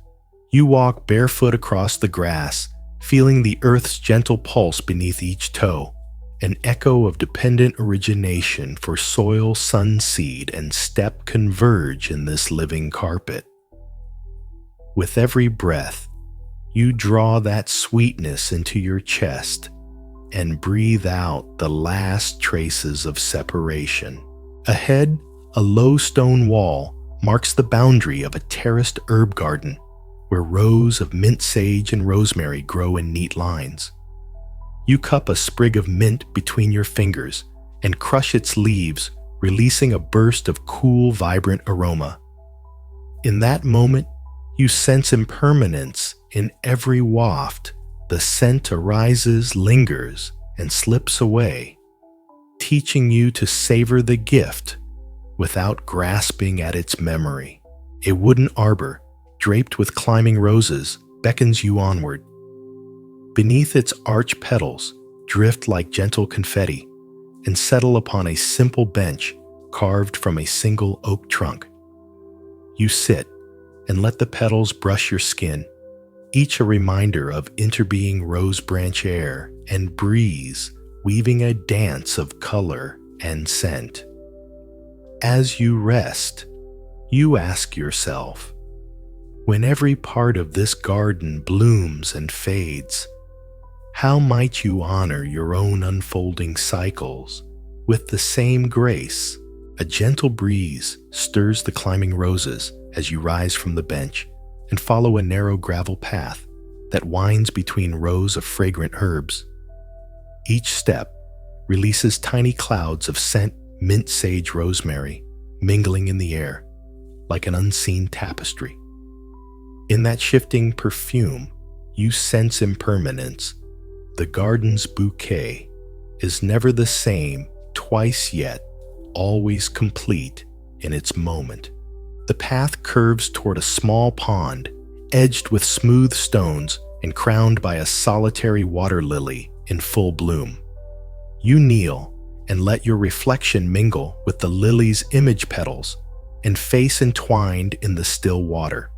You walk barefoot across the grass, feeling the earth's gentle pulse beneath each toe, an echo of dependent origination for soil, sun, seed, and step converge in this living carpet. With every breath, you draw that sweetness into your chest and breathe out the last traces of separation. Ahead, a low stone wall marks the boundary of a terraced herb garden where rows of mint sage and rosemary grow in neat lines. You cup a sprig of mint between your fingers and crush its leaves, releasing a burst of cool, vibrant aroma. In that moment, you sense impermanence in every waft. The scent arises, lingers, and slips away, teaching you to savor the gift without grasping at its memory. A wooden arbor, draped with climbing roses, beckons you onward. Beneath its arched petals, drift like gentle confetti and settle upon a simple bench carved from a single oak trunk. You sit and let the petals brush your skin, each a reminder of interbeing rose branch air and breeze weaving a dance of color and scent. As you rest, you ask yourself, when every part of this garden blooms and fades, how might you honor your own unfolding cycles with the same grace? A gentle breeze stirs the climbing roses as you rise from the bench and follow a narrow gravel path that winds between rows of fragrant herbs. Each step releases tiny clouds of scent mint sage rosemary, mingling in the air like an unseen tapestry. In that shifting perfume, you sense impermanence. The garden's bouquet is never the same twice, yet always complete in its moment. The path curves toward a small pond, edged with smooth stones and crowned by a solitary water lily in full bloom. You kneel and let your reflection mingle with the lily's image petals and face entwined in the still water.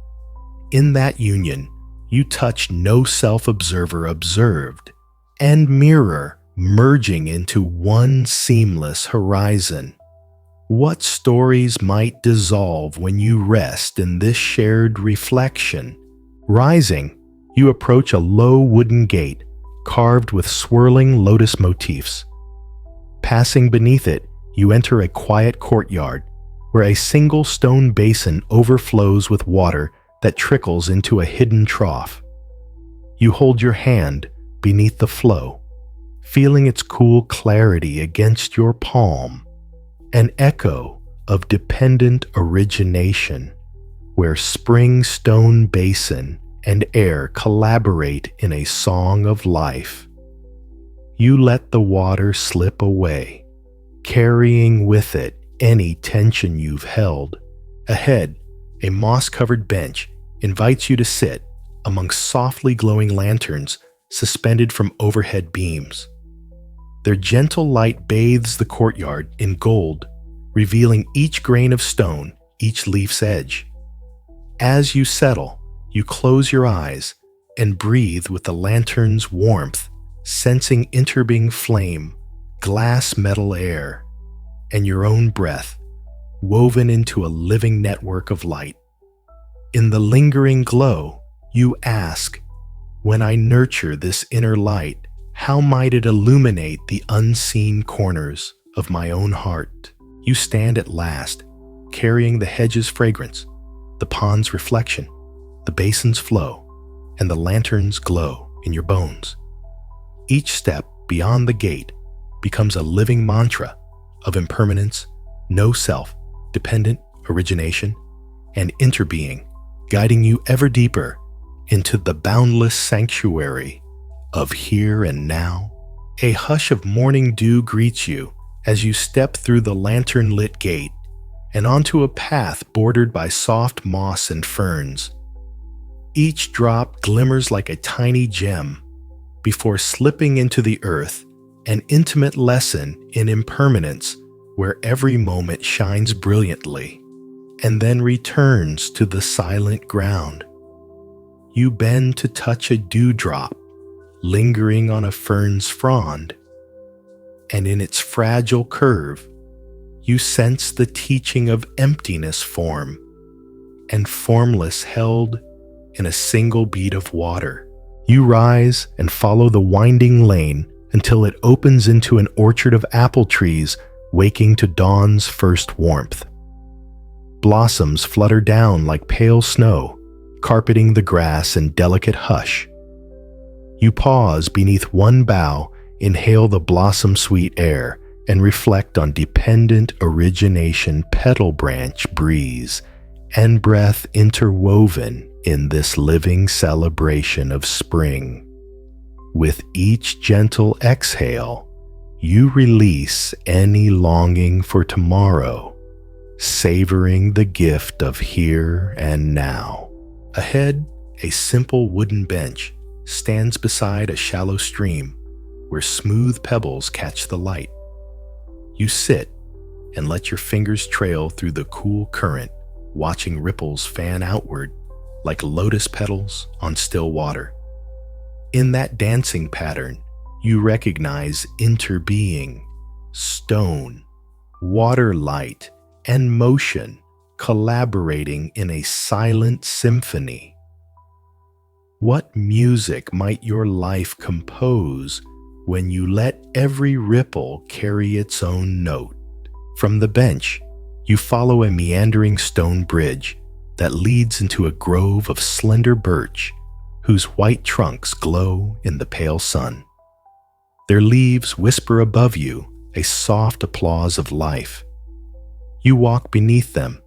In that union, you touch no self-observer observed, and mirror merging into one seamless horizon. What stories might dissolve when you rest in this shared reflection? Rising, you approach a low wooden gate carved with swirling lotus motifs. Passing beneath it, you enter a quiet courtyard where a single stone basin overflows with water that trickles into a hidden trough. You hold your hand beneath the flow, feeling its cool clarity against your palm, an echo of dependent origination, where spring stone basin and air collaborate in a song of life. You let the water slip away, carrying with it any tension you've held. Ahead, a moss-covered bench invites you to sit amongst softly glowing lanterns suspended from overhead beams. Their gentle light bathes the courtyard in gold, revealing each grain of stone, each leaf's edge. As you settle, You close your eyes and breathe with the lantern's warmth, sensing interbeing flame, glass metal air, and your own breath, woven into a living network of light. In the lingering glow, you ask, when I nurture this inner light, how might it illuminate the unseen corners of my own heart? You stand at last, carrying the hedge's fragrance, the pond's reflection, the basin's flow, and the lantern's glow in your bones. Each step beyond the gate becomes a living mantra of impermanence, no self, dependent origination, and interbeing, guiding you ever deeper into the boundless sanctuary of here and now. A hush of morning dew greets you as you step through the lantern-lit gate and onto a path bordered by soft moss and ferns. Each drop glimmers like a tiny gem before slipping into the earth, an intimate lesson in impermanence where every moment shines brilliantly and then returns to the silent ground. You bend to touch a dewdrop lingering on a fern's frond, and in its fragile curve, you sense the teaching of emptiness form and formless held in a single bead of water. You rise and follow the winding lane until it opens into an orchard of apple trees waking to dawn's first warmth. Blossoms flutter down like pale snow, carpeting the grass in delicate hush. You pause beneath one bough, inhale the blossom-sweet air, and reflect on dependent origination petal branch breeze and breath interwoven in this living celebration of spring. With each gentle exhale, you release any longing for tomorrow, savoring the gift of here and now. Ahead, a simple wooden bench stands beside a shallow stream where smooth pebbles catch the light. You sit and let your fingers trail through the cool current, watching ripples fan outward like lotus petals on still water. In that dancing pattern, you recognize interbeing, stone, water light, and motion collaborating in a silent symphony. What music might your life compose when you let every ripple carry its own note? From the bench, you follow a meandering stone bridge that leads into a grove of slender birch whose white trunks glow in the pale sun. Their leaves whisper above you a soft applause of life. You walk beneath them,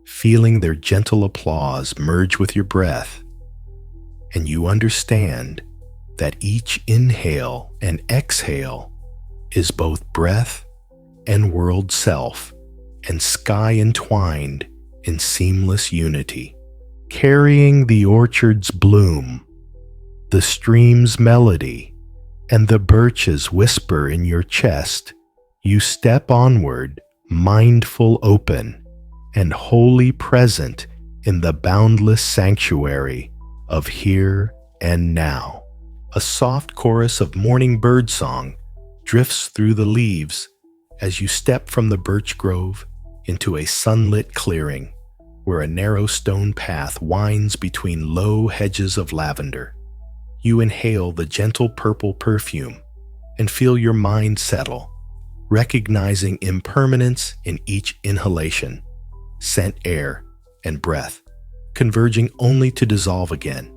feeling their gentle applause merge with your breath, and you understand that each inhale and exhale is both breath and world self and sky entwined in seamless unity. Carrying the orchard's bloom, the stream's melody, and the birch's whisper in your chest, you step onward, mindful, open, and wholly present in the boundless sanctuary of here and now. A soft chorus of morning birdsong drifts through the leaves as you step from the birch grove into a sunlit clearing where a narrow stone path winds between low hedges of lavender. You inhale the gentle purple perfume and feel your mind settle, recognizing impermanence in each inhalation, scent air, and breath, converging only to dissolve again.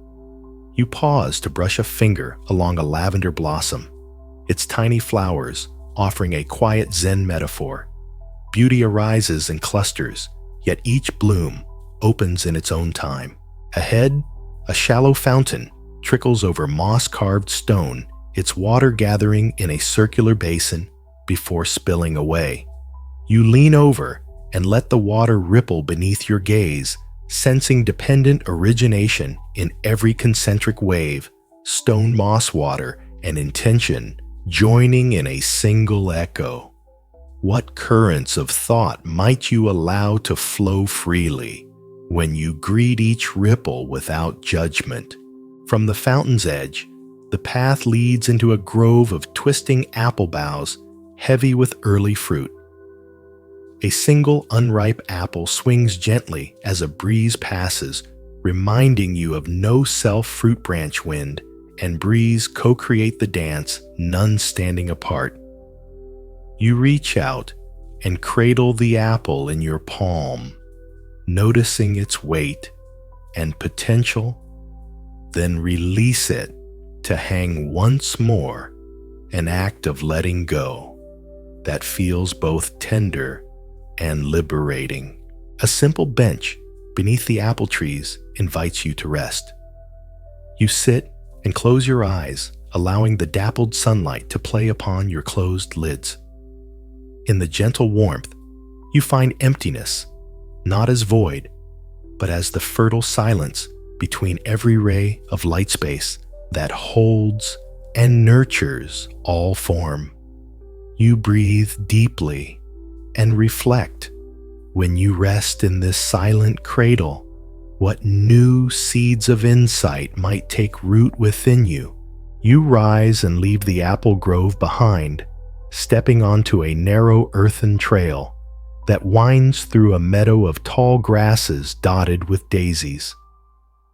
You pause to brush a finger along a lavender blossom, its tiny flowers offering a quiet Zen metaphor. Beauty arises in clusters, yet each bloom opens in its own time. Ahead, a shallow fountain trickles over moss-carved stone, its water gathering in a circular basin before spilling away. You lean over and let the water ripple beneath your gaze, sensing dependent origination in every concentric wave, stone moss water and intention joining in a single echo. What currents of thought might you allow to flow freely when you greet each ripple without judgment. From the fountain's edge, the path leads into a grove of twisting apple boughs heavy with early fruit. A single unripe apple swings gently as a breeze passes, reminding you of no self-fruit branch wind and breeze co-create the dance, none standing apart. You reach out and cradle the apple in your palm, noticing its weight and potential, then release it to hang once more, an act of letting go that feels both tender and liberating. A simple bench beneath the apple trees invites you to rest. You sit and close your eyes, allowing the dappled sunlight to play upon your closed lids. In the gentle warmth, you find emptiness, not as void, but as the fertile silence between every ray of light space that holds and nurtures all form. You breathe deeply and reflect. When you rest in this silent cradle, what new seeds of insight might take root within you. You rise and leave the apple grove behind, stepping onto a narrow earthen trail that winds through a meadow of tall grasses dotted with daisies.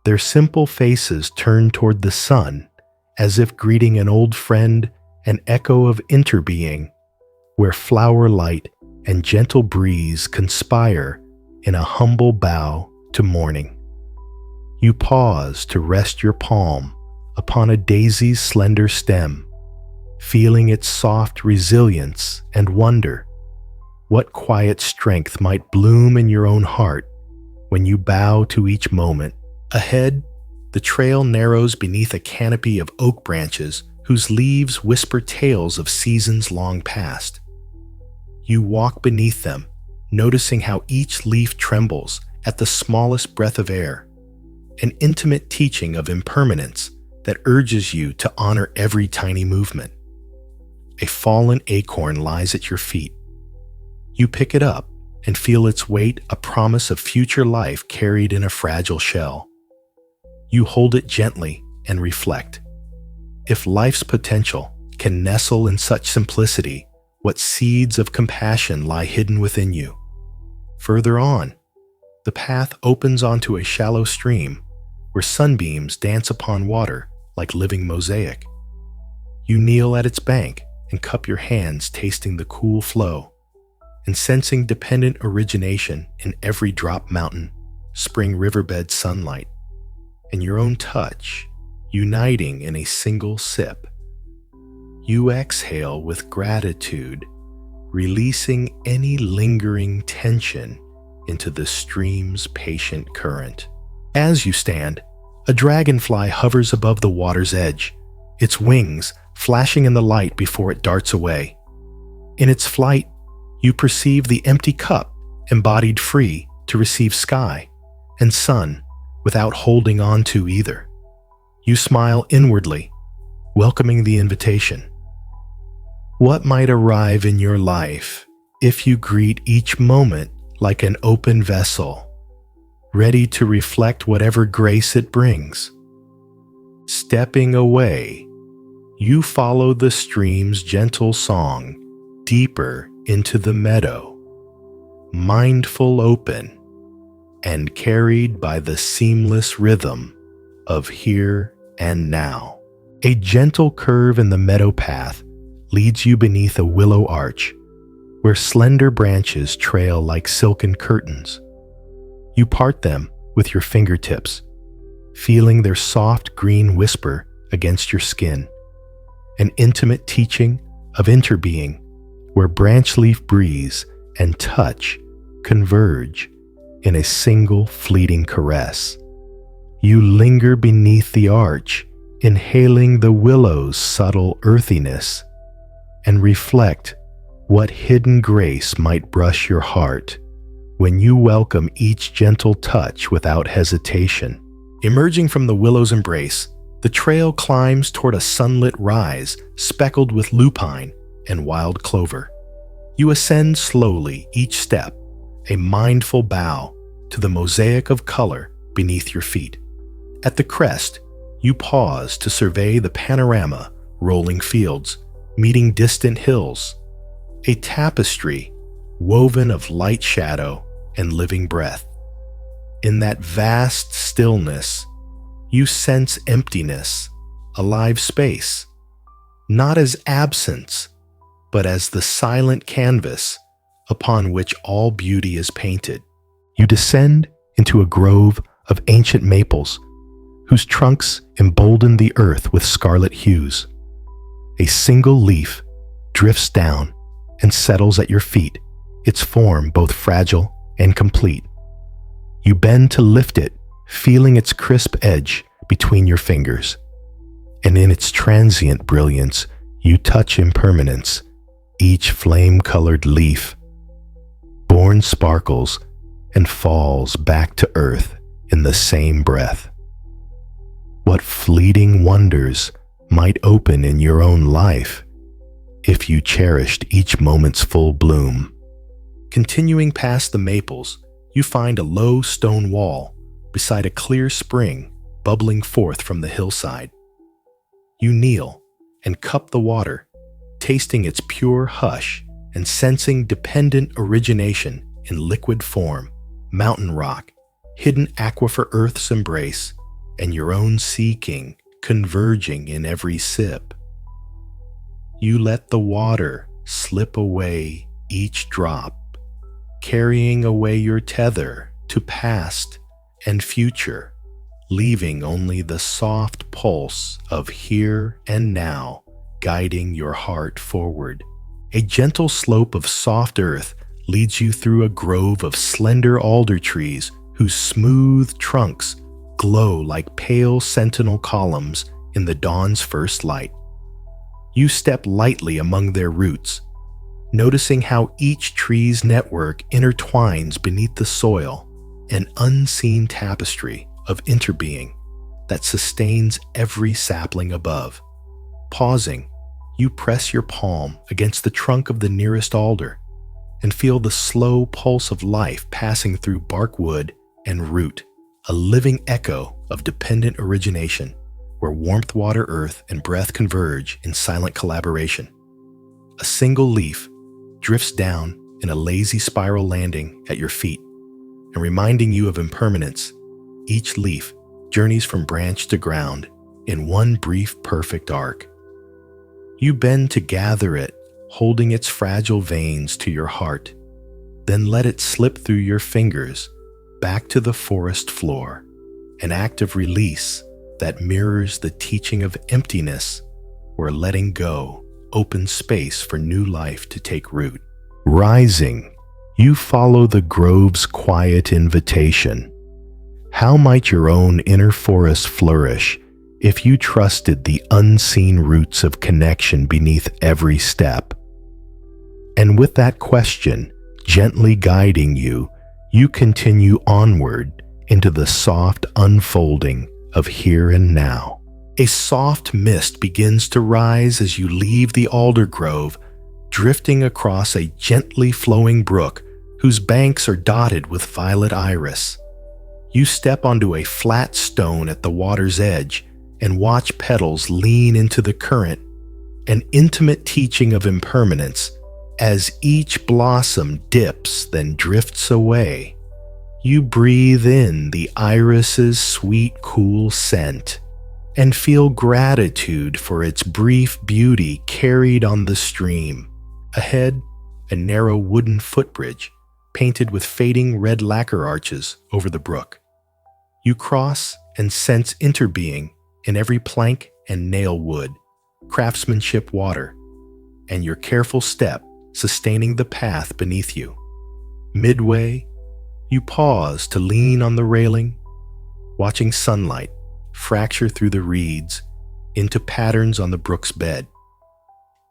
Their simple faces turn toward the sun, as if greeting an old friend, an echo of interbeing, where flower light and gentle breeze conspire in a humble bow to morning. You pause to rest your palm upon a daisy's slender stem, feeling its soft resilience and wonder. What quiet strength might bloom in your own heart when you bow to each moment. Ahead, the trail narrows beneath a canopy of oak branches whose leaves whisper tales of seasons long past. You walk beneath them, noticing how each leaf trembles at the smallest breath of air, an intimate teaching of impermanence that urges you to honor every tiny movement. A fallen acorn lies at your feet. You pick it up and feel its weight, a promise of future life carried in a fragile shell. You hold it gently and reflect. If life's potential can nestle in such simplicity, what seeds of compassion lie hidden within you? Further on, the path opens onto a shallow stream where sunbeams dance upon water like living mosaic. You kneel at its bank and cup your hands, tasting the cool flow and sensing dependent origination in every drop, mountain, spring riverbed sunlight, and your own touch uniting in a single sip. You exhale with gratitude, releasing any lingering tension into the stream's patient current. As you stand, a dragonfly hovers above the water's edge, its wings flashing in the light before it darts away. In its flight, you perceive the empty cup embodied free to receive sky and sun without holding on to either. You smile inwardly, welcoming the invitation. What might arrive in your life if you greet each moment like an open vessel, ready to reflect whatever grace it brings? Stepping away, you follow the stream's gentle song deeper into the meadow, mindful, open, and carried by the seamless rhythm of here and now. A gentle curve in the meadow path leads you beneath a willow arch, where slender branches trail like silken curtains. You part them with your fingertips, feeling their soft green whisper against your skin, an intimate teaching of interbeing, where branch leaf breeze and touch converge in a single fleeting caress. You linger beneath the arch, inhaling the willow's subtle earthiness, and reflect what hidden grace might brush your heart when you welcome each gentle touch without hesitation. Emerging from the willow's embrace, the trail climbs toward a sunlit rise speckled with lupine and wild clover. You ascend slowly each step, a mindful bow, to the mosaic of color beneath your feet. At the crest, you pause to survey the panorama, rolling fields, meeting distant hills, a tapestry woven of light shadow and living breath. In that vast stillness, you sense emptiness, a live space, not as absence, but as the silent canvas upon which all beauty is painted. You descend into a grove of ancient maples, whose trunks embolden the earth with scarlet hues. A single leaf drifts down and settles at your feet, its form both fragile and complete. You bend to lift it, feeling its crisp edge between your fingers. And in its transient brilliance, you touch impermanence, each flame-colored leaf. Born sparkles and falls back to earth in the same breath. What fleeting wonders might open in your own life if you cherished each moment's full bloom. Continuing past the maples, you find a low stone wall beside a clear spring bubbling forth from the hillside. You kneel and cup the water, tasting its pure hush and sensing dependent origination in liquid form, mountain rock, hidden aquifer earth's embrace, and your own seeking converging in every sip. You let the water slip away each drop, carrying away your tether to past and future, leaving only the soft pulse of here and now guiding your heart forward. A gentle slope of soft earth leads you through a grove of slender alder trees whose smooth trunks glow like pale sentinel columns in the dawn's first light. You step lightly among their roots, noticing how each tree's network intertwines beneath the soil, an unseen tapestry of interbeing that sustains every sapling above. Pausing, you press your palm against the trunk of the nearest alder and feel the slow pulse of life passing through bark, wood, and root, a living echo of dependent origination where warmth, water, earth, and breath converge in silent collaboration. A single leaf drifts down in a lazy spiral landing at your feet and reminding you of impermanence. Each leaf journeys from branch to ground in one brief, perfect arc. You bend to gather it, holding its fragile veins to your heart, then let it slip through your fingers back to the forest floor, an act of release that mirrors the teaching of emptiness, where letting go opens space for new life to take root. Rising, you follow the grove's quiet invitation. How might your own inner forest flourish if you trusted the unseen roots of connection beneath every step? And with that question gently guiding you, you continue onward into the soft unfolding of here and now. A soft mist begins to rise as you leave the alder grove, drifting across a gently flowing brook whose banks are dotted with violet iris. You step onto a flat stone at the water's edge and watch petals lean into the current, an intimate teaching of impermanence as each blossom dips then drifts away. You breathe in the iris's sweet, cool scent and feel gratitude for its brief beauty carried on the stream. Ahead, a narrow wooden footbridge painted with fading red lacquer arches over the brook. You cross and sense interbeing in every plank and nail wood, craftsmanship water, and your careful step sustaining the path beneath you. Midway, you pause to lean on the railing, watching sunlight fracture through the reeds into patterns on the brook's bed.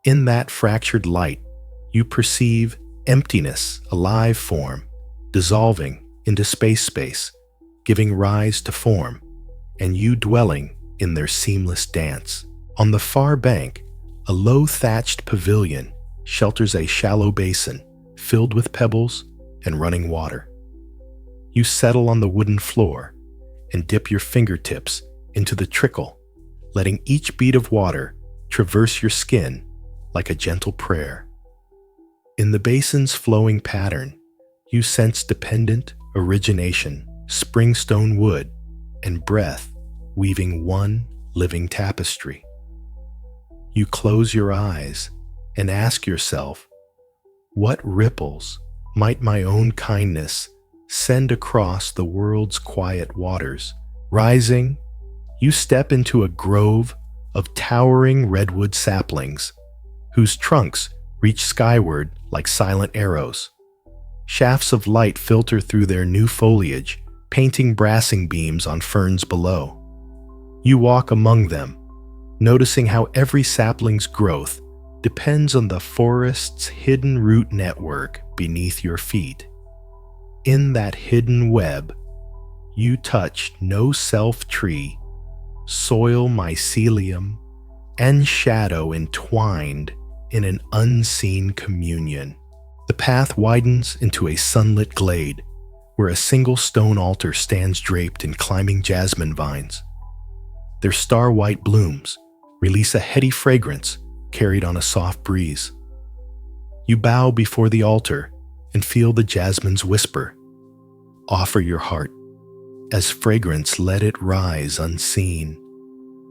In that fractured light, you perceive emptiness, a live form, dissolving into space, giving rise to form, and you dwelling in their seamless dance. On the far bank, a low thatched pavilion shelters a shallow basin filled with pebbles and running water. You settle on the wooden floor and dip your fingertips into the trickle, letting each bead of water traverse your skin like a gentle prayer. In the basin's flowing pattern, you sense dependent origination, springstone wood, and breath weaving one living tapestry. You close your eyes and ask yourself, what ripples might my own kindness send across the world's quiet waters? Rising, you step into a grove of towering redwood saplings, whose trunks reach skyward like silent arrows. Shafts of light filter through their new foliage, painting brassing beams on ferns below. You walk among them, noticing how every sapling's growth depends on the forest's hidden root network beneath your feet. In that hidden web, you touch no self-tree, soil mycelium, and shadow entwined in an unseen communion. The path widens into a sunlit glade where a single stone altar stands draped in climbing jasmine vines. Their star-white blooms release a heady fragrance carried on a soft breeze. You bow before the altar and feel the jasmine's whisper. Offer your heart, as fragrance let it rise unseen,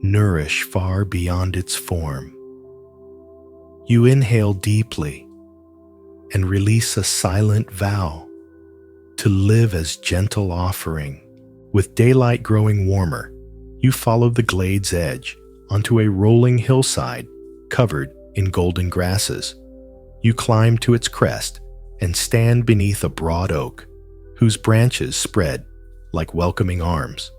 nourish far beyond its form. You inhale deeply and release a silent vow to live as gentle offering. With daylight growing warmer, you follow the glade's edge onto a rolling hillside covered in golden grasses. You climb to its crest and stand beneath a broad oak, whose branches spread like welcoming arms.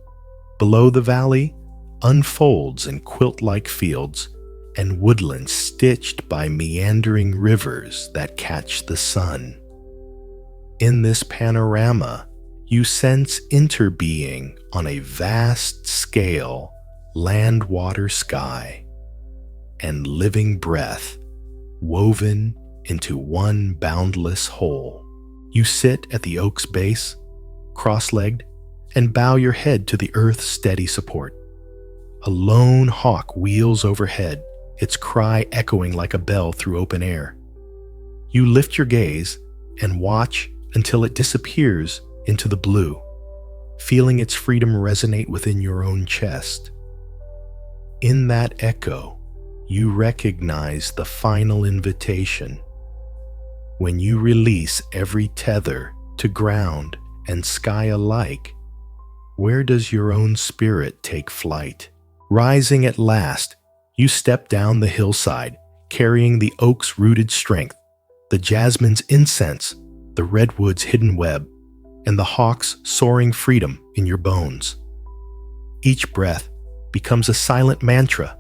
Below, the valley unfolds in quilt-like fields and woodlands stitched by meandering rivers that catch the sun. In this panorama, you sense interbeing on a vast scale, land, water, sky, and living breath woven into one boundless whole. You sit at the oak's base, cross-legged, and bow your head to the earth's steady support. A lone hawk wheels overhead, its cry echoing like a bell through open air. You lift your gaze and watch until it disappears into the blue, feeling its freedom resonate within your own chest. In that echo, you recognize the final invitation. When you release every tether to ground and sky alike, where does your own spirit take flight? Rising at last, you step down the hillside, carrying the oak's rooted strength, the jasmine's incense, the redwood's hidden web, and the hawk's soaring freedom in your bones. Each breath becomes a silent mantra.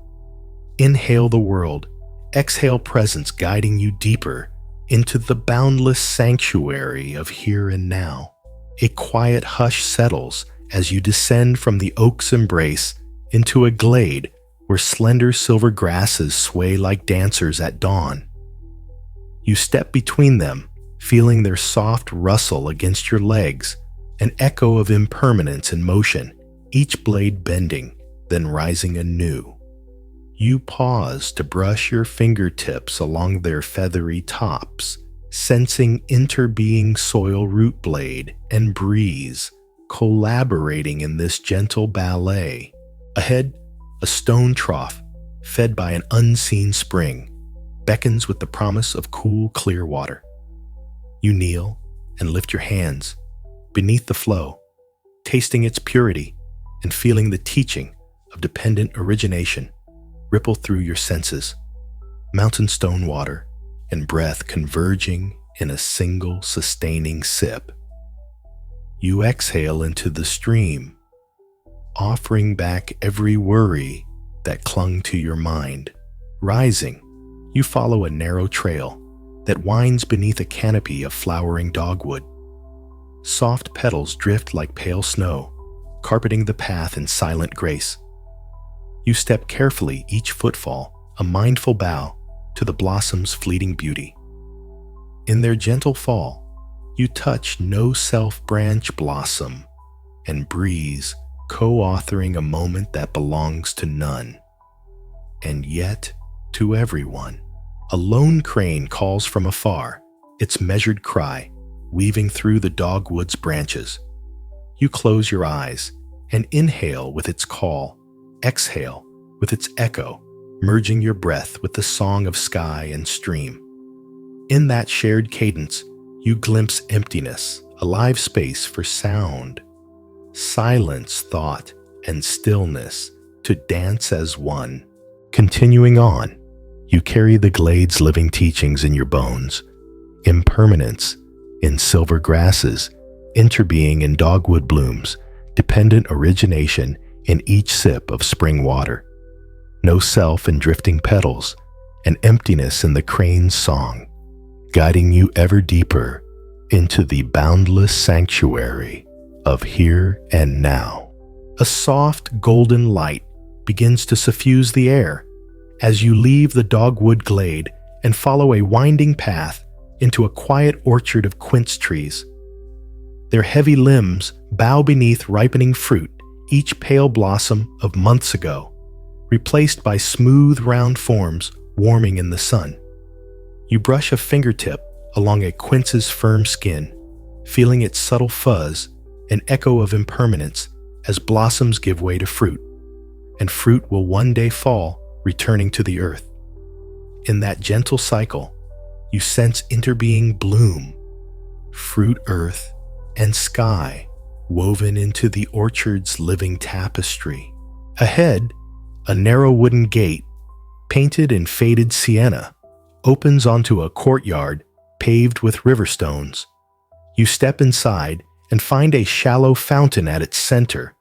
Inhale the world, exhale presence guiding you deeper into the boundless sanctuary of here and now. A quiet hush settles as you descend from the oak's embrace into a glade where slender silver grasses sway like dancers at dawn. You step between them, feeling their soft rustle against your legs, an echo of impermanence and motion, each blade bending, then rising anew. You pause to brush your fingertips along their feathery tops, sensing interbeing soil root blade and breeze collaborating in this gentle ballet. Ahead, a stone trough, fed by an unseen spring, beckons with the promise of cool, clear water. You kneel and lift your hands beneath the flow, tasting its purity and feeling the teaching of dependent origination ripple through your senses, mountain stone water and breath converging in a single sustaining sip. You exhale into the stream, offering back every worry that clung to your mind. Rising, you follow a narrow trail that winds beneath a canopy of flowering dogwood. Soft petals drift like pale snow, carpeting the path in silent grace. You step carefully each footfall, a mindful bow to the blossom's fleeting beauty. In their gentle fall, You touch no self-branch blossom and breeze, co-authoring a moment that belongs to none, and yet to everyone. A lone crane calls from afar, its measured cry weaving through the dogwood's branches. You close your eyes and inhale with its call, exhale with its echo, merging your breath with the song of sky and stream. In that shared cadence, you glimpse emptiness, a live space for sound, silence, thought, and stillness to dance as one. Continuing on, you carry the glade's living teachings in your bones, impermanence in silver grasses, interbeing in dogwood blooms, dependent origination in each sip of spring water, no self in drifting petals, and emptiness in the crane's song, guiding you ever deeper into the boundless sanctuary of here and now. A soft golden light begins to suffuse the air as you leave the dogwood glade and follow a winding path into a quiet orchard of quince trees. Their heavy limbs bow beneath ripening fruit, each pale blossom of months ago, replaced by smooth, round forms warming in the sun. You brush a fingertip along a quince's firm skin, feeling its subtle fuzz, an echo of impermanence as blossoms give way to fruit, and fruit will one day fall, returning to the earth. In that gentle cycle, you sense interbeing bloom, fruit, earth, and sky woven into the orchard's living tapestry. Ahead, a narrow wooden gate, painted in faded sienna, opens onto a courtyard paved with river stones. You step inside and find a shallow fountain at its center,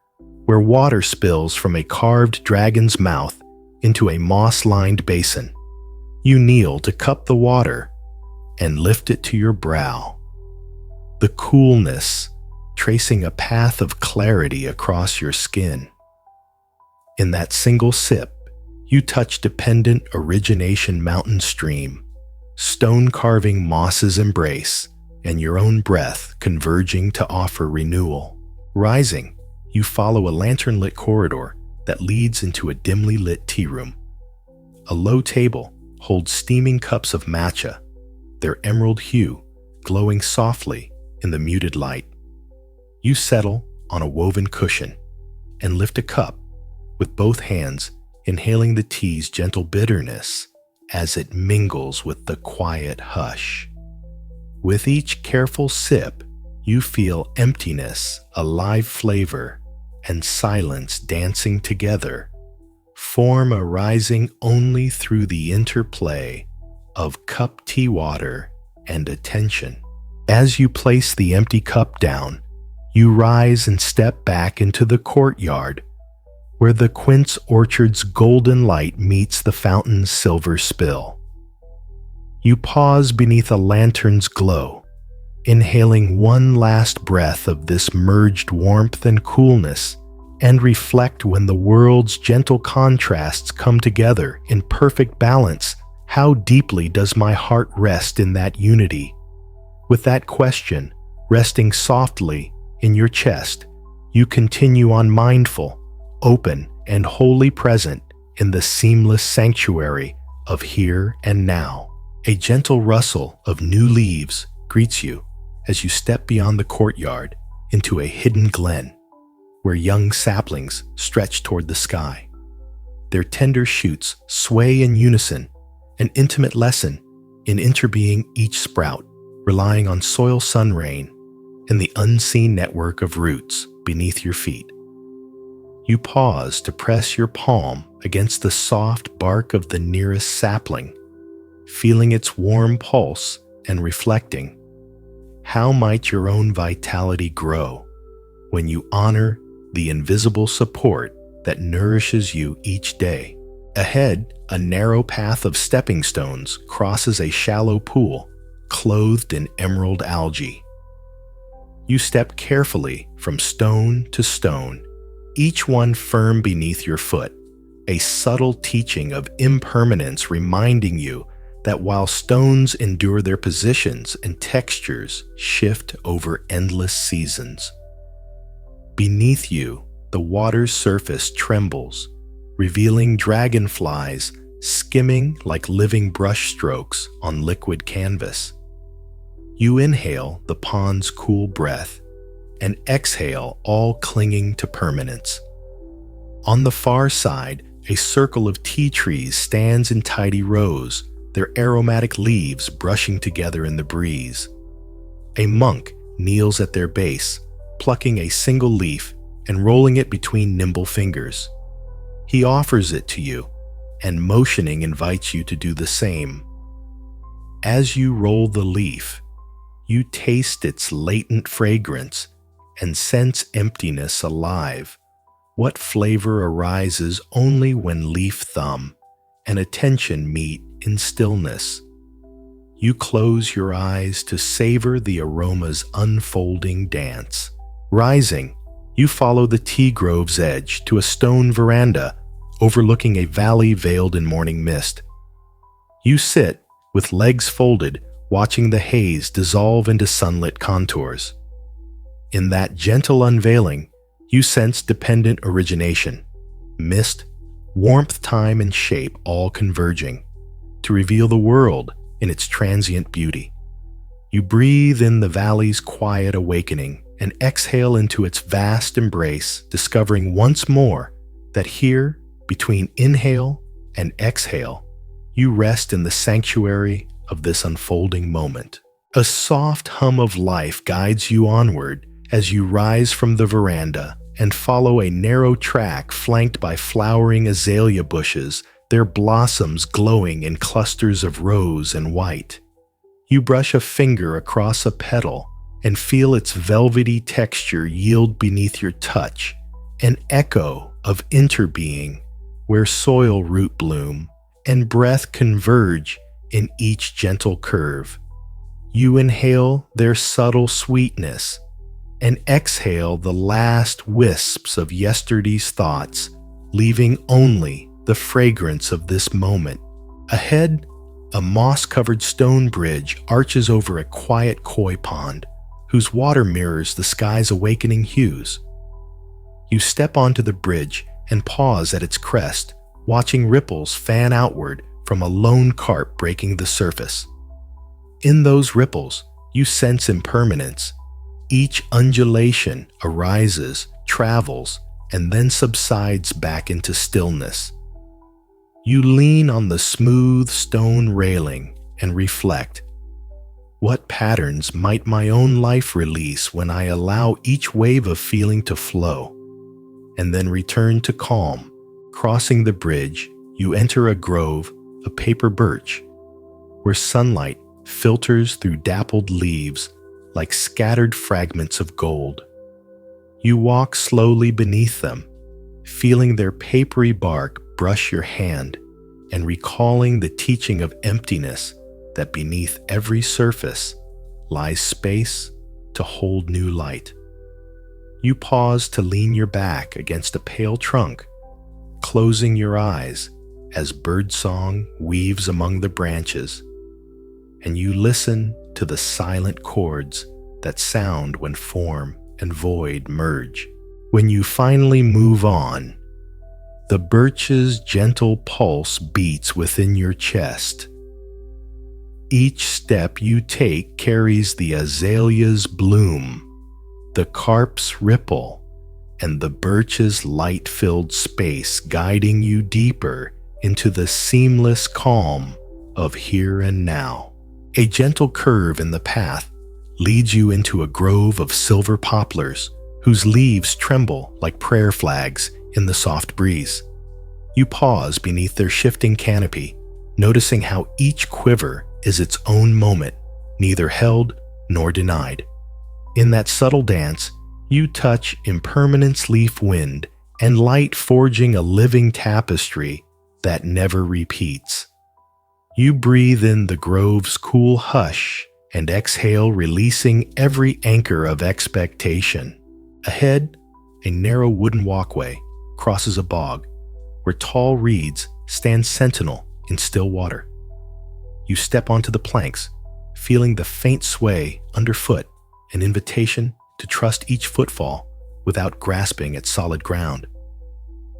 where water spills from a carved dragon's mouth into a moss-lined basin. You kneel to cup the water and lift it to your brow, the coolness tracing a path of clarity across your skin. In that single sip, you touch dependent origination mountain stream, stone carving moss's embrace, and your own breath converging to offer renewal. Rising, you follow a lantern-lit corridor that leads into a dimly lit tea room. A low table holds steaming cups of matcha, their emerald hue glowing softly in the muted light. You settle on a woven cushion and lift a cup with both hands, inhaling the tea's gentle bitterness as it mingles with the quiet hush. With each careful sip, you feel emptiness, a live flavor, and silence dancing together, form arising only through the interplay of cupped tea water and attention. As you place the empty cup down, you rise and step back into the courtyard, where the quince orchard's golden light meets the fountain's silver spill. You pause beneath a lantern's glow, inhaling one last breath of this merged warmth and coolness, and reflect when the world's gentle contrasts come together in perfect balance. How deeply does my heart rest in that unity? With that question resting softly in your chest, you continue on, mindful, open, and wholly present in the seamless sanctuary of here and now. A gentle rustle of new leaves greets you as you step beyond the courtyard into a hidden glen, where young saplings stretch toward the sky. Their tender shoots sway in unison, an intimate lesson in interbeing each sprout, relying on soil sun rain and the unseen network of roots beneath your feet. You pause to press your palm against the soft bark of the nearest sapling, feeling its warm pulse and reflecting, how might your own vitality grow when you honor the invisible support that nourishes you each day? Ahead, a narrow path of stepping stones crosses a shallow pool clothed in emerald algae. You step carefully from stone to stone, each one firm beneath your foot, a subtle teaching of impermanence reminding you that while stones endure their positions and textures shift over endless seasons. Beneath you, the water's surface trembles, revealing dragonflies skimming like living brushstrokes on liquid canvas. You inhale the pond's cool breath and exhale, all clinging to permanence. On the far side, a circle of tea trees stands in tidy rows, their aromatic leaves brushing together in the breeze. A monk kneels at their base, plucking a single leaf and rolling it between nimble fingers. He offers it to you, and motioning invites you to do the same. As you roll the leaf, you taste its latent fragrance and sense emptiness alive. What flavor arises only when leaf thumb and attention meet in stillness? You close your eyes to savor the aroma's unfolding dance. Rising, you follow the tea grove's edge to a stone veranda overlooking a valley veiled in morning mist. You sit, with legs folded, watching the haze dissolve into sunlit contours. In that gentle unveiling, you sense dependent origination, mist, warmth, time, and shape all converging to reveal the world in its transient beauty. You breathe in the valley's quiet awakening and exhale into its vast embrace, discovering once more that here, between inhale and exhale, you rest in the sanctuary of this unfolding moment. A soft hum of life guides you onward as you rise from the veranda and follow a narrow track flanked by flowering azalea bushes, their blossoms glowing in clusters of rose and white. You brush a finger across a petal and feel its velvety texture yield beneath your touch, an echo of interbeing where soil root bloom and breath converge in each gentle curve. You inhale their subtle sweetness and exhale the last wisps of yesterday's thoughts, leaving only the fragrance of this moment. Ahead, a moss-covered stone bridge arches over a quiet koi pond, whose water mirrors the sky's awakening hues. You step onto the bridge and pause at its crest, watching ripples fan outward from a lone carp breaking the surface. In those ripples, you sense impermanence. Each undulation arises, travels, and then subsides back into stillness. You lean on the smooth stone railing and reflect. What patterns might my own life release when I allow each wave of feeling to flow? And then return to calm. Crossing the bridge, you enter a grove of paper birch, where sunlight filters through dappled leaves like scattered fragments of gold. You walk slowly beneath them, feeling their papery bark brush your hand and recalling the teaching of emptiness that beneath every surface lies space to hold new light. You pause to lean your back against a pale trunk, closing your eyes as birdsong weaves among the branches, and you listen to the silent chords that sound when form and void merge. When you finally move on, the birch's gentle pulse beats within your chest. Each step you take carries the azalea's bloom, the carp's ripple, and the birch's light-filled space guiding you deeper into the seamless calm of here and now. A gentle curve in the path leads you into a grove of silver poplars whose leaves tremble like prayer flags in the soft breeze. You pause beneath their shifting canopy, noticing how each quiver is its own moment, neither held nor denied. In that subtle dance, you touch impermanence leaf wind and light forging a living tapestry that never repeats. You breathe in the grove's cool hush and exhale, releasing every anchor of expectation. Ahead, a narrow wooden walkway crosses a bog where tall reeds stand sentinel in still water. You step onto the planks, feeling the faint sway underfoot, an invitation to trust each footfall without grasping at solid ground.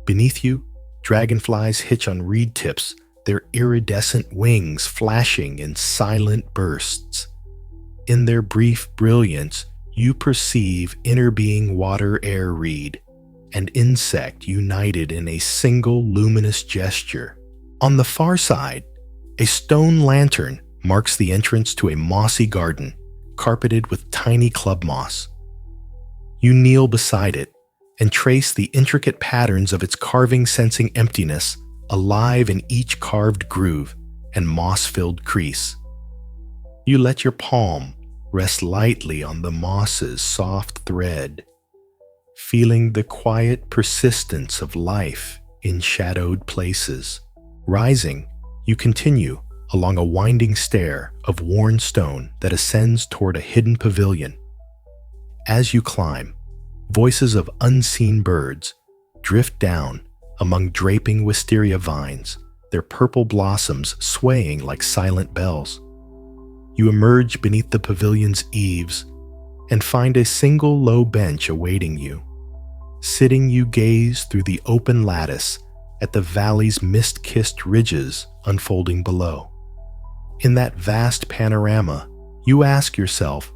Beneath you, dragonflies hitch on reed tips, their iridescent wings flashing in silent bursts. In their brief brilliance, you perceive inner being water air reed, and insect united in a single luminous gesture. On the far side, a stone lantern marks the entrance to a mossy garden, carpeted with tiny club moss. You kneel beside it and trace the intricate patterns of its carving, sensing emptiness, alive in each carved groove and moss-filled crease. You let your palm rest lightly on the moss's soft thread, feeling the quiet persistence of life in shadowed places. Rising, you continue along a winding stair of worn stone that ascends toward a hidden pavilion. As you climb, voices of unseen birds drift down among draping wisteria vines, their purple blossoms swaying like silent bells. You emerge beneath the pavilion's eaves and find a single low bench awaiting you. Sitting, you gaze through the open lattice at the valley's mist-kissed ridges unfolding below. In that vast panorama, you ask yourself,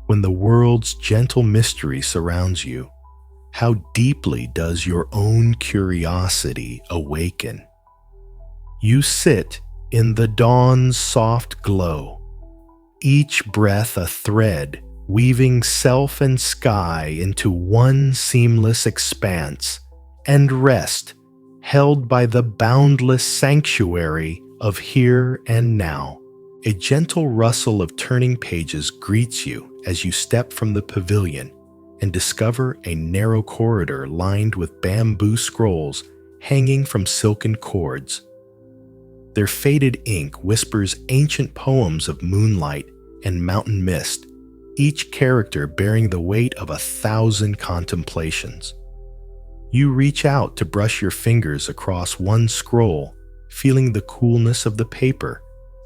when the world's gentle mystery surrounds you, how deeply does your own curiosity awaken? You sit in the dawn's soft glow, each breath a thread weaving self and sky into one seamless expanse, and rest held by the boundless sanctuary of here and now. A gentle rustle of turning pages greets you as you step from the pavilion and discover a narrow corridor lined with bamboo scrolls hanging from silken cords. Their faded ink whispers ancient poems of moonlight and mountain mist, each character bearing the weight of 1,000 contemplations. You reach out to brush your fingers across one scroll, feeling the coolness of the paper,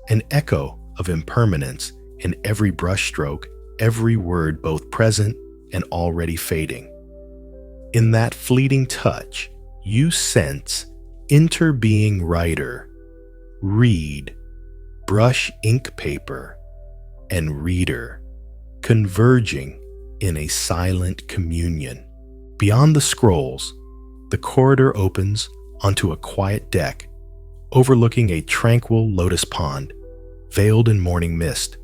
an echo of impermanence in every brushstroke, every word both present and already fading. In that fleeting touch, you sense interbeing writer, reed, brush ink paper, and reader converging in a silent communion. Beyond the scrolls, the corridor opens onto a quiet deck overlooking a tranquil lotus pond, veiled in morning mist.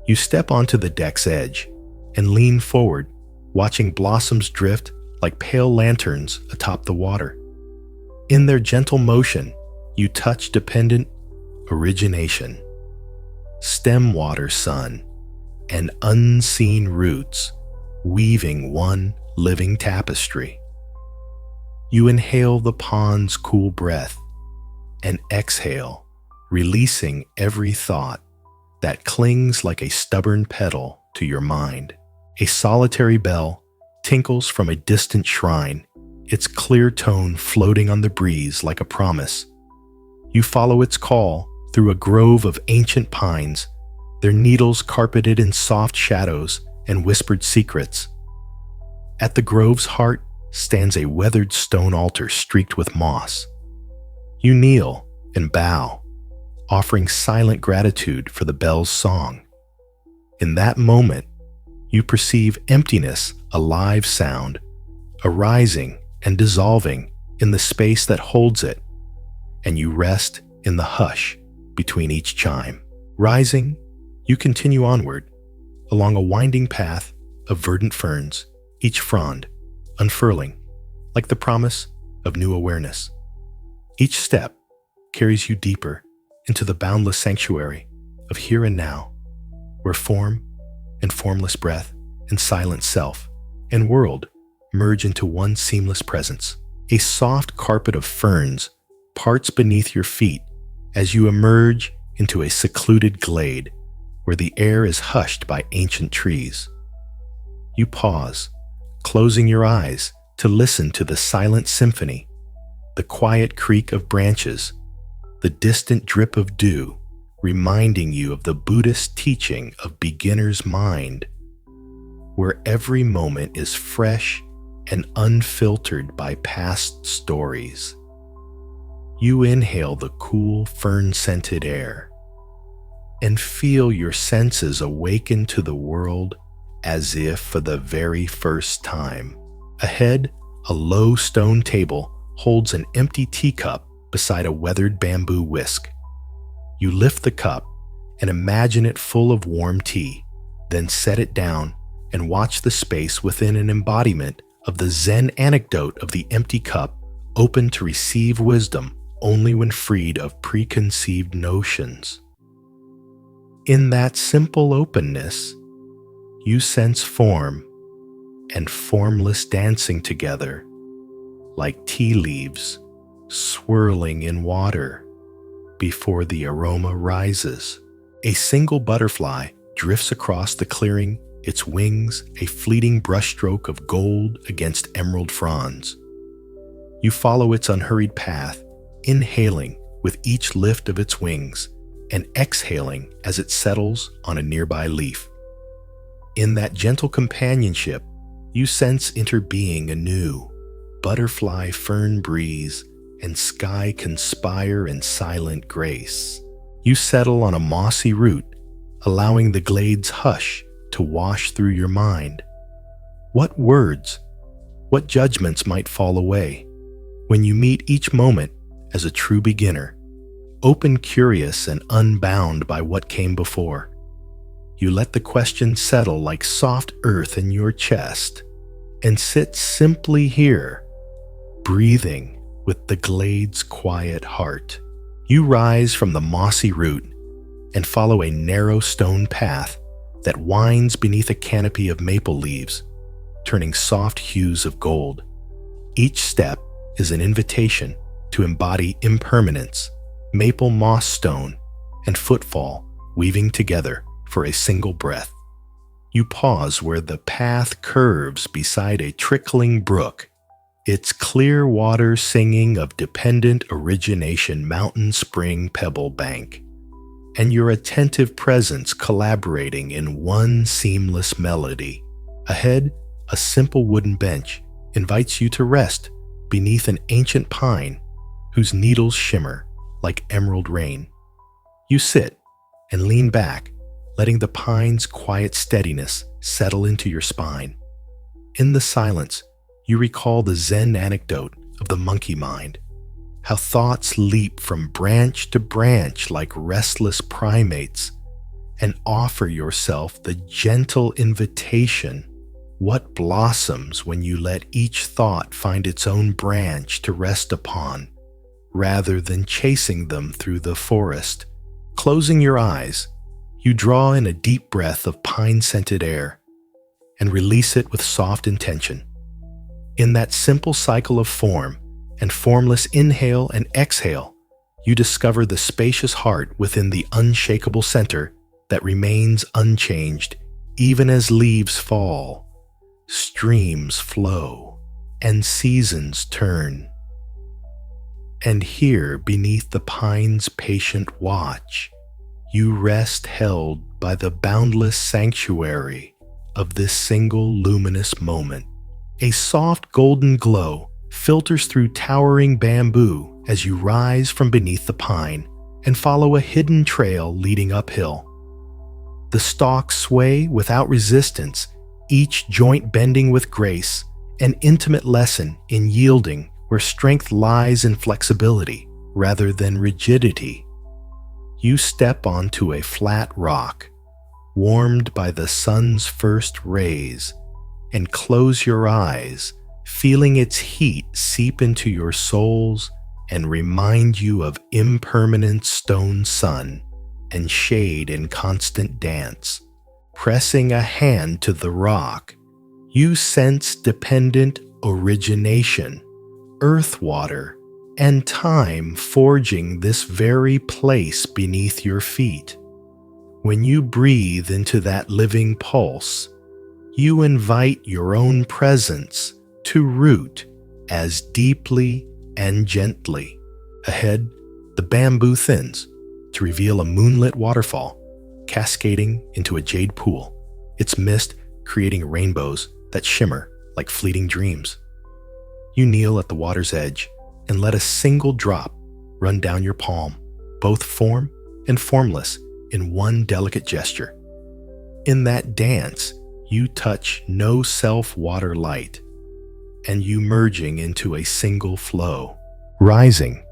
You step onto the deck's edge and lean forward, watching blossoms drift like pale lanterns atop the water. In their gentle motion, you touch dependent origination, stem water sun, and unseen roots weaving one living tapestry. You inhale the pond's cool breath and exhale, releasing every thought that clings like a stubborn petal to your mind. A solitary bell tinkles from a distant shrine, its clear tone floating on the breeze like a promise. You follow its call through a grove of ancient pines, their needles carpeted in soft shadows and whispered secrets. At the grove's heart stands a weathered stone altar streaked with moss. You kneel and bow, offering silent gratitude for the bell's song. In that moment, you perceive emptiness, a live sound, arising and dissolving in the space that holds it, and you rest in the hush between each chime. Rising, you continue onward along a winding path of verdant ferns, each frond unfurling like the promise of new awareness. Each step carries you deeper into the boundless sanctuary of here and now, where form and formless breath and silent self and world merge into one seamless presence. A soft carpet of ferns parts beneath your feet as you emerge into a secluded glade where the air is hushed by ancient trees. You pause, closing your eyes to listen to the silent symphony, the quiet creak of branches, the distant drip of dew reminding you of the Buddhist teaching of beginner's mind, where every moment is fresh and unfiltered by past stories. You inhale the cool, fern-scented air and feel your senses awaken to the world as if for the very first time. Ahead, a low stone table holds an empty teacup beside a weathered bamboo whisk. You lift the cup and imagine it full of warm tea, then set it down and watch the space within an embodiment of the Zen anecdote of the empty cup, open to receive wisdom only when freed of preconceived notions. In that simple openness, you sense form and formless dancing together, like tea leaves swirling in water before the aroma rises. A single butterfly drifts across the clearing, its wings a fleeting brushstroke of gold against emerald fronds. You follow its unhurried path, inhaling with each lift of its wings and exhaling as it settles on a nearby leaf. In that gentle companionship, you sense interbeing anew. Butterfly, fern breeze, and sky conspire in silent grace. You settle on a mossy root, allowing the glade's hush to wash through your mind. What words, what judgments might fall away when you meet each moment as a true beginner, open, curious, and unbound by what came before. You let the question settle like soft earth in your chest and sit simply here, breathing with the glade's quiet heart. You rise from the mossy root and follow a narrow stone path that winds beneath a canopy of maple leaves, turning soft hues of gold. Each step is an invitation to embody impermanence, maple moss stone and footfall weaving together for a single breath. You pause where the path curves beside a trickling brook, its clear water singing of dependent origination mountain spring pebble bank, and your attentive presence collaborating in one seamless melody. Ahead, a simple wooden bench invites you to rest beneath an ancient pine whose needles shimmer like emerald rain. You sit and lean back, letting the pine's quiet steadiness settle into your spine. In the silence, you recall the Zen anecdote of the monkey mind, how thoughts leap from branch to branch like restless primates, and offer yourself the gentle invitation. What blossoms when you let each thought find its own branch to rest upon, rather than chasing them through the forest. Closing your eyes, you draw in a deep breath of pine-scented air and release it with soft intention. In that simple cycle of form and formless inhale and exhale, you discover the spacious heart within the unshakable center that remains unchanged even as leaves fall, streams flow, and seasons turn. And here, beneath the pine's patient watch, you rest held by the boundless sanctuary of this single luminous moment. A soft golden glow filters through towering bamboo as you rise from beneath the pine and follow a hidden trail leading uphill. The stalks sway without resistance, each joint bending with grace, an intimate lesson in yielding where strength lies in flexibility rather than rigidity. You step onto a flat rock, warmed by the sun's first rays, and close your eyes, feeling its heat seep into your soles and remind you of impermanent stone sun and shade in constant dance. Pressing a hand to the rock, you sense dependent origination, earth water, and time forging this very place beneath your feet. When you breathe into that living pulse, you invite your own presence to root as deeply and gently. Ahead, the bamboo thins, to reveal a moonlit waterfall cascading into a jade pool, its mist creating rainbows that shimmer like fleeting dreams. You kneel at the water's edge and let a single drop run down your palm, both form and formless in one delicate gesture. In that dance, you touch no self-water light, and you merging into a single flow. Rising,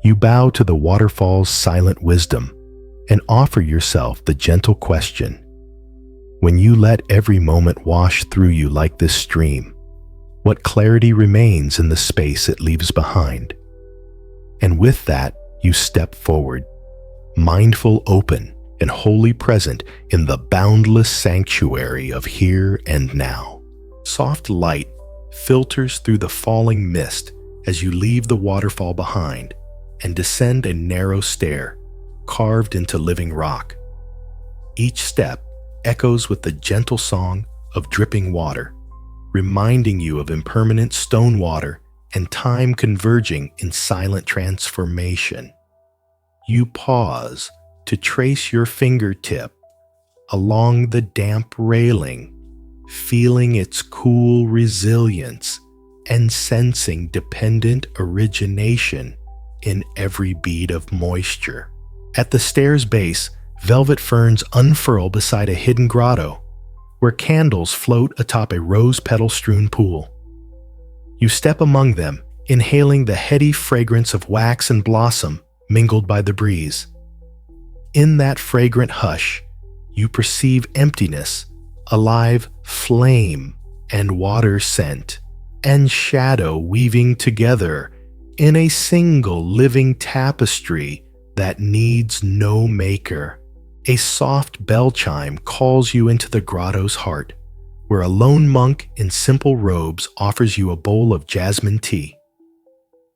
you bow to the waterfall's silent wisdom and offer yourself the gentle question: when you let every moment wash through you like this stream, what clarity remains in the space it leaves behind? And with that, you step forward, mindful, open, and wholly present in the boundless sanctuary of here and now. Soft light filters through the falling mist as you leave the waterfall behind and descend a narrow stair carved into living rock. Each step echoes with the gentle song of dripping water, reminding you of impermanent stone water and time converging in silent transformation. You pause to trace your fingertip along the damp railing, feeling its cool resilience and sensing dependent origination in every bead of moisture. At the stair's base, velvet ferns unfurl beside a hidden grotto, where candles float atop a rose-petal-strewn pool. You step among them, inhaling the heady fragrance of wax and blossom mingled by the breeze. In that fragrant hush, you perceive emptiness, alive flame and water scent, and shadow weaving together in a single living tapestry that needs no maker. A soft bell chime calls you into the grotto's heart, where a lone monk in simple robes offers you a bowl of jasmine tea.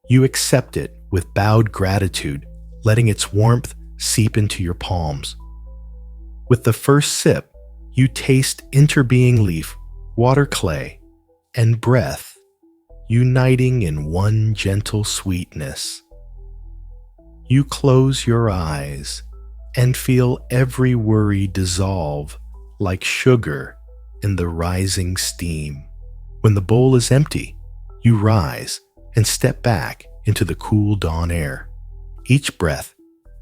You accept it with bowed gratitude, letting its warmth seep into your palms. With the first sip, you taste interbeing leaf, water clay, and breath, uniting in one gentle sweetness. You close your eyes and feel every worry dissolve like sugar in the rising steam. When the bowl is empty, you rise and step back into the cool dawn air. Each breath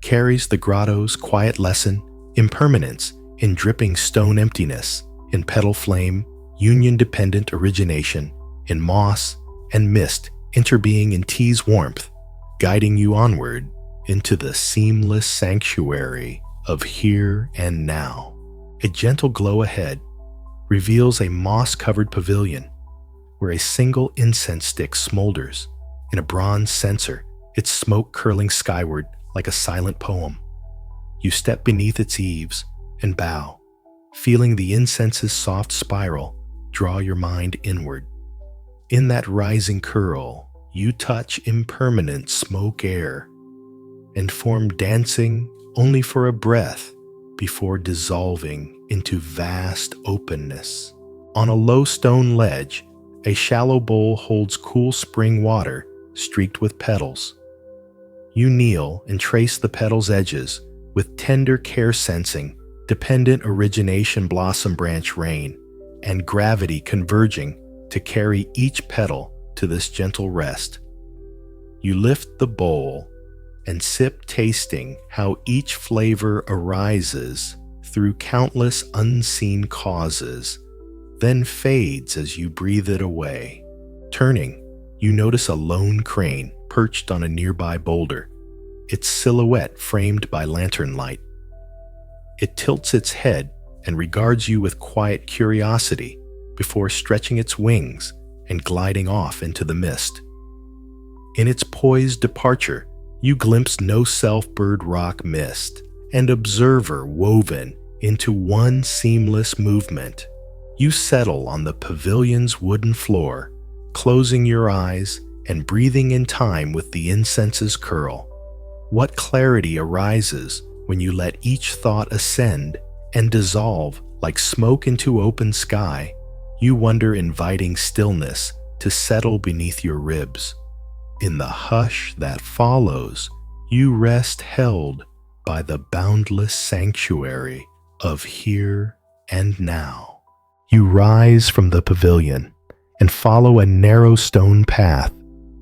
carries the grotto's quiet lesson: impermanence in dripping stone emptiness, in petal flame, union-dependent origination, in moss and mist interbeing in tea's warmth, guiding you onward into the seamless sanctuary of here and now. A gentle glow ahead reveals a moss-covered pavilion where a single incense stick smolders in a bronze censer, its smoke curling skyward like a silent poem. You step beneath its eaves and bow, feeling the incense's soft spiral draw your mind inward. In that rising curl, you touch impermanent smoke air and form dancing only for a breath before dissolving into vast openness. On a low stone ledge, a shallow bowl holds cool spring water streaked with petals. You kneel and trace the petals' edges with tender care, sensing dependent origination, blossom branch rain, and gravity converging to carry each petal to this gentle rest. You lift the bowl and sip, tasting how each flavor arises through countless unseen causes, then fades as you breathe it away. Turning, you notice a lone crane perched on a nearby boulder, its silhouette framed by lantern light. It tilts its head and regards you with quiet curiosity before stretching its wings and gliding off into the mist. In its poised departure, you glimpse no-self bird rock mist and observer woven into one seamless movement. You settle on the pavilion's wooden floor, closing your eyes and breathing in time with the incense's curl. What clarity arises when you let each thought ascend and dissolve like smoke into open sky. You wonder, inviting stillness to settle beneath your ribs. In the hush that follows, you rest held by the boundless sanctuary of here and now. You rise from the pavilion and follow a narrow stone path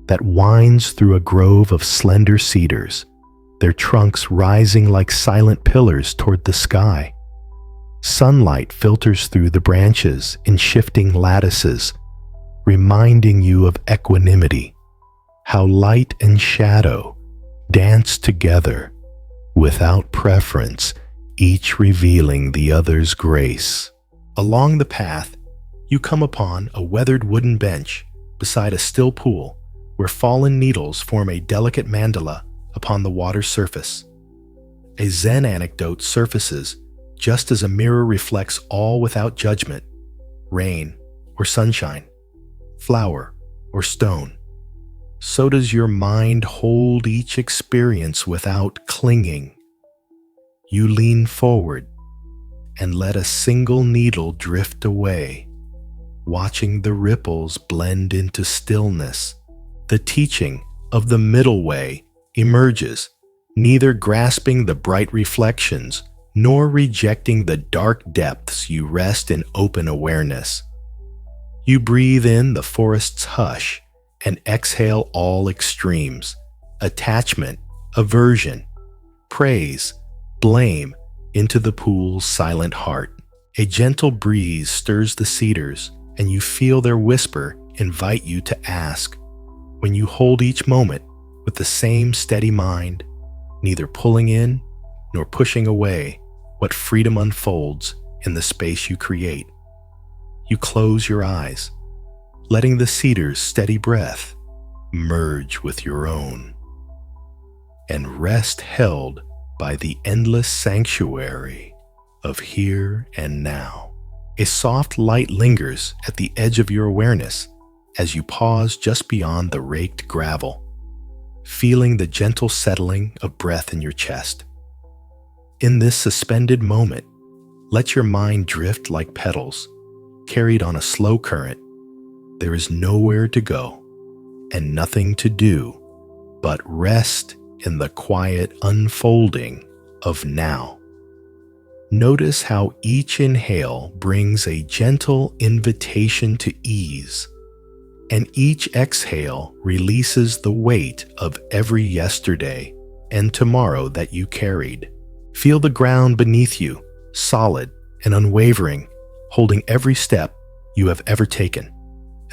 that winds through a grove of slender cedars, their trunks rising like silent pillars toward the sky. Sunlight filters through the branches in shifting lattices, reminding you of equanimity, how light and shadow dance together without preference, each revealing the other's grace. Along the path, you come upon a weathered wooden bench beside a still pool where fallen needles form a delicate mandala upon the water's surface. A Zen anecdote surfaces just as a mirror reflects all without judgment, rain or sunshine, flower or stone. So does your mind hold each experience without clinging. You lean forward and let a single needle drift away, watching the ripples blend into stillness. The teaching of the middle way emerges, neither grasping the bright reflections nor rejecting the dark depths. You rest in open awareness. You breathe in the forest's hush and exhale all extremes, attachment, aversion, praise, blame, into the pool's silent heart. A gentle breeze stirs the cedars, and you feel their whisper invite you to ask. When you hold each moment with the same steady mind, neither pulling in nor pushing away, what freedom unfolds in the space you create. You close your eyes, letting the cedar's steady breath merge with your own, and rest held by the endless sanctuary of here and now. A soft light lingers at the edge of your awareness as you pause just beyond the raked gravel, feeling the gentle settling of breath in your chest. In this suspended moment, let your mind drift like petals, carried on a slow current. There is nowhere to go and nothing to do but rest in the quiet unfolding of now. Notice how each inhale brings a gentle invitation to ease, and each exhale releases the weight of every yesterday and tomorrow that you carried. Feel the ground beneath you, solid and unwavering, holding every step you have ever taken.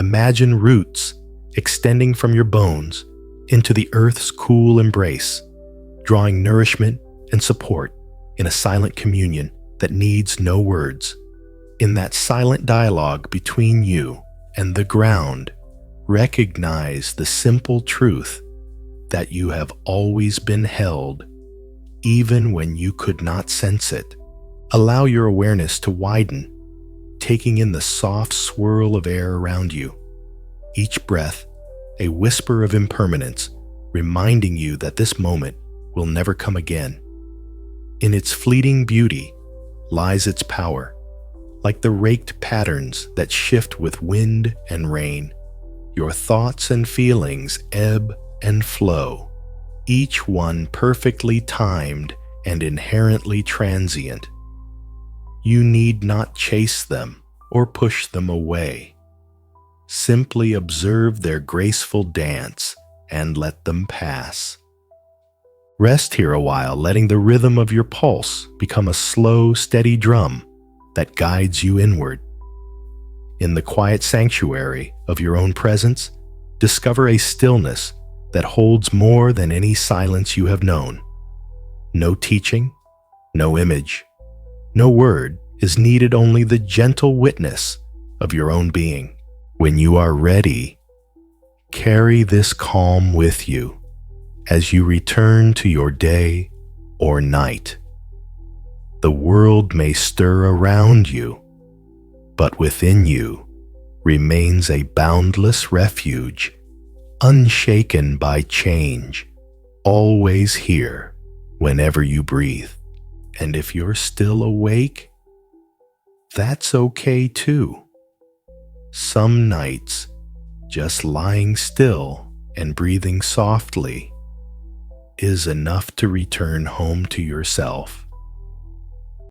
Imagine roots extending from your bones into the earth's cool embrace, drawing nourishment and support in a silent communion that needs no words. In that silent dialogue between you and the ground, recognize the simple truth that you have always been held, even when you could not sense it. Allow your awareness to widen, taking in the soft swirl of air around you. Each breath, a whisper of impermanence, reminding you that this moment will never come again. In its fleeting beauty lies its power, like the raked patterns that shift with wind and rain. Your thoughts and feelings ebb and flow, each one perfectly timed and inherently transient. You need not chase them or push them away. Simply observe their graceful dance and let them pass. Rest here a while, letting the rhythm of your pulse become a slow, steady drum that guides you inward. In the quiet sanctuary of your own presence, discover a stillness that holds more than any silence you have known. No teaching, no image, no word is needed, only the gentle witness of your own being. When you are ready, carry this calm with you as you return to your day or night. The world may stir around you, but within you remains a boundless refuge, unshaken by change, always here whenever you breathe. And if you're still awake, that's okay too. Some nights, just lying still and breathing softly is enough to return home to yourself.